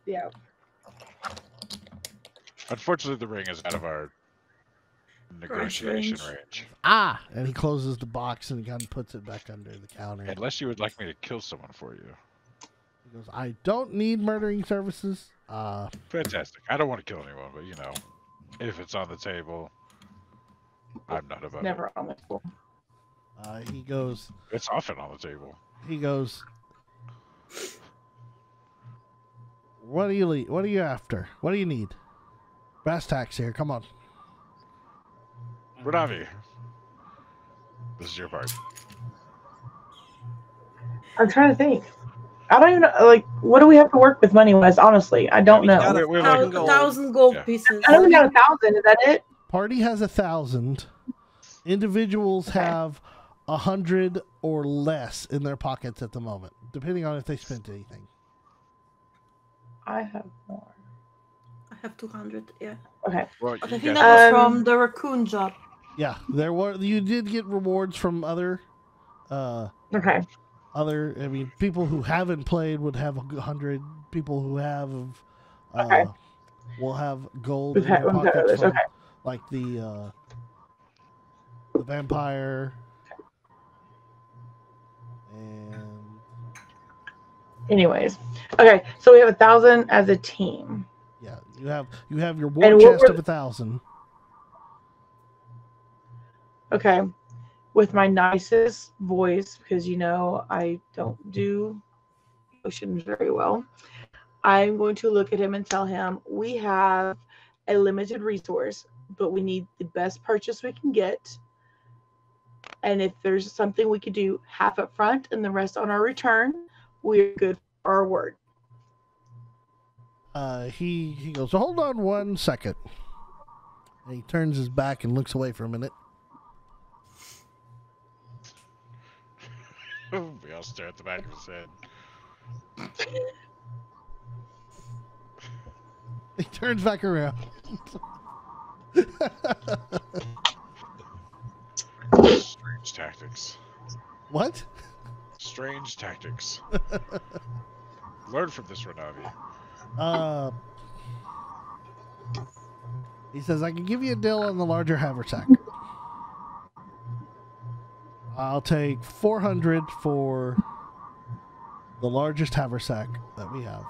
[SPEAKER 6] Yeah.
[SPEAKER 2] Unfortunately, the ring is out of our negotiation
[SPEAKER 4] range.
[SPEAKER 2] range.
[SPEAKER 1] Ah! And he closes the box and he kind of puts it back under the counter.
[SPEAKER 2] Unless you would like me to kill someone for you.
[SPEAKER 1] He goes, "I don't need murdering services.
[SPEAKER 2] Fantastic. I don't want to kill anyone, but you know, if it's on the table, I'm not above
[SPEAKER 6] Never
[SPEAKER 2] it.
[SPEAKER 6] on the table.
[SPEAKER 1] He goes,
[SPEAKER 2] It's often on the table.
[SPEAKER 1] "What do you after? What do you need? Brass tacks here. Come on."
[SPEAKER 2] Renavi, this is your part.
[SPEAKER 6] I'm trying to think. I don't even know. Like, what do we have to work with money wise? Honestly, I don't
[SPEAKER 3] We
[SPEAKER 6] know.
[SPEAKER 3] got a
[SPEAKER 2] We're
[SPEAKER 3] thousand
[SPEAKER 2] like-
[SPEAKER 4] 1,000 gold
[SPEAKER 2] Yeah.
[SPEAKER 4] pieces.
[SPEAKER 6] I know we got 1,000. Is that it?
[SPEAKER 1] Party has 1,000. Individuals have 100 or less in their pockets at the moment, depending on if they spent anything.
[SPEAKER 6] I have more.
[SPEAKER 4] I have 200, yeah.
[SPEAKER 6] Okay.
[SPEAKER 2] Well,
[SPEAKER 4] But
[SPEAKER 2] you
[SPEAKER 4] I think
[SPEAKER 2] guys-
[SPEAKER 4] that was from the raccoon job.
[SPEAKER 1] Yeah, you did get rewards from other
[SPEAKER 6] Okay.
[SPEAKER 1] people who haven't played would have 100. People who have
[SPEAKER 6] Okay.
[SPEAKER 1] will have gold
[SPEAKER 6] We've
[SPEAKER 1] in
[SPEAKER 6] had-
[SPEAKER 1] their
[SPEAKER 6] we've had
[SPEAKER 1] pockets
[SPEAKER 6] others,
[SPEAKER 1] from,
[SPEAKER 6] okay.
[SPEAKER 1] like the vampire and
[SPEAKER 6] Anyways, okay, so we have 1,000 as a team.
[SPEAKER 1] Yeah, you have your
[SPEAKER 6] And
[SPEAKER 1] war
[SPEAKER 6] what
[SPEAKER 1] chest
[SPEAKER 6] were-
[SPEAKER 1] of 1,000.
[SPEAKER 6] Okay, with my nicest voice, because I don't do emotions very well. I'm going to look at him and tell him we have a limited resource, but we need the best purchase we can get. And if there's something we could do half up front and the rest on our return, we're good for our word.
[SPEAKER 1] He goes, hold on 1 second. And he turns his back and looks away for a minute.
[SPEAKER 2] We all stare at the back of his head.
[SPEAKER 1] He turns back around.
[SPEAKER 2] Strange tactics.
[SPEAKER 1] What?
[SPEAKER 2] Strange tactics. Learn from this, Renavi.
[SPEAKER 1] He says, I can give you a deal on the larger haversack. I'll take 400 for the largest haversack that we have.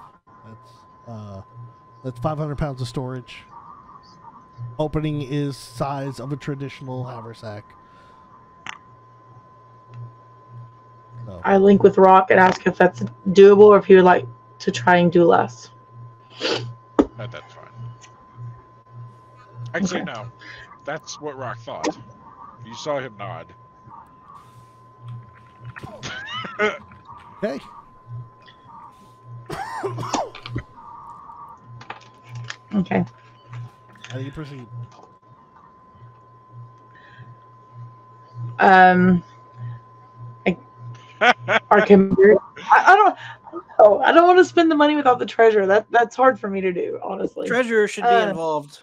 [SPEAKER 1] That's 500 pounds of storage. Opening is size of a traditional haversack. So,
[SPEAKER 6] I link with Rock and ask if that's doable or if he would like to try and do less.
[SPEAKER 2] That's fine. Actually,
[SPEAKER 6] Okay.
[SPEAKER 2] no. That's what Rock thought. You saw him nod.
[SPEAKER 1] okay.
[SPEAKER 6] Okay.
[SPEAKER 1] How do you proceed?
[SPEAKER 6] Our commander. I don't want to spend the money without the treasure. That's hard for me to do, honestly.
[SPEAKER 3] Treasurer should be involved.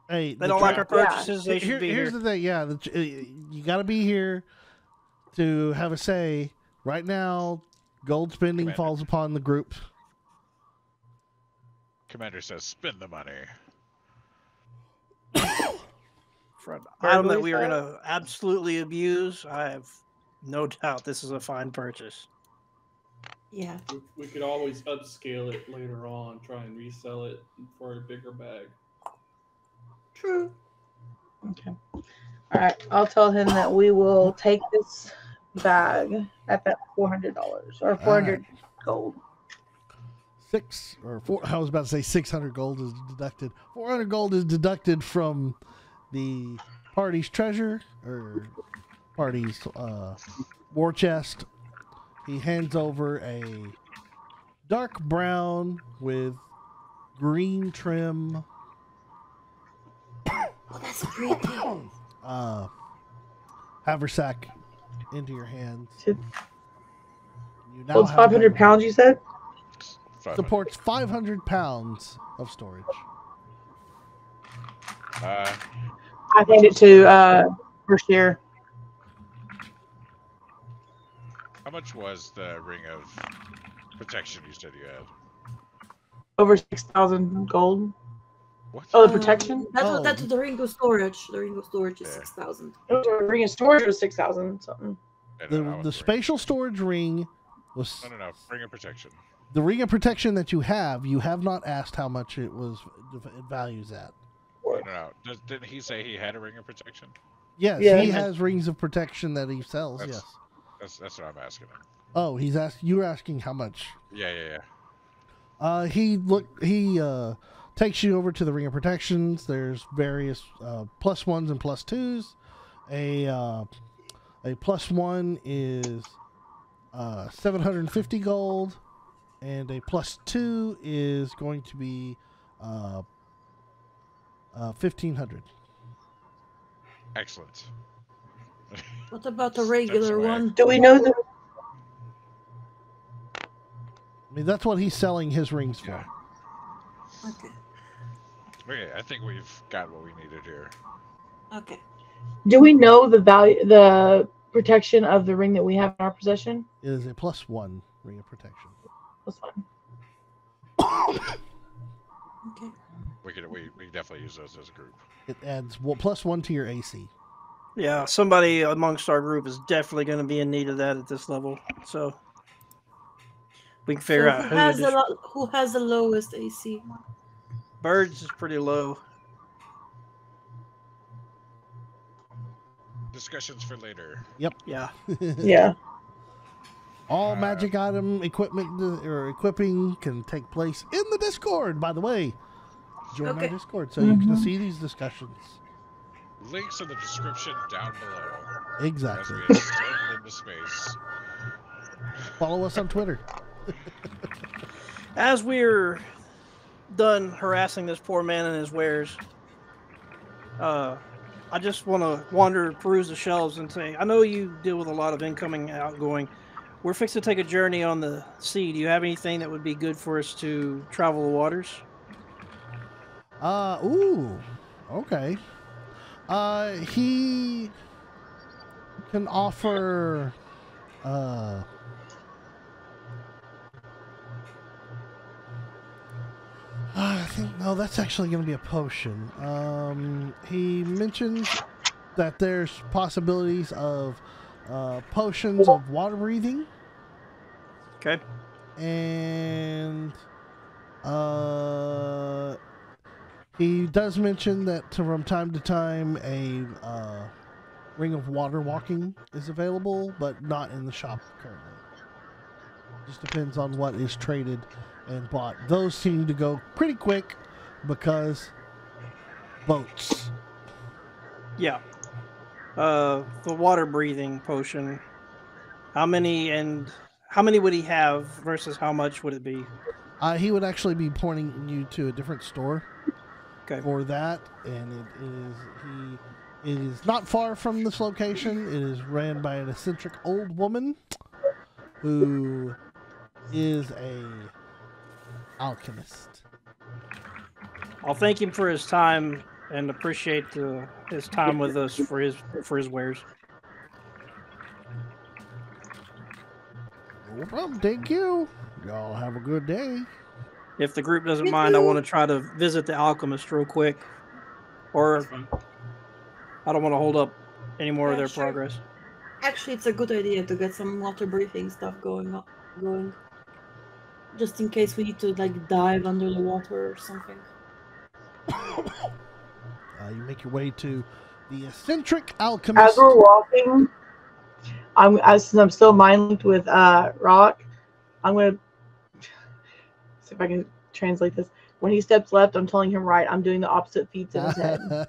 [SPEAKER 1] Hey,
[SPEAKER 3] They don't like our
[SPEAKER 6] Yeah.
[SPEAKER 3] purchases. They should be
[SPEAKER 1] here's
[SPEAKER 3] here.
[SPEAKER 1] the thing. Yeah, you got to be here to have a say. Right now, gold spending
[SPEAKER 2] Commander.
[SPEAKER 1] falls upon the group.
[SPEAKER 2] Commander says, spend the money.
[SPEAKER 3] For an item that
[SPEAKER 6] Verbally
[SPEAKER 3] we are
[SPEAKER 6] said.
[SPEAKER 3] going to absolutely abuse, I have no doubt this is a fine purchase.
[SPEAKER 4] Yeah.
[SPEAKER 5] We could always upscale it later on, try and resell it for a bigger bag.
[SPEAKER 4] True.
[SPEAKER 6] Okay. All right. I'll tell him that we will take this bag at that $400 or 400 gold.
[SPEAKER 1] 4. I was about to say 600 gold is deducted. 400 gold is deducted from the party's treasure or party's war chest. He hands over a dark brown with green trim
[SPEAKER 4] Oh, that's pretty.
[SPEAKER 1] haversack into your hands.
[SPEAKER 6] Should-
[SPEAKER 1] You now
[SPEAKER 6] Well, it's
[SPEAKER 1] have
[SPEAKER 6] 500
[SPEAKER 1] that-
[SPEAKER 6] pounds, you said?
[SPEAKER 2] 500.
[SPEAKER 1] Supports 500 pounds of storage.
[SPEAKER 6] I hand it to first year.
[SPEAKER 2] How much was the ring of protection you said you had?
[SPEAKER 6] Over 6,000 gold.
[SPEAKER 2] What?
[SPEAKER 6] Oh, the protection?
[SPEAKER 4] That's the ring of storage. The ring of storage is
[SPEAKER 2] Yeah.
[SPEAKER 4] 6,000.
[SPEAKER 6] It was a ring of storage was 6,000 something.
[SPEAKER 2] I don't know
[SPEAKER 1] The
[SPEAKER 2] what
[SPEAKER 1] the
[SPEAKER 2] ring-
[SPEAKER 1] spatial storage ring was
[SPEAKER 2] No. Ring of protection.
[SPEAKER 1] the ring of protection that you have. You have not asked how much it values at.
[SPEAKER 2] No. Didn't he say he had a ring of protection?
[SPEAKER 1] Yes,
[SPEAKER 6] Yeah.
[SPEAKER 1] he has rings of protection that he sells.
[SPEAKER 2] That's-
[SPEAKER 1] Yes.
[SPEAKER 2] That's what I'm asking him.
[SPEAKER 1] Oh, you're asking how much?
[SPEAKER 2] Yeah.
[SPEAKER 1] He takes you over to the ring of protections. There's various +1s and +2s. A +1 is 750 gold, and a +2 is going to be 1,500.
[SPEAKER 2] Excellent.
[SPEAKER 4] What about the regular
[SPEAKER 2] away.
[SPEAKER 4] one?
[SPEAKER 6] Do we know the
[SPEAKER 1] I mean, that's what he's selling his rings for.
[SPEAKER 2] Yeah.
[SPEAKER 4] Okay.
[SPEAKER 2] Okay, I think we've got what we needed here.
[SPEAKER 4] Okay.
[SPEAKER 6] Do we know the value, the protection of the ring that we have in our possession?
[SPEAKER 1] It is a +1 ring of protection.
[SPEAKER 6] That's fine.
[SPEAKER 4] Okay.
[SPEAKER 2] We definitely use those as a group.
[SPEAKER 1] It adds +1 to your AC.
[SPEAKER 3] Yeah, somebody amongst our group is definitely going to be in need of that at this level. So We can figure out
[SPEAKER 4] who has
[SPEAKER 3] who to
[SPEAKER 4] who has the lowest AC?
[SPEAKER 3] Birds is pretty low.
[SPEAKER 2] Discussions for later.
[SPEAKER 1] Yep.
[SPEAKER 3] Yeah.
[SPEAKER 6] Yeah.
[SPEAKER 1] All magic item equipment or equipping can take place in the Discord, by the way. Join our
[SPEAKER 4] Okay.
[SPEAKER 1] Discord so you can see these discussions.
[SPEAKER 2] Links in the description down below.
[SPEAKER 1] Exactly.
[SPEAKER 2] As we ascend into space.
[SPEAKER 1] Follow us on Twitter.
[SPEAKER 3] As we're done harassing this poor man and his wares, I just want to wander, peruse the shelves, and say, I know you deal with a lot of incoming and outgoing. We're fixed to take a journey on the sea. Do you have anything that would be good for us to travel the waters?
[SPEAKER 1] Ooh. Okay. He can offer I think no, that's actually going to be a potion. He mentions that there's possibilities of potions of water breathing,
[SPEAKER 3] Okay.
[SPEAKER 1] and he does mention that from time to time a ring of water walking is available, but not in the shop currently. Just depends on what is traded and bought. Those seem to go pretty quick because boats.
[SPEAKER 3] Yeah. The water breathing potion. How many would he have versus how much would it be?
[SPEAKER 1] He would actually be pointing you to a different store for that, and it is not far from this location. It is ran by an eccentric old woman who is a alchemist.
[SPEAKER 3] I'll thank him for his time and appreciate his time with us for his wares.
[SPEAKER 1] No problem. Thank you. Y'all have a good day.
[SPEAKER 3] If the group doesn't mind, I want to try to visit the alchemist real quick. Or I don't want to hold up any more of their progress.
[SPEAKER 4] Actually, it's a good idea to get some water breathing stuff going. Just in case we need to like dive under the water or something.
[SPEAKER 1] You make your way to the eccentric alchemist.
[SPEAKER 6] As we're walking, since I'm still mind linked with Rock, I'm gonna see if I can translate this. When he steps left, I'm telling him right. I'm doing the opposite feats in his head.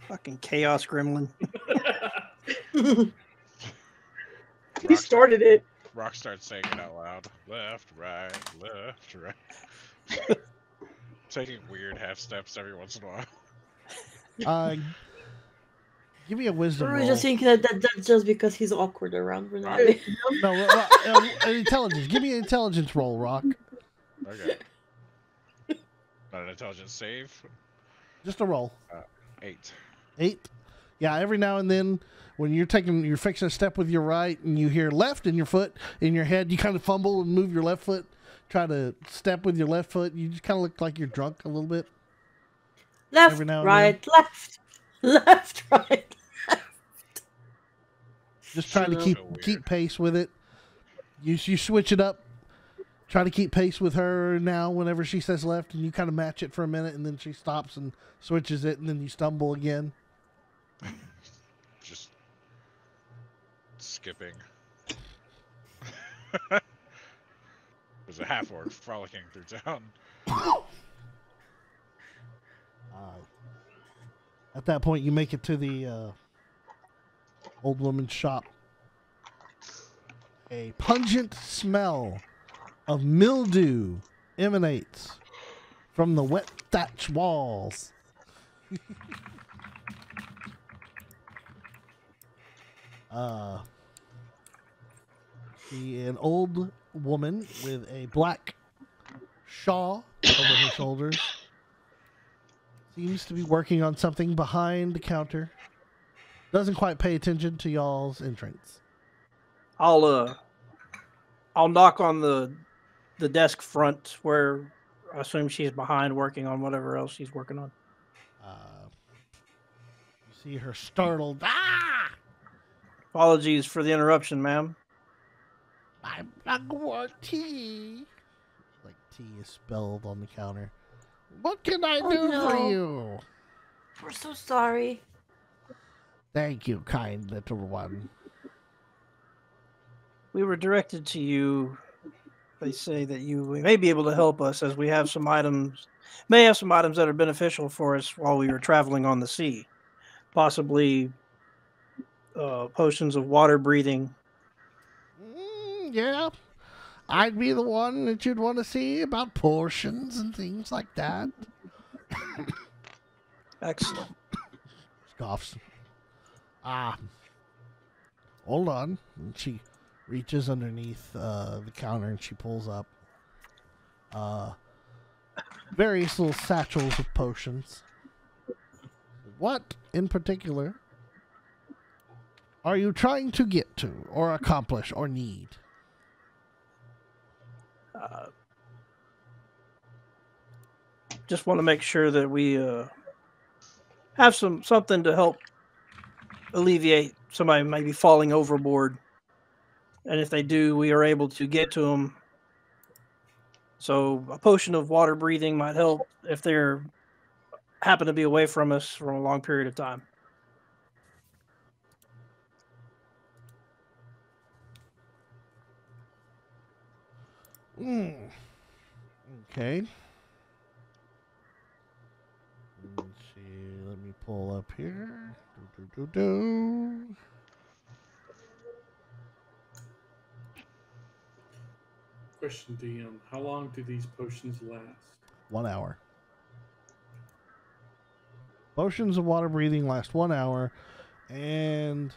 [SPEAKER 3] Fucking chaos gremlin.
[SPEAKER 6] He started it.
[SPEAKER 2] Rock starts saying it out loud. Left, right, left, right. Taking weird half steps every once in a while.
[SPEAKER 1] Give me a wisdom roll.
[SPEAKER 4] Or just think that's just because he's awkward around Renati.
[SPEAKER 1] No, an intelligence. Give me an intelligence roll, Rock.
[SPEAKER 2] Okay. Not an intelligence save.
[SPEAKER 1] Just a roll.
[SPEAKER 2] 8.
[SPEAKER 1] 8. Yeah, every now and then when you're fixing a step with your right and you hear left in your foot, in your head, you kind of fumble and move your left foot, try to step with your left foot. You just kind of look like you're drunk a little bit.
[SPEAKER 4] Left,
[SPEAKER 1] every now and
[SPEAKER 4] right,
[SPEAKER 1] then.
[SPEAKER 4] left, right, left.
[SPEAKER 1] Just trying to keep pace with it. You switch it up. Try to keep pace with her now whenever she says left, and you kind of match it for a minute, and then she stops and switches it, and then you stumble again.
[SPEAKER 2] Just skipping. There's a half-orc frolicking through town.
[SPEAKER 1] At that point, you make it to the old woman's shop. A pungent smell of mildew emanates from the wet thatch walls. An old woman with a black shawl over her shoulders seems to be working on something behind the counter. Doesn't quite pay attention to y'all's entrance.
[SPEAKER 3] I'll knock on the desk front where I assume she's behind working on whatever else she's working on.
[SPEAKER 1] You see her startled. Ah!
[SPEAKER 3] Apologies for the interruption, ma'am.
[SPEAKER 1] I want tea. Like tea is spelled on the counter. What can I
[SPEAKER 4] Oh,
[SPEAKER 1] do for
[SPEAKER 4] no.
[SPEAKER 1] you?
[SPEAKER 4] We're so sorry.
[SPEAKER 1] Thank you, kind little one.
[SPEAKER 3] We were directed to you. They say that you may be able to help us as we have some items, may have some items that are beneficial for us while we were traveling on the sea. Possibly potions of water breathing.
[SPEAKER 1] Yeah. I'd be the one that you'd want to see about portions and things like that.
[SPEAKER 3] Excellent.
[SPEAKER 1] Scoffs. Hold on. And she reaches underneath the counter and she pulls up various little satchels of potions. What, in particular, are you trying to get to, or accomplish, or need?
[SPEAKER 3] Just want to make sure that we have something to help alleviate somebody maybe falling overboard, and if they do, we are able to get to them. So a potion of water breathing might help if they're happen to be away from us for a long period of time.
[SPEAKER 1] Okay. Let's see. Let me pull up here.
[SPEAKER 5] Question, DM. How long do these potions last?
[SPEAKER 1] 1 hour. Potions of water breathing last 1 hour, and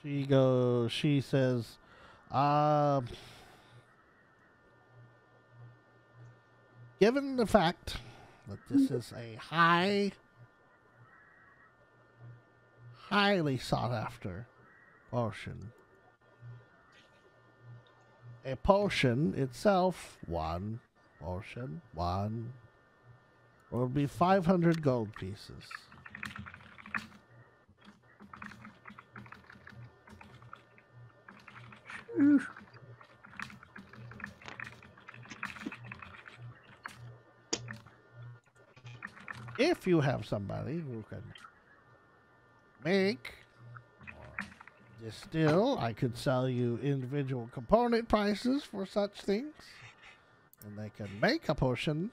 [SPEAKER 1] she says, given the fact that this is a highly sought after potion, a potion itself, one potion, will be 500 gold pieces. If you have somebody who can make or distill, I could sell you individual component prices for such things. And they can make a potion.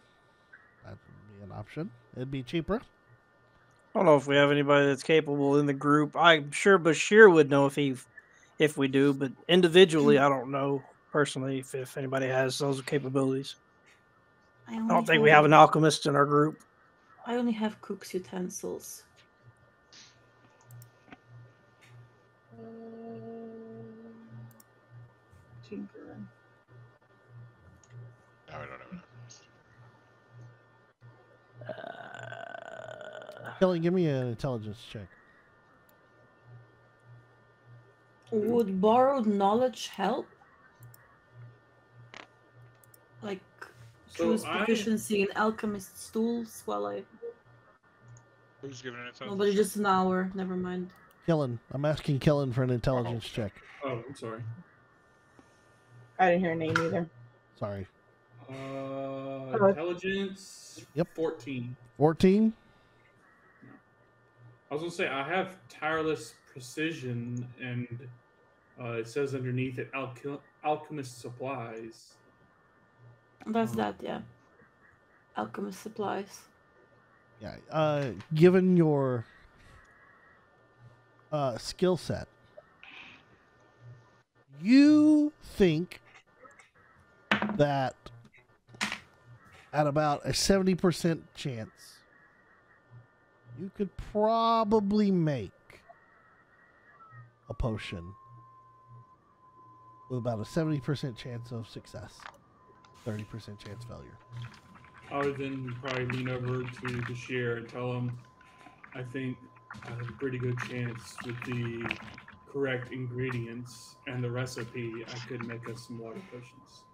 [SPEAKER 1] That would be an option. It'd be cheaper.
[SPEAKER 3] I don't know if we have anybody that's capable in the group. I'm sure Bashir would know if we do, but individually, I don't know personally if anybody has those capabilities. I don't think we have an alchemist in our group.
[SPEAKER 4] I only have cook's utensils.
[SPEAKER 6] Tinkering.
[SPEAKER 2] No, I don't know.
[SPEAKER 1] Kelly, give me an intelligence check.
[SPEAKER 4] Would borrowed knowledge help? Like, choose proficiency in alchemist's tools while I...
[SPEAKER 2] Who's giving it?
[SPEAKER 4] Oh, but just an hour. Never mind.
[SPEAKER 1] Kellen. I'm asking Kellen for an intelligence check.
[SPEAKER 5] Oh, I'm sorry.
[SPEAKER 6] I didn't hear a name either.
[SPEAKER 1] Sorry.
[SPEAKER 5] Intelligence.
[SPEAKER 1] Yep.
[SPEAKER 5] 14.
[SPEAKER 1] 14?
[SPEAKER 5] I was gonna say I have tireless precision, and it says underneath it alchemist supplies.
[SPEAKER 4] That's that, yeah. Alchemist supplies.
[SPEAKER 1] Yeah. Given your skill set, you think that at about a 70% chance, you could probably make a potion with about a 70% chance of success, 30% chance failure.
[SPEAKER 5] I would then probably lean over to Bashir and tell him, I think I have a pretty good chance with the correct ingredients and the recipe, I could make us some water potions.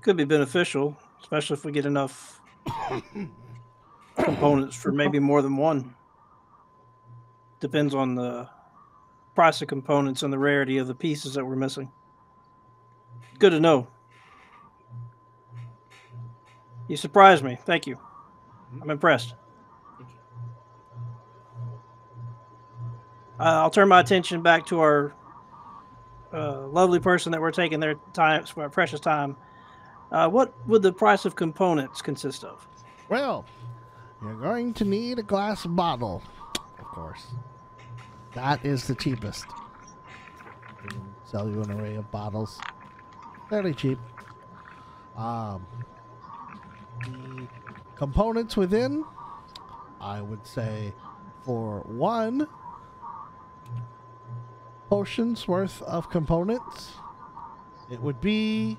[SPEAKER 3] Could be beneficial, especially if we get enough components for maybe more than one. Depends on the price of components and the rarity of the pieces that we're missing. Good to know. You surprised me. Thank you. I'm impressed. I'll turn my attention back to our lovely person that we're taking their time, our precious time. What would the price of components consist of?
[SPEAKER 1] Well, you're going to need a glass bottle, of course. That is the cheapest. We can sell you an array of bottles. Fairly cheap. The components within, I would say for 1 potion's worth of components, it would be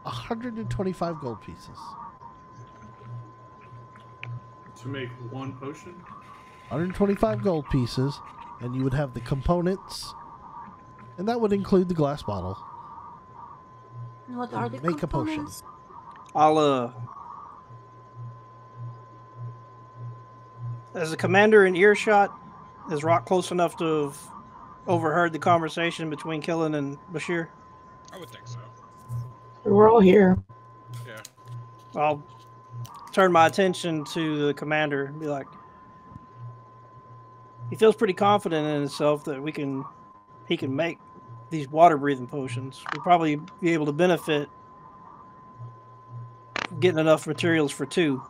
[SPEAKER 1] 125 gold pieces.
[SPEAKER 5] To make 1 potion?
[SPEAKER 1] 125 gold pieces, and you would have the components, and that would include the glass bottle.
[SPEAKER 4] And what are the
[SPEAKER 1] Make a potion.
[SPEAKER 4] components?
[SPEAKER 3] I'll as a commander in earshot, is Rock close enough to have overheard the conversation between Killen and Bashir?
[SPEAKER 2] I would think so.
[SPEAKER 6] We're all here.
[SPEAKER 2] Yeah.
[SPEAKER 3] I'll turn my attention to the commander and be like, he feels pretty confident in himself that he can make these water breathing potions. We'll probably be able to benefit getting enough materials for 2.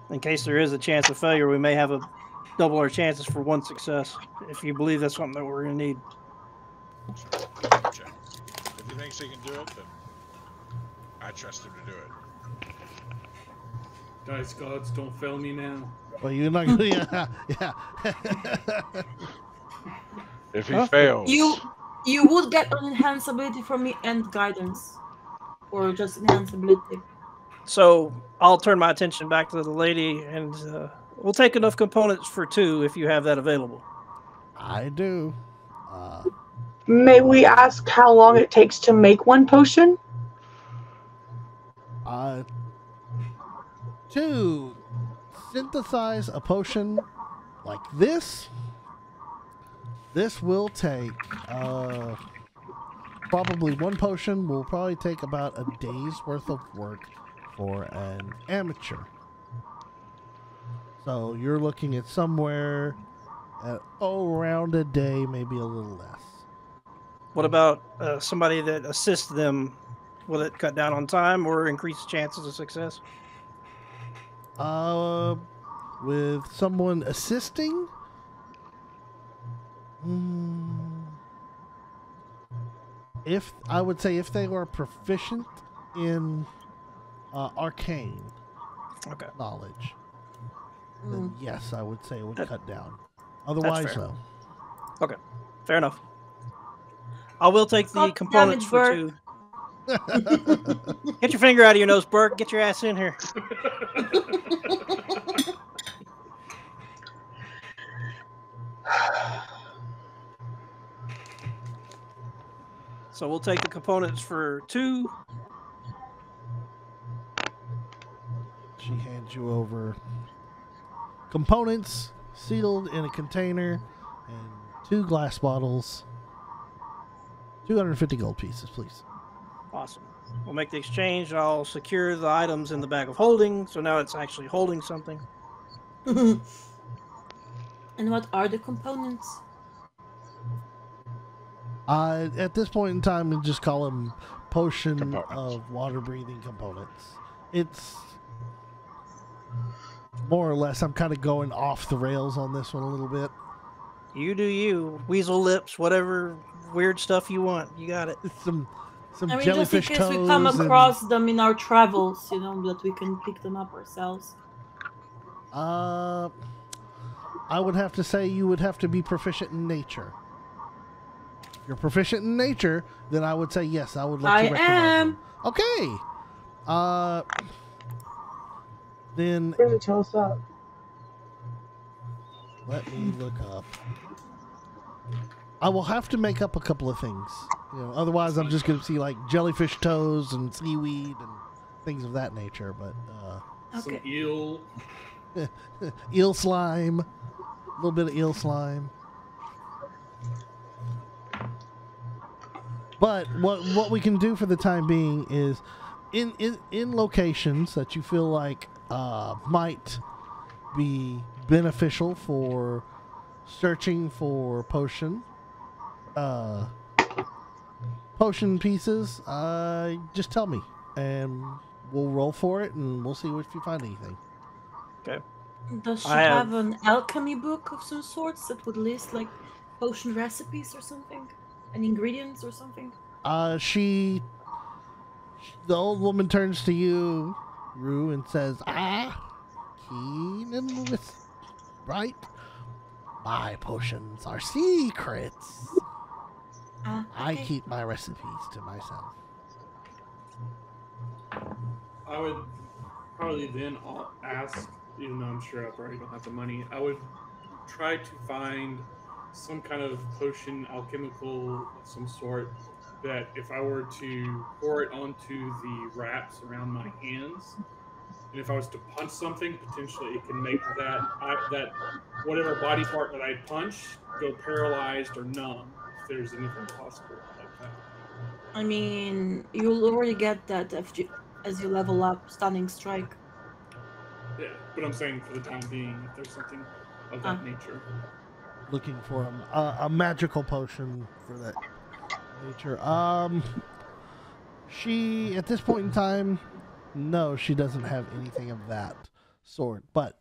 [SPEAKER 3] In case there is a chance of failure, we may have double our chances for 1 success. If you believe that's something that we're going to need.
[SPEAKER 2] Check. If he thinks he can do it, then I trust him to do it.
[SPEAKER 5] Dice gods, don't fail me now.
[SPEAKER 1] Well, you're not going to... Yeah.
[SPEAKER 2] If he fails,
[SPEAKER 4] You would get an enhanced ability from me and guidance, or just enhanced ability.
[SPEAKER 3] So I'll turn my attention back to the lady, and we'll take enough components for 2 if you have that available.
[SPEAKER 1] I do.
[SPEAKER 6] May we ask how long it takes to make 1 potion?
[SPEAKER 1] To synthesize a potion like this will take probably 1 potion will probably take about a day's worth of work for an amateur. So you're looking at somewhere at around a day, maybe a little less.
[SPEAKER 3] What about somebody that assists them? Will it cut down on time or increase chances of success?
[SPEAKER 1] With someone assisting, if I would say if they were proficient in arcane knowledge, then yes, I would say it would cut down. Otherwise,
[SPEAKER 3] fair.
[SPEAKER 1] no.
[SPEAKER 3] Okay, fair enough. I will take the components for 2. Get your finger out of your nose, Burke. Get your ass in here. So we'll take the components for 2.
[SPEAKER 1] She hands you over components sealed in a container and 2 glass bottles. 250 gold pieces, please.
[SPEAKER 3] Awesome. We'll make the exchange. I'll secure the items in the bag of holding, so now it's actually holding something.
[SPEAKER 4] And what are the components?
[SPEAKER 1] At this point in time, we just call them potion of water-breathing components. It's more or less, I'm kind of going off the rails on this one a little bit.
[SPEAKER 3] You do you. Weasel lips, whatever weird stuff you want. You got it.
[SPEAKER 1] It's some
[SPEAKER 4] just
[SPEAKER 1] jellyfish
[SPEAKER 4] in case
[SPEAKER 1] toes.
[SPEAKER 4] we come across them in our travels, that we can pick them up ourselves.
[SPEAKER 1] I would have to say you would have to be proficient in nature. If you're proficient in nature, then I would say yes, I would let you recognize them. Okay. Then
[SPEAKER 6] Where's it tell us that?
[SPEAKER 1] let me look up. I will have to make up a couple of things. Otherwise I'm just going to see like jellyfish toes and seaweed and things of that nature. But
[SPEAKER 5] Some eel.
[SPEAKER 1] eel slime, a little bit of eel slime. But what we can do for the time being is in locations that you feel like might be beneficial for searching for potion pieces, just tell me and we'll roll for it and we'll see if you find anything.
[SPEAKER 3] Okay.
[SPEAKER 4] Does she
[SPEAKER 3] I
[SPEAKER 4] have
[SPEAKER 3] have-
[SPEAKER 4] an alchemy book of some sorts that would list like potion recipes or something? And ingredients or something?
[SPEAKER 1] The old woman turns to you, Rue, and says, keen and right? My potions are secrets.
[SPEAKER 4] Okay.
[SPEAKER 1] I keep my recipes to myself.
[SPEAKER 5] I would probably then ask, even though I'm sure I probably don't have the money, I would try to find some kind of potion alchemical of some sort that if I were to pour it onto the wraps around my hands, and if I was to punch something, potentially it can make that whatever body part that I punch go paralyzed or numb, if there's anything possible like that.
[SPEAKER 4] I mean, you'll already get that as you level up Stunning Strike.
[SPEAKER 5] Yeah, but I'm saying for the time being, if there's something of that nature.
[SPEAKER 1] Looking for a magical potion for that nature. She, at this point in time, no, she doesn't have anything of that sort. But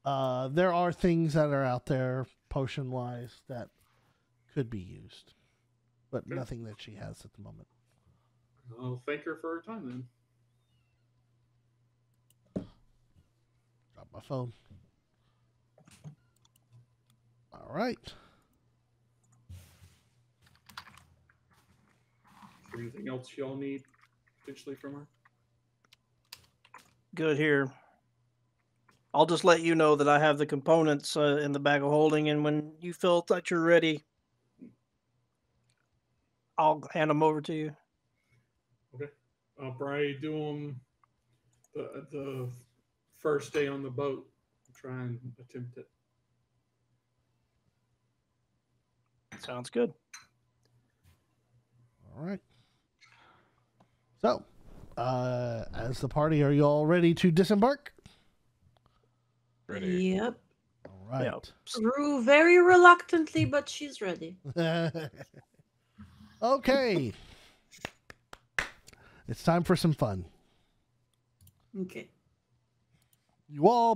[SPEAKER 1] there are things that are out there, potion-wise, that could be used. But nothing that she has at the moment.
[SPEAKER 5] I'll thank her for her time then.
[SPEAKER 1] Drop my phone. All right.
[SPEAKER 5] Is there anything else y'all need potentially from her?
[SPEAKER 3] Good here. I'll just let you know that I have the components in the bag of holding, and when you feel that you're ready, I'll hand them over to you.
[SPEAKER 5] Okay. I'll probably do them the first day on the boat. Try and attempt it.
[SPEAKER 3] Sounds good.
[SPEAKER 1] All right. So, as the party, are you all ready to disembark?
[SPEAKER 2] Ready.
[SPEAKER 4] Yep.
[SPEAKER 1] All right.
[SPEAKER 3] Yep.
[SPEAKER 4] Rue very reluctantly, but she's ready.
[SPEAKER 1] Okay. It's time for some fun.
[SPEAKER 4] Okay.
[SPEAKER 1] You all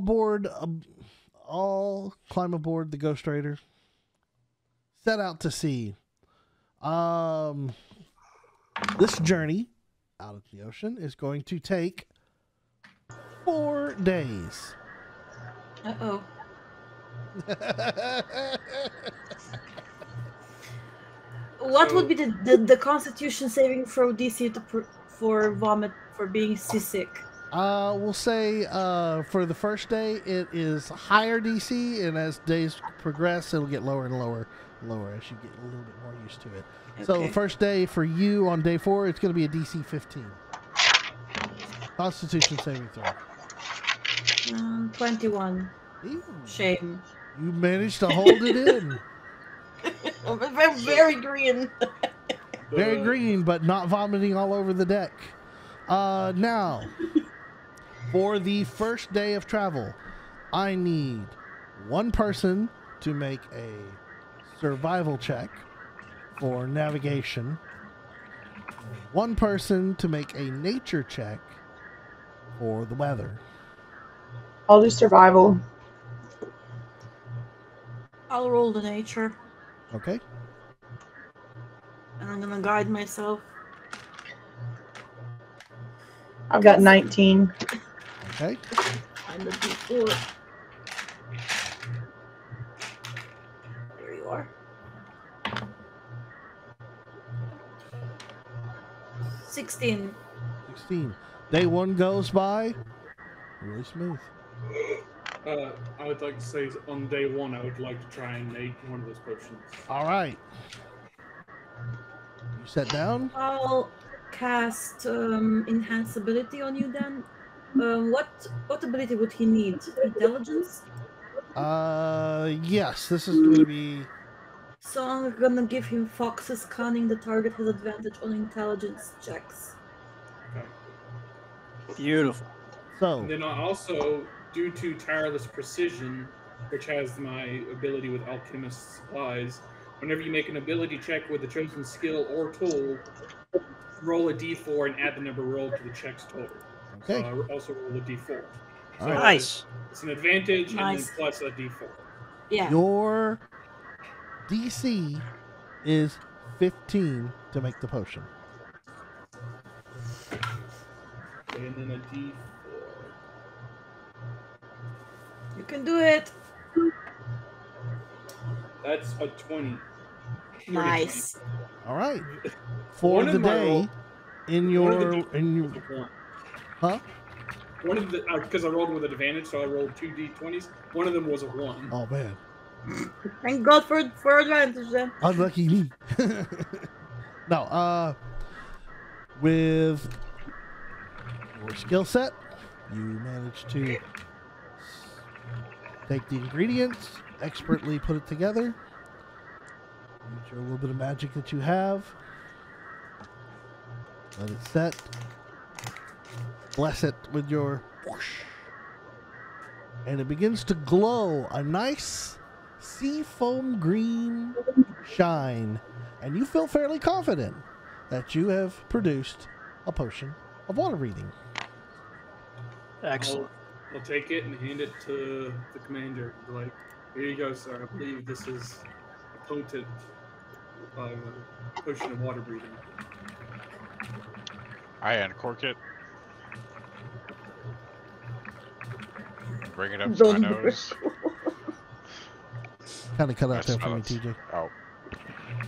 [SPEAKER 1] climb aboard the Ghost Raider. Set out to sea. This journey out of the ocean is going to take 4 days.
[SPEAKER 4] Uh-oh. What would be the Constitution saving throw DC for vomit for being seasick?
[SPEAKER 1] We'll say for the first day it is higher DC, and as days progress, it'll get lower and lower and lower as you get a little bit more used to it. Okay. So the first day for you on day 4, it's going to be a DC 15. Constitution saving throw.
[SPEAKER 4] 21.
[SPEAKER 1] Ew.
[SPEAKER 4] Shame.
[SPEAKER 1] You managed to hold it in.
[SPEAKER 4] I'm very green.
[SPEAKER 1] Very green, but not vomiting all over the deck. Now, for the first day of travel, I need one person to make a survival check for navigation, one person to make a nature check for the weather.
[SPEAKER 6] I'll do survival.
[SPEAKER 4] I'll roll the nature.
[SPEAKER 1] Okay.
[SPEAKER 4] And I'm gonna guide myself.
[SPEAKER 6] I've got 19.
[SPEAKER 1] Okay.
[SPEAKER 4] Find the D4. There you are. 16.
[SPEAKER 1] 16. Day 1 goes by really smooth.
[SPEAKER 5] I would like to say on day 1, I would like to try and make one of those potions.
[SPEAKER 1] All right. You sit down.
[SPEAKER 4] I'll cast enhance ability on you then. What ability would he need? Intelligence?
[SPEAKER 1] Yes, this is going to be
[SPEAKER 4] So I'm gonna give him foxes scanning. The target has advantage on intelligence checks.
[SPEAKER 5] Okay.
[SPEAKER 3] Beautiful.
[SPEAKER 1] So,
[SPEAKER 5] And then I also, due to tireless precision, which has my ability with alchemist supplies, whenever you make an ability check with a chosen skill or tool, roll a d4 and add the number rolled to the check's total. So
[SPEAKER 1] okay.
[SPEAKER 5] I also roll a d4.
[SPEAKER 1] All
[SPEAKER 5] So
[SPEAKER 1] right.
[SPEAKER 3] Nice.
[SPEAKER 5] it's an advantage and then
[SPEAKER 4] Nice.
[SPEAKER 5] plus a d4.
[SPEAKER 4] Yeah.
[SPEAKER 1] Your DC is 15 to make the potion.
[SPEAKER 5] Okay, and then a d4.
[SPEAKER 4] You can do it.
[SPEAKER 5] That's a 20.
[SPEAKER 4] Nice.
[SPEAKER 1] All right. For
[SPEAKER 5] One of
[SPEAKER 1] the
[SPEAKER 5] my
[SPEAKER 1] day,
[SPEAKER 5] roll-
[SPEAKER 1] in
[SPEAKER 5] One of the
[SPEAKER 1] your
[SPEAKER 5] d20s was a 1.
[SPEAKER 1] huh?
[SPEAKER 5] One of the because I rolled with advantage, so I rolled 2 d20s. One of them was a 1.
[SPEAKER 1] Oh man,
[SPEAKER 4] Thank God for advantage then.
[SPEAKER 1] unlucky me. No, with your skill set, you managed to take the ingredients, expertly put it together. Use your little bit of magic that you have. Let it set. Bless it with your whoosh. And it begins to glow a nice seafoam green shine. And you feel fairly confident that you have produced a potion of water breathing.
[SPEAKER 3] Excellent.
[SPEAKER 5] I'll take it and hand it to the commander. Be like, here you go, sir. I believe this is a potent potion of water breathing.
[SPEAKER 2] I uncork it. Bring it up to my nose.
[SPEAKER 1] Kind of cut
[SPEAKER 2] I
[SPEAKER 1] out there for
[SPEAKER 2] smell
[SPEAKER 1] me,
[SPEAKER 2] it.
[SPEAKER 1] TJ.
[SPEAKER 2] Oh.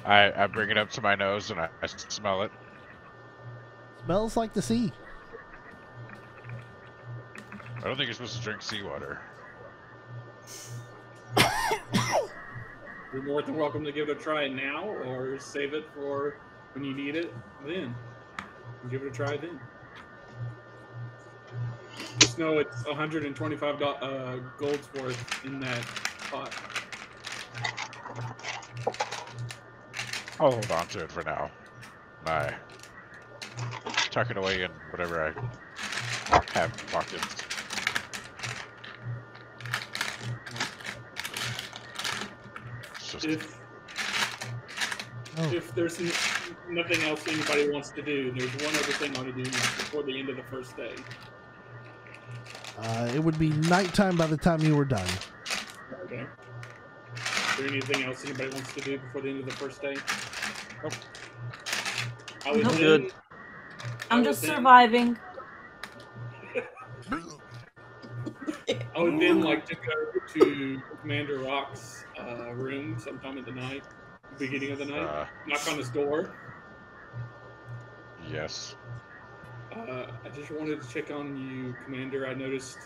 [SPEAKER 2] I bring it up to my nose and I smell it.
[SPEAKER 1] Smells like the sea.
[SPEAKER 2] I don't think you're supposed to drink seawater.
[SPEAKER 5] You're more than welcome to give it a try now or save it for when you need it then. And give it a try then. Just know it's 125 gold's worth in that pot.
[SPEAKER 2] I'll hold on to it for now. I tuck it away in whatever I have in pockets. It's just,
[SPEAKER 5] If there's nothing else anybody wants to do, there's one other thing I want to do before the end of the first day.
[SPEAKER 1] It would be nighttime by the time you were done.
[SPEAKER 5] Okay. Is there anything else anybody wants to do before the end of the first day?
[SPEAKER 2] Nope.
[SPEAKER 5] I would
[SPEAKER 3] Nope.
[SPEAKER 5] then-
[SPEAKER 3] Good.
[SPEAKER 4] I'm
[SPEAKER 5] I
[SPEAKER 4] just
[SPEAKER 5] would then-
[SPEAKER 4] surviving.
[SPEAKER 5] I would then like to go to Commander Rock's room sometime in the night, beginning of the night, knock on his door.
[SPEAKER 2] yes.
[SPEAKER 5] I just wanted to check on you, Commander. I noticed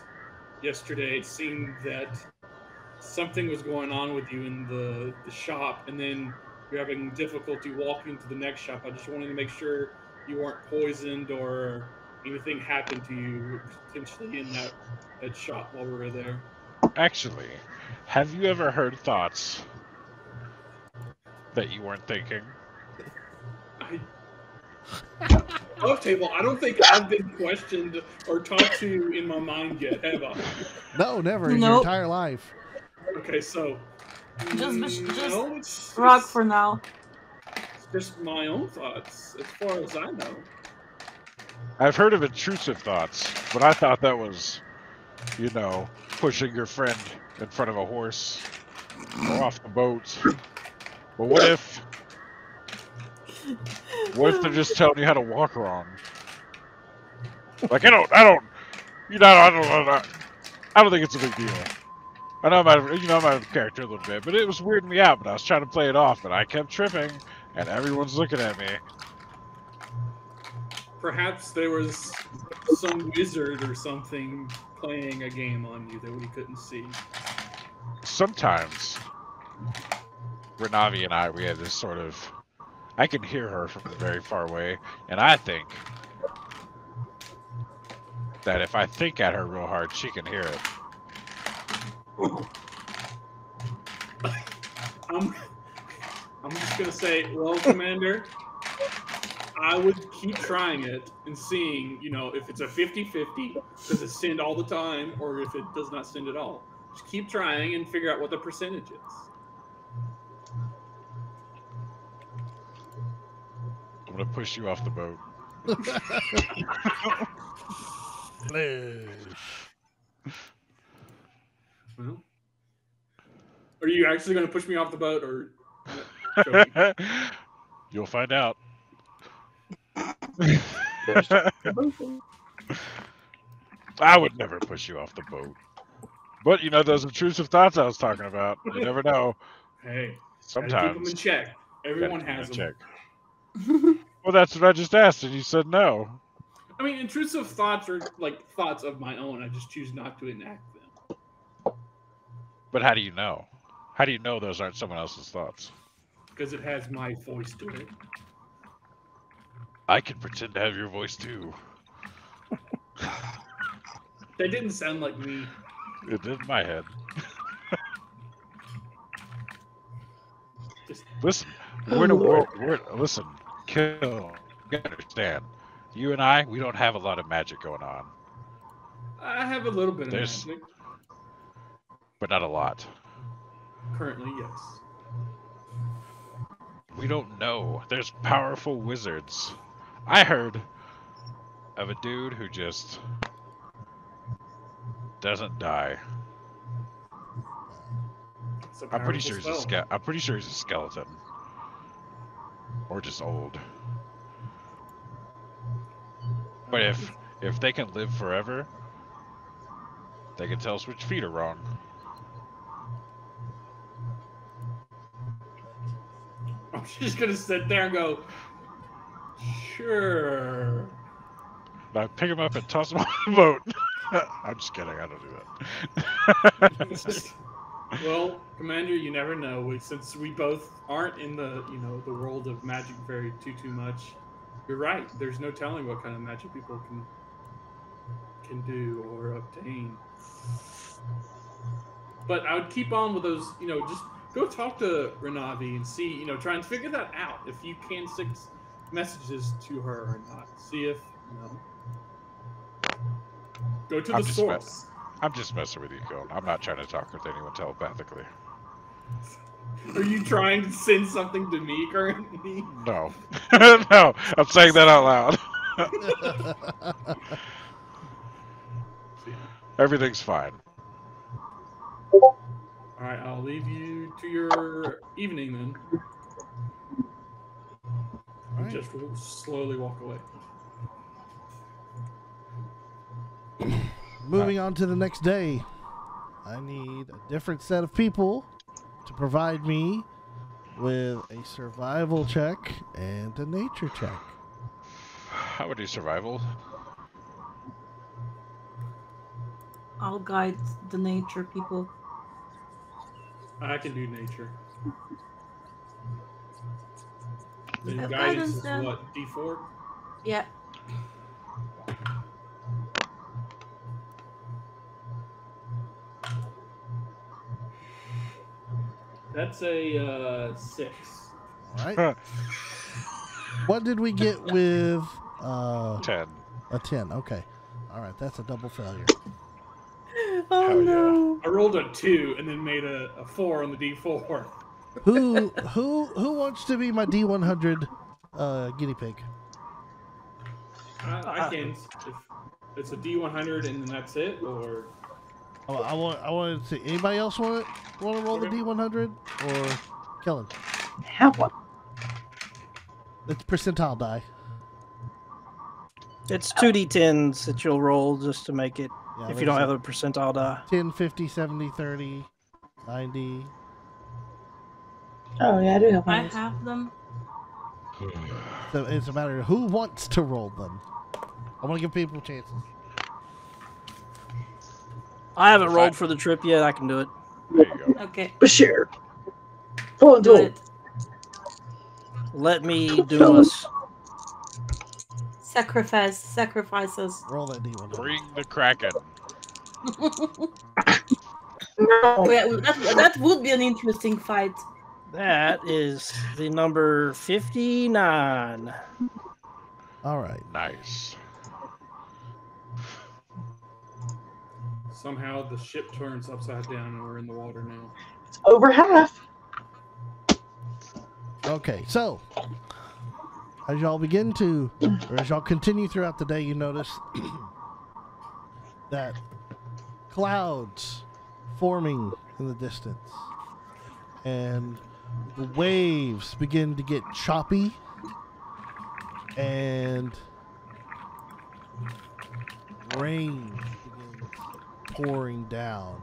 [SPEAKER 5] yesterday it seemed that something was going on with you in the shop, and then you're having difficulty walking to the next shop. I just wanted to make sure you weren't poisoned or anything happened to you potentially in that shop while we were there.
[SPEAKER 2] Actually, have you ever heard thoughts that you weren't thinking?
[SPEAKER 5] Off table, I don't think I've been questioned or talked to in my mind yet, have I?
[SPEAKER 1] No, never in your
[SPEAKER 4] Nope.
[SPEAKER 1] entire life.
[SPEAKER 5] Okay, so
[SPEAKER 4] Just rock for now.
[SPEAKER 5] It's just my own thoughts, as far as I know.
[SPEAKER 2] I've heard of intrusive thoughts, but I thought that was, you know, pushing your friend in front of a horse or off the boat. But what if they're just telling you how to walk wrong? Like I don't think it's a big deal. I know I'm out of character a little bit, but it was weirding me out. But I was trying to play it off, but I kept tripping, and everyone's looking at me.
[SPEAKER 5] Perhaps there was some wizard or something playing a game on you that we couldn't see.
[SPEAKER 2] Sometimes, Renavi and we had this sort of. I can hear her from very far away, and I think that if I think at her real hard, she can hear it.
[SPEAKER 5] gonna say, well, Commander, I would keep trying it and seeing, if it's a 50-50, does it send all the time, or if it does not send at all. Just keep trying and figure out what the percentage is.
[SPEAKER 2] I'm gonna push you off the boat.
[SPEAKER 5] Well, are you actually going to push me off the boat, or joking?
[SPEAKER 2] You'll find out. I would never push you off the boat. But those intrusive thoughts I was talking about. You never know.
[SPEAKER 5] Hey,
[SPEAKER 2] sometimes
[SPEAKER 5] gotta keep them in check. Everyone has them.
[SPEAKER 2] Check. Well, that's what I just asked, and you said no.
[SPEAKER 5] I mean, intrusive thoughts are like thoughts of my own. I just choose not to enact them.
[SPEAKER 2] But how do you know? How do you know those aren't someone else's thoughts?
[SPEAKER 5] Because it has my voice to it.
[SPEAKER 2] I can pretend to have your voice too.
[SPEAKER 5] That didn't sound like me.
[SPEAKER 2] It did in my head. Listen, listen, Kill. You gotta understand. You and I, we don't have a lot of magic going on.
[SPEAKER 5] I have a little bit of magic.
[SPEAKER 2] But not a lot.
[SPEAKER 5] Currently, yes.
[SPEAKER 2] We don't know. There's powerful wizards. I heard of a dude who just doesn't die. I'm pretty sure he's a skeleton. Or just old. But if they can live forever, they can tell us which feet are wrong.
[SPEAKER 5] I'm just gonna sit there and go, sure.
[SPEAKER 2] I pick him up and toss him on the boat. I'm just kidding. I don't do that.
[SPEAKER 5] Well, Commander, you never know. Since we both aren't in the the world of magic very too much, you're right. There's no telling what kind of magic people can do or obtain. But I would keep on with those. Just go talk to Renavi and see. Try and figure that out. If you can send messages to her or not. See if Go to the source.
[SPEAKER 2] I'm just messing with you, Cole. I'm not trying to talk with anyone telepathically.
[SPEAKER 5] Are you trying to send something to me currently?
[SPEAKER 2] No. No, I'm saying that out loud. Everything's fine.
[SPEAKER 5] Alright, I'll leave you to your evening then. Right. Just slowly walk away.
[SPEAKER 1] Moving on to the next day, I need a different set of people to provide me with a survival check and a nature check.
[SPEAKER 2] I would do survival.
[SPEAKER 4] I'll guide the nature people.
[SPEAKER 5] I can do nature. The
[SPEAKER 4] Yeah,
[SPEAKER 5] guidance is
[SPEAKER 4] then.
[SPEAKER 5] what, D4?
[SPEAKER 4] Yeah.
[SPEAKER 5] That's a 6.
[SPEAKER 1] All right. What did we get with
[SPEAKER 2] 10.
[SPEAKER 1] a 10? Okay. All right, that's a double failure.
[SPEAKER 4] Oh no.
[SPEAKER 5] I rolled a 2 and then made a 4 on the D4.
[SPEAKER 1] Who wants to be my D100 guinea pig?
[SPEAKER 5] I can. If it's a D100 and then that's it, or
[SPEAKER 1] Oh, I wanted to see. Anybody else want to roll the D100 or Kellen?
[SPEAKER 6] Have one.
[SPEAKER 1] It's percentile die.
[SPEAKER 3] It's 2d10s that you'll roll just to make it,
[SPEAKER 1] Yeah,
[SPEAKER 3] if you don't have a percentile die.
[SPEAKER 1] 10, 50, 70, 30, 90.
[SPEAKER 6] Oh, yeah, I do have one.
[SPEAKER 4] I have them.
[SPEAKER 1] So it's a matter of who wants to roll them. I want to give people chances.
[SPEAKER 3] I haven't rolled for the trip yet. I can do it.
[SPEAKER 2] There you go.
[SPEAKER 4] Okay.
[SPEAKER 6] Bashir. Go and
[SPEAKER 4] Do
[SPEAKER 6] do
[SPEAKER 4] it.
[SPEAKER 6] it.
[SPEAKER 3] Let me do this.
[SPEAKER 4] Sacrifices.
[SPEAKER 1] Roll that D100.
[SPEAKER 2] Bring the Kraken.
[SPEAKER 6] No.
[SPEAKER 4] Yeah, that would be an interesting fight.
[SPEAKER 3] That is the number 59.
[SPEAKER 1] All right.
[SPEAKER 2] Nice.
[SPEAKER 5] Somehow the ship turns upside down and we're in the water now.
[SPEAKER 6] It's over half.
[SPEAKER 1] Okay, so as y'all begin to, or as y'all continue throughout the day, you notice that clouds forming in the distance, and the waves begin to get choppy, and rain begins pouring down,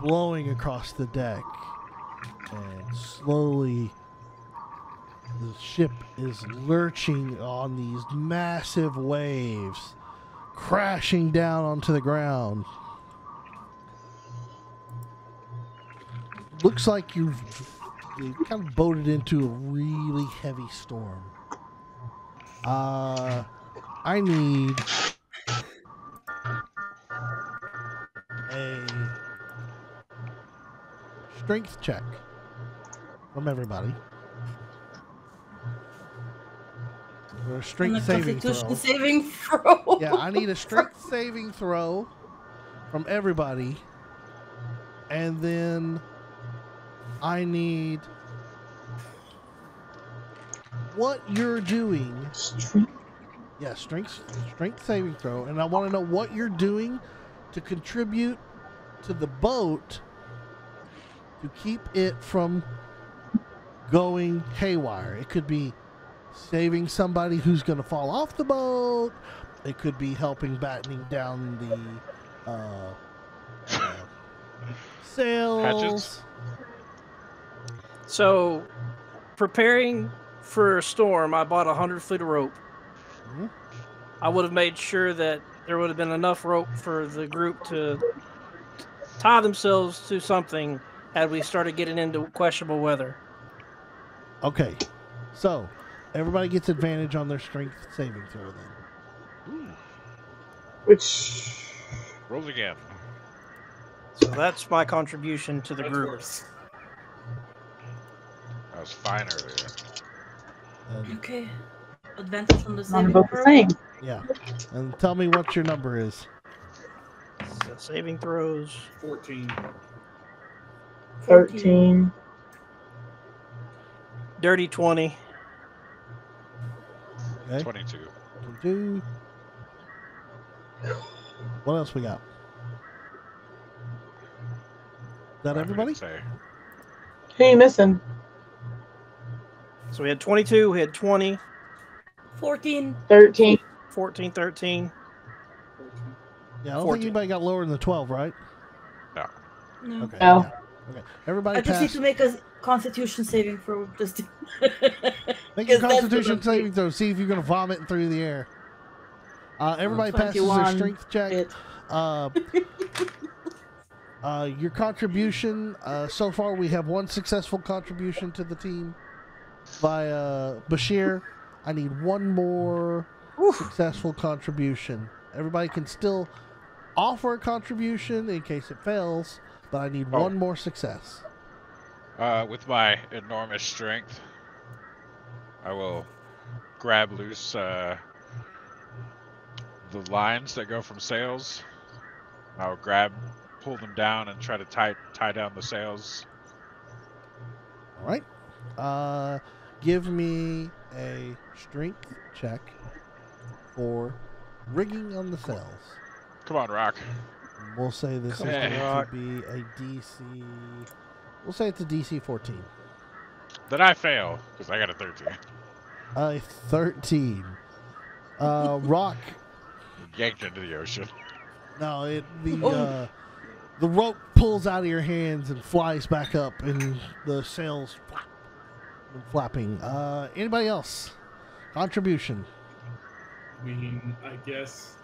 [SPEAKER 1] blowing across the deck, and slowly the ship is lurching on these massive waves, crashing down onto the ground. Looks like you've kind of boated into a really heavy storm. I need a strength check from everybody. Or a strength saving throw.
[SPEAKER 4] Constitution saving throw.
[SPEAKER 1] Yeah, I need a strength saving throw from everybody. And then I need what you're doing. Yeah, strength saving throw. And I want to know what you're doing to contribute to the boat to keep it from going haywire. It could be saving somebody who's going to fall off the boat. It could be helping battening down the sails.
[SPEAKER 2] Hatchets?
[SPEAKER 3] So, preparing for a storm, I bought 100 feet of rope.
[SPEAKER 1] Mhm.
[SPEAKER 3] I would have made sure that there would have been enough rope for the group to tie themselves to something had we started getting into questionable weather.
[SPEAKER 1] Okay, so everybody gets advantage on their strength saving throw then.
[SPEAKER 6] Which
[SPEAKER 2] Rolls again.
[SPEAKER 3] So that's my contribution to the
[SPEAKER 5] That's
[SPEAKER 3] group.
[SPEAKER 5] worse.
[SPEAKER 2] That was fine earlier.
[SPEAKER 1] And,
[SPEAKER 4] Okay. Advantage on the
[SPEAKER 6] not
[SPEAKER 4] saving
[SPEAKER 6] about the
[SPEAKER 4] throw.
[SPEAKER 6] same.
[SPEAKER 1] yeah, and tell me what your number is.
[SPEAKER 3] So saving throws.
[SPEAKER 5] 14.
[SPEAKER 6] 13.
[SPEAKER 3] Dirty 20.
[SPEAKER 1] Okay,
[SPEAKER 2] 22.
[SPEAKER 1] 22. What else we got? Is that
[SPEAKER 2] I
[SPEAKER 1] everybody?
[SPEAKER 2] forget to say.
[SPEAKER 6] Who you missing?
[SPEAKER 3] So we had 22, we had 20,
[SPEAKER 4] 14.
[SPEAKER 6] 13.
[SPEAKER 3] 14, 13.
[SPEAKER 5] 14.
[SPEAKER 1] Yeah, I don't
[SPEAKER 3] 14.
[SPEAKER 1] think anybody got lower than the 12, right?
[SPEAKER 2] No.
[SPEAKER 4] No.
[SPEAKER 1] Okay.
[SPEAKER 6] No.
[SPEAKER 1] Yeah. Okay. Everybody
[SPEAKER 4] I just need
[SPEAKER 1] pass.
[SPEAKER 4] to make a Constitution saving throw. Just to...
[SPEAKER 1] Make a
[SPEAKER 4] 'cause that's
[SPEAKER 1] Constitution
[SPEAKER 4] what I'm
[SPEAKER 1] saving throw. See if you're gonna vomit through the air. Everybody passes their
[SPEAKER 4] 21.
[SPEAKER 1] strength check.
[SPEAKER 4] It.
[SPEAKER 1] Your contribution so far, we have one successful contribution to the team by Bashir. I need one more successful contribution. Everybody can still offer a contribution in case it fails, but I need one more success.
[SPEAKER 2] With my enormous strength, I will grab loose the lines that go from sails. I'll pull them down and try to tie down the sails.
[SPEAKER 1] All right. Give me a strength check for rigging on the sails.
[SPEAKER 2] Come on, Rock.
[SPEAKER 1] We'll say this
[SPEAKER 3] Come
[SPEAKER 1] is
[SPEAKER 2] on,
[SPEAKER 1] going
[SPEAKER 3] Rock.
[SPEAKER 1] to be a DC. We'll say it's a DC 14.
[SPEAKER 2] Then I fail because I got a 13.
[SPEAKER 1] A 13. Rock.
[SPEAKER 2] Yanked into the ocean.
[SPEAKER 1] No, the rope pulls out of your hands and flies back up, and the sails flapping. Anybody else? Contribution.
[SPEAKER 5] I mean, I guess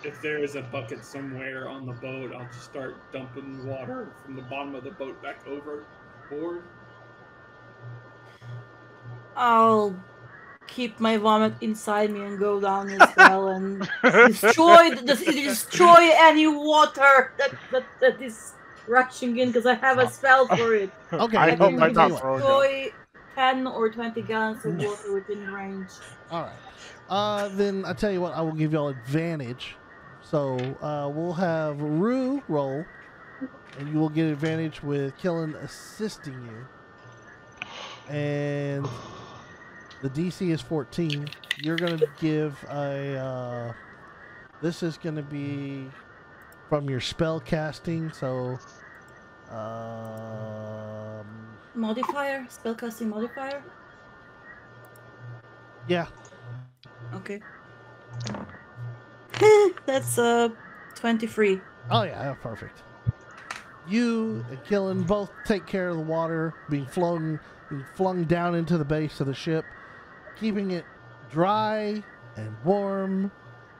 [SPEAKER 5] if there is a bucket somewhere on the boat, I'll just start dumping water from the bottom of the boat back overboard.
[SPEAKER 4] I'll keep my vomit inside me and go down as well and destroy any water that is rushing in because I have a spell for it.
[SPEAKER 1] Okay,
[SPEAKER 7] I
[SPEAKER 4] I
[SPEAKER 7] hope
[SPEAKER 4] can
[SPEAKER 7] I'm not
[SPEAKER 4] destroy 10 or 20 gallons of water within range.
[SPEAKER 1] All right. Then I tell you what, I will give y'all advantage. So we'll have Rue roll, and you will get advantage with Killen assisting you. And the DC is 14. You're going to give a... this is going to be from your spell casting, so...
[SPEAKER 4] Modifier? Spellcasting modifier?
[SPEAKER 1] Yeah.
[SPEAKER 4] Okay. That's 23.
[SPEAKER 1] Oh, yeah, perfect. You and Killen both take care of the water being flung down into the base of the ship, keeping it dry and warm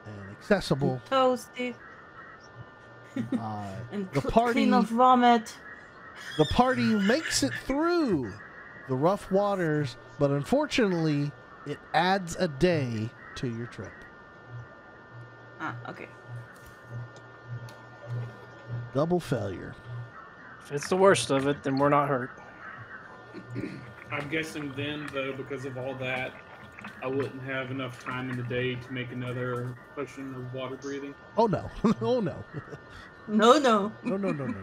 [SPEAKER 1] and accessible.
[SPEAKER 4] Toasty. And
[SPEAKER 1] The
[SPEAKER 4] clean of vomit.
[SPEAKER 1] The party makes it through the rough waters, but unfortunately, it adds a day to your trip.
[SPEAKER 4] Ah, okay.
[SPEAKER 1] Double failure.
[SPEAKER 3] If it's the worst of it, then we're not hurt.
[SPEAKER 5] I'm guessing then, though, because of all that, I wouldn't have enough time in the day to make another potion of water breathing.
[SPEAKER 1] Oh no! Oh no!
[SPEAKER 4] No, no.
[SPEAKER 1] No! No! No! No! No!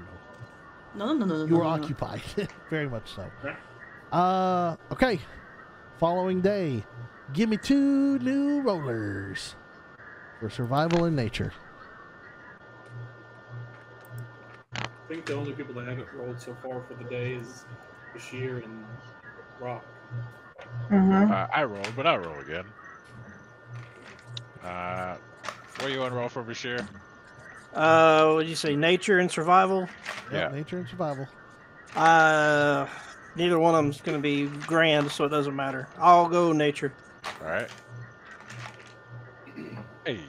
[SPEAKER 4] No, no, no, no.
[SPEAKER 1] You were
[SPEAKER 4] no, no.
[SPEAKER 1] occupied, very much so.
[SPEAKER 5] Okay.
[SPEAKER 1] Okay. Following day, give me 2 new rollers for survival in nature.
[SPEAKER 5] I think the only people that haven't rolled so far for the day is Bashir and Rock.
[SPEAKER 6] Mm-hmm.
[SPEAKER 2] I rolled, but I'll roll again. What do you want to roll for, Bashir?
[SPEAKER 3] What did you say? Nature and survival?
[SPEAKER 1] Yep,
[SPEAKER 2] Yeah.
[SPEAKER 1] nature and survival.
[SPEAKER 3] Neither one of them's going to be grand, so it doesn't matter. I'll go nature.
[SPEAKER 2] All right. Hey.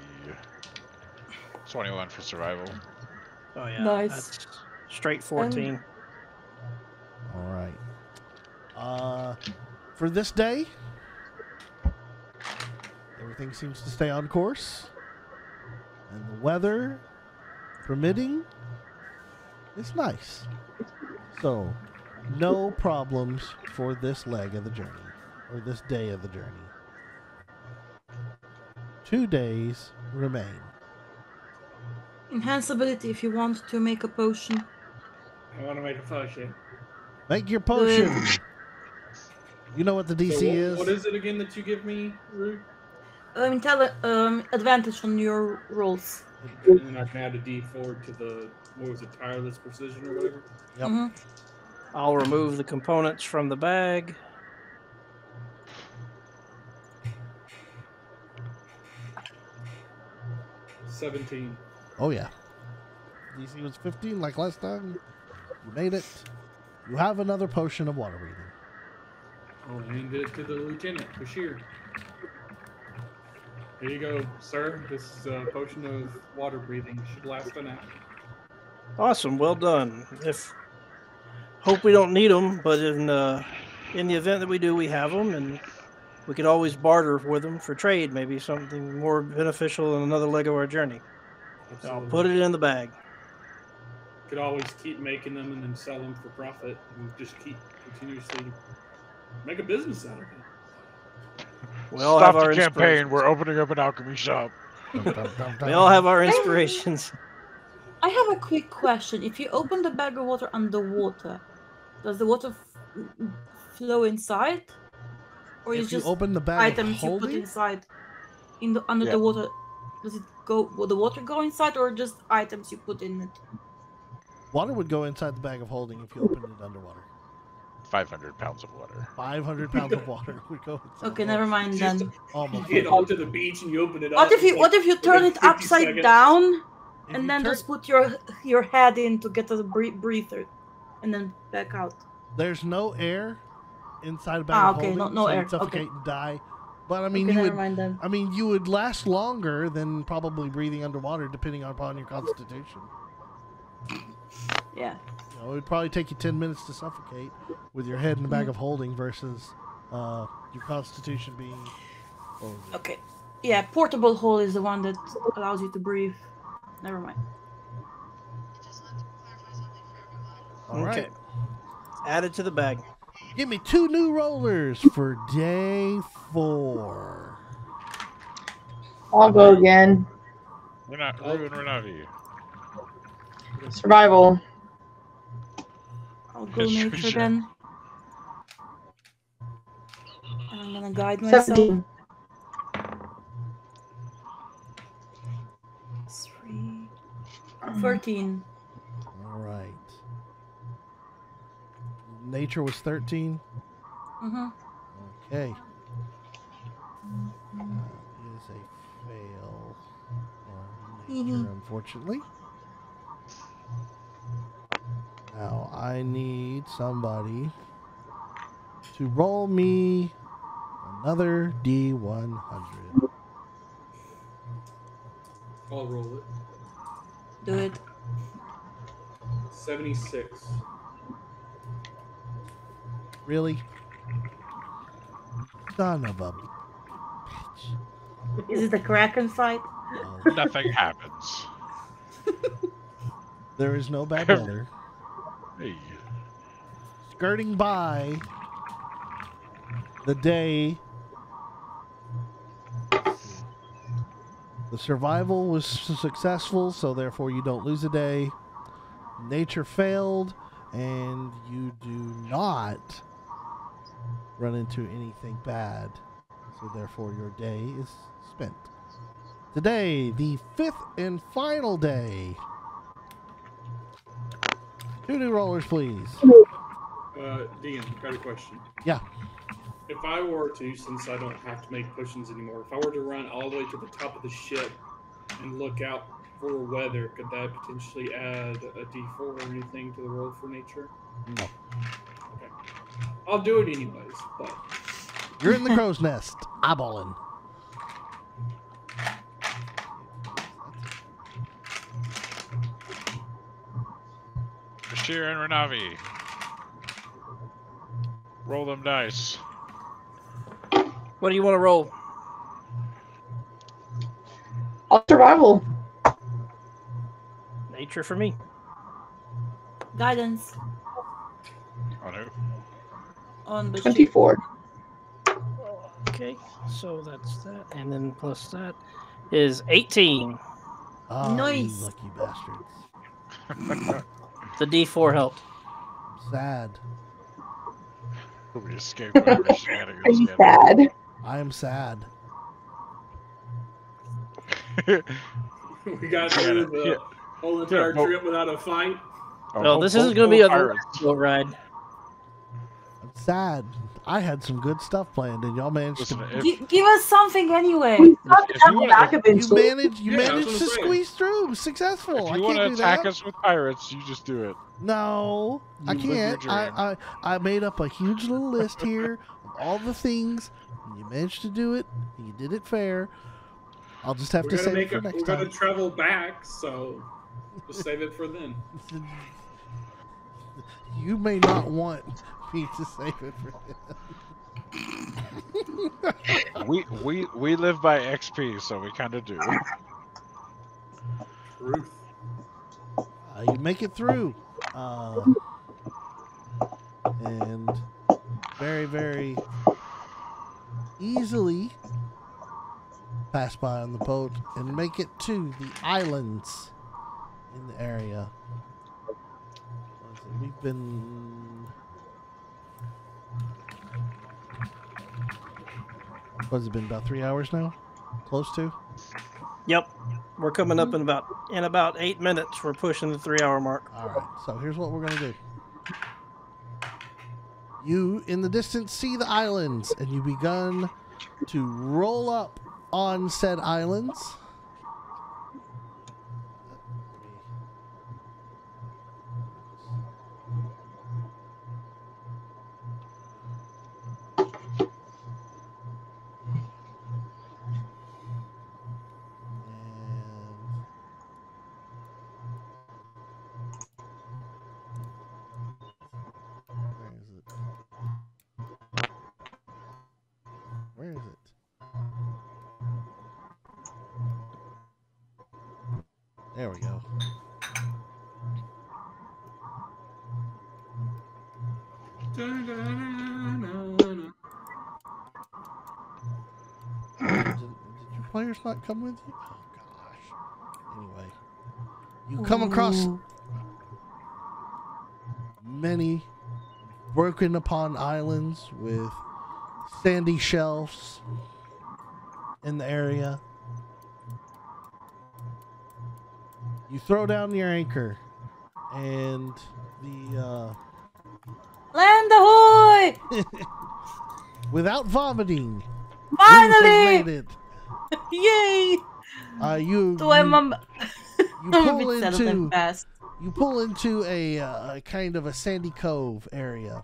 [SPEAKER 2] 21 for survival.
[SPEAKER 3] Oh yeah,
[SPEAKER 4] Nice.
[SPEAKER 3] that's straight 14.
[SPEAKER 1] All right. For this day, everything seems to stay on course, and the weather permitting, it's nice. So, no problems for this leg of the journey, or this day of the journey. 2 days remain.
[SPEAKER 4] Enhance ability if you want to make a potion.
[SPEAKER 5] I want to make a potion.
[SPEAKER 1] Make your potion. You know what the DC
[SPEAKER 5] So
[SPEAKER 1] is?
[SPEAKER 5] what is it again that you give me, Rue?
[SPEAKER 4] Advantage on your rolls.
[SPEAKER 5] And then I can add a D4 to the, what was it, tireless precision or whatever?
[SPEAKER 1] Yep.
[SPEAKER 4] Mhm.
[SPEAKER 3] I'll remove the components from the bag.
[SPEAKER 5] $17.
[SPEAKER 1] Oh yeah. DC was 15 like last time. You made it. You have another potion of water breathing.
[SPEAKER 5] I'll hand it to the lieutenant, Bashir. Here you go, sir. This is a potion of water breathing. Should last an hour.
[SPEAKER 3] Awesome, well done. Hope we don't need them, but in the event that we do, we have them, and we could always barter with them for trade, maybe something more beneficial in another leg of our journey. I'll
[SPEAKER 5] Absolutely.
[SPEAKER 3] put it in the bag.
[SPEAKER 5] Could always keep making them and then sell them for profit, and just keep continuously make a business out of it.
[SPEAKER 3] We all
[SPEAKER 2] Stop
[SPEAKER 3] have our
[SPEAKER 2] the campaign.
[SPEAKER 3] inspirations.
[SPEAKER 2] We're opening up an alchemy shop.
[SPEAKER 3] We all have our inspirations.
[SPEAKER 4] I have a quick question. If you open the bag of water underwater, does the water flow inside? Or is
[SPEAKER 1] If you
[SPEAKER 4] just
[SPEAKER 1] open the bag of
[SPEAKER 4] items you put
[SPEAKER 1] holding,
[SPEAKER 4] inside under
[SPEAKER 2] Yeah.
[SPEAKER 4] the water? Does it go? Will the water go inside, or just items you put in it?
[SPEAKER 1] water would go inside the bag of holding if you opened it underwater.
[SPEAKER 2] 500 pounds of water.
[SPEAKER 1] 500 pounds of water would go inside.
[SPEAKER 4] Okay, never mind
[SPEAKER 5] Just-
[SPEAKER 4] then.
[SPEAKER 1] Almost.
[SPEAKER 5] You get onto the beach and you open it up.
[SPEAKER 4] What if
[SPEAKER 5] it's
[SPEAKER 4] you what
[SPEAKER 5] like
[SPEAKER 4] if you turn
[SPEAKER 5] within
[SPEAKER 4] it
[SPEAKER 5] 50
[SPEAKER 4] upside
[SPEAKER 5] seconds.
[SPEAKER 4] down
[SPEAKER 1] If you
[SPEAKER 4] and then
[SPEAKER 1] turn-
[SPEAKER 4] just put your head in to get a breather, and then back out?
[SPEAKER 1] There's no air inside a bag
[SPEAKER 4] Ah,
[SPEAKER 1] of
[SPEAKER 4] okay,
[SPEAKER 1] holding,
[SPEAKER 4] no
[SPEAKER 1] so
[SPEAKER 4] air,
[SPEAKER 1] you'd suffocate
[SPEAKER 4] okay.
[SPEAKER 1] and die. But I mean,
[SPEAKER 4] Okay,
[SPEAKER 1] you
[SPEAKER 4] never
[SPEAKER 1] would.
[SPEAKER 4] mind then.
[SPEAKER 1] I mean, you would last longer than probably breathing underwater, depending upon your constitution.
[SPEAKER 4] Yeah.
[SPEAKER 1] You know, it would probably take you 10 minutes to suffocate with your head in the bag of holding versus your constitution being.
[SPEAKER 4] Okay. Yeah, portable hole is the one that allows you to breathe. Never mind.
[SPEAKER 1] All right.
[SPEAKER 3] Okay. Added to the bag.
[SPEAKER 1] Give me 2 new rollers for day 4.
[SPEAKER 6] I'll go again.
[SPEAKER 2] We're not Ruin Renavi.
[SPEAKER 6] Survival.
[SPEAKER 4] I'll go
[SPEAKER 2] Yes,
[SPEAKER 4] nature
[SPEAKER 2] sure.
[SPEAKER 4] then. And I'm gonna guide myself.
[SPEAKER 6] 17.
[SPEAKER 4] 3, 13.
[SPEAKER 1] All right. Nature was 13.
[SPEAKER 4] Mm-hmm.
[SPEAKER 1] Okay. Is a fail on nature, unfortunately. Now I need somebody to roll me another D100.
[SPEAKER 5] I'll roll it.
[SPEAKER 4] Do it.
[SPEAKER 5] 76.
[SPEAKER 1] Really? Son of a bitch.
[SPEAKER 4] Is it a Kraken fight?
[SPEAKER 1] No,
[SPEAKER 2] Nothing happens.
[SPEAKER 1] there is no bad weather.
[SPEAKER 2] Hey.
[SPEAKER 1] Skirting by the day. The survival was successful, so therefore you don't lose a day. Nature failed, and you do not run into anything bad. So therefore your day is spent. Today, the 5th and final day. 2 new rollers, please.
[SPEAKER 5] Dean, got a question.
[SPEAKER 1] Yeah.
[SPEAKER 5] If I were to, since I don't have to make potions anymore, if I were to run all the way to the top of the ship and look out for weather, could that potentially add a D4 or anything to the roll for nature?
[SPEAKER 1] No.
[SPEAKER 5] Okay. I'll do it anyways, but...
[SPEAKER 1] You're in the crow's nest, eyeballing.
[SPEAKER 2] Bashir and Renavi. Roll them dice.
[SPEAKER 3] What do you want to roll?
[SPEAKER 6] All survival.
[SPEAKER 3] Nature for me.
[SPEAKER 4] Guidance
[SPEAKER 2] On who?
[SPEAKER 4] on Bashir.
[SPEAKER 6] 24.
[SPEAKER 3] Okay, so that's that. And then plus that is 18.
[SPEAKER 1] Oh,
[SPEAKER 4] Nice.
[SPEAKER 1] you lucky bastards.
[SPEAKER 3] The D4 helped.
[SPEAKER 1] I'm sad.
[SPEAKER 2] We escaped whatever
[SPEAKER 6] Are
[SPEAKER 2] shenanigans.
[SPEAKER 6] you
[SPEAKER 2] we had.
[SPEAKER 6] sad?
[SPEAKER 1] I am sad.
[SPEAKER 5] We got through the whole entire
[SPEAKER 2] well-
[SPEAKER 5] trip without a fight.
[SPEAKER 3] Well, this isn't going to be a boat ride.
[SPEAKER 1] I'm sad. I had some good stuff planned, and y'all managed
[SPEAKER 2] Listen,
[SPEAKER 1] to.
[SPEAKER 4] Give us something anyway.
[SPEAKER 6] We have to
[SPEAKER 2] if
[SPEAKER 6] come
[SPEAKER 2] you want-
[SPEAKER 6] back
[SPEAKER 1] You
[SPEAKER 6] eventually.
[SPEAKER 1] managed. You
[SPEAKER 5] Yeah, that's
[SPEAKER 1] managed
[SPEAKER 5] what
[SPEAKER 1] to
[SPEAKER 5] I'm saying.
[SPEAKER 1] squeeze through. Successful.
[SPEAKER 2] if
[SPEAKER 1] I
[SPEAKER 2] you want to
[SPEAKER 1] can't do
[SPEAKER 2] attack
[SPEAKER 1] that.
[SPEAKER 2] us with pirates, you just do it.
[SPEAKER 1] No, I
[SPEAKER 2] You live your
[SPEAKER 1] can't.
[SPEAKER 2] dream.
[SPEAKER 1] I made up a huge little list here of all the things, and you managed to do it. And you did it fair. I'll just have
[SPEAKER 5] We're
[SPEAKER 1] to
[SPEAKER 5] gonna
[SPEAKER 1] save it
[SPEAKER 5] make
[SPEAKER 1] for
[SPEAKER 5] it. We're
[SPEAKER 1] next
[SPEAKER 5] gonna
[SPEAKER 1] time.
[SPEAKER 5] travel back, so we'll save it for then.
[SPEAKER 1] You may not want me to save it for
[SPEAKER 2] We live by XP, so we kind of do.
[SPEAKER 5] Truth.
[SPEAKER 1] you make it through, and very, very easily pass by on the boat and make it to the islands in the area. We've been... What's it been, about 3 hours now? Close to?
[SPEAKER 3] Yep. We're coming up in about 8 minutes. We're pushing the 3-hour mark.
[SPEAKER 1] All right, so here's what we're going to do. You, in the distance, see the islands, and you begun to roll up on said islands. Where is it? There we go. Did your players not come with you? Oh gosh. Anyway, you come across
[SPEAKER 4] Ooh.
[SPEAKER 1] many broken upon islands with sandy shelves in the area. You throw down your anchor, and the
[SPEAKER 4] Land ahoy!
[SPEAKER 1] without vomiting, you
[SPEAKER 4] Finally!
[SPEAKER 1] have made it.
[SPEAKER 4] Yay!
[SPEAKER 1] You
[SPEAKER 4] So I'm
[SPEAKER 1] you
[SPEAKER 4] a
[SPEAKER 1] pull
[SPEAKER 4] bit settled and
[SPEAKER 1] into
[SPEAKER 4] fast.
[SPEAKER 1] you pull into a kind of a sandy cove area,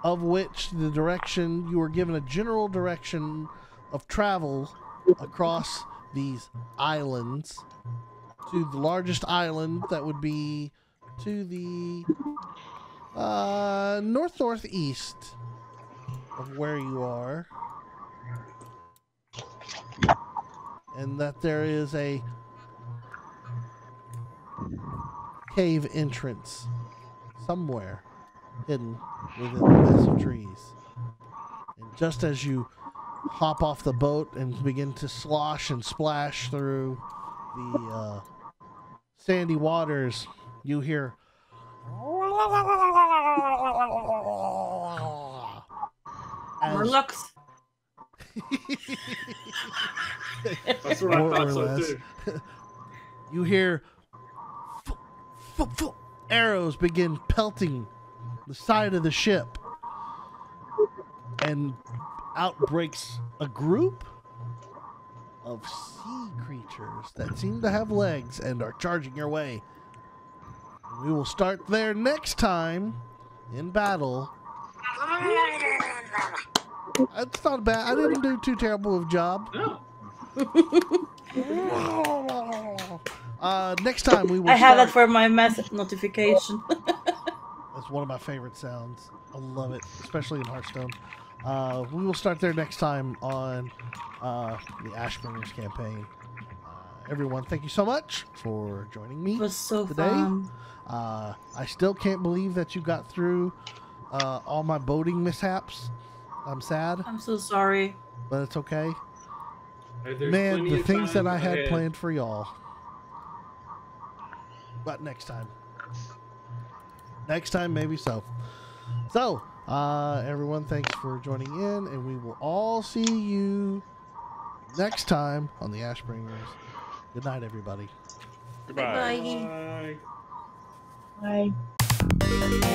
[SPEAKER 1] of which the direction you were given a general direction of travel across these islands to the largest island that would be to the northeast of where you are, and that there is a cave entrance somewhere hidden within the mess of trees. And just as you hop off the boat and begin to slosh and splash through the sandy waters, you hear as
[SPEAKER 4] Murlocs.
[SPEAKER 5] That's what I
[SPEAKER 1] more
[SPEAKER 5] thought
[SPEAKER 1] or
[SPEAKER 5] so
[SPEAKER 1] less.
[SPEAKER 5] too.
[SPEAKER 1] You hear arrows begin pelting the side of the ship, and out breaks a group of sea creatures that seem to have legs and are charging your way. We will start there next time in battle. It's not bad. I didn't do too terrible of a job.
[SPEAKER 5] No.
[SPEAKER 1] Next time we will
[SPEAKER 4] I have
[SPEAKER 1] start.
[SPEAKER 4] that for my message notification.
[SPEAKER 1] That's one of my favorite sounds. I love it, especially in Hearthstone. We will start there next time on the Ashbringers campaign. Everyone, thank you so much for joining me
[SPEAKER 4] It was so
[SPEAKER 1] today.
[SPEAKER 4] fun.
[SPEAKER 1] I still can't believe that you got through all my boating mishaps. I'm sad,
[SPEAKER 4] I'm so sorry.
[SPEAKER 1] but it's okay.
[SPEAKER 5] There's
[SPEAKER 1] Man,
[SPEAKER 5] plenty
[SPEAKER 1] the
[SPEAKER 5] of
[SPEAKER 1] things that
[SPEAKER 5] time
[SPEAKER 1] I had
[SPEAKER 5] ahead.
[SPEAKER 1] planned for y'all. But next time. Next time, maybe so. So, everyone, thanks for joining in, and we will all see you next time on the Ashbringers. Good night, everybody.
[SPEAKER 2] Goodbye.
[SPEAKER 4] Bye.
[SPEAKER 5] Bye.
[SPEAKER 6] Bye.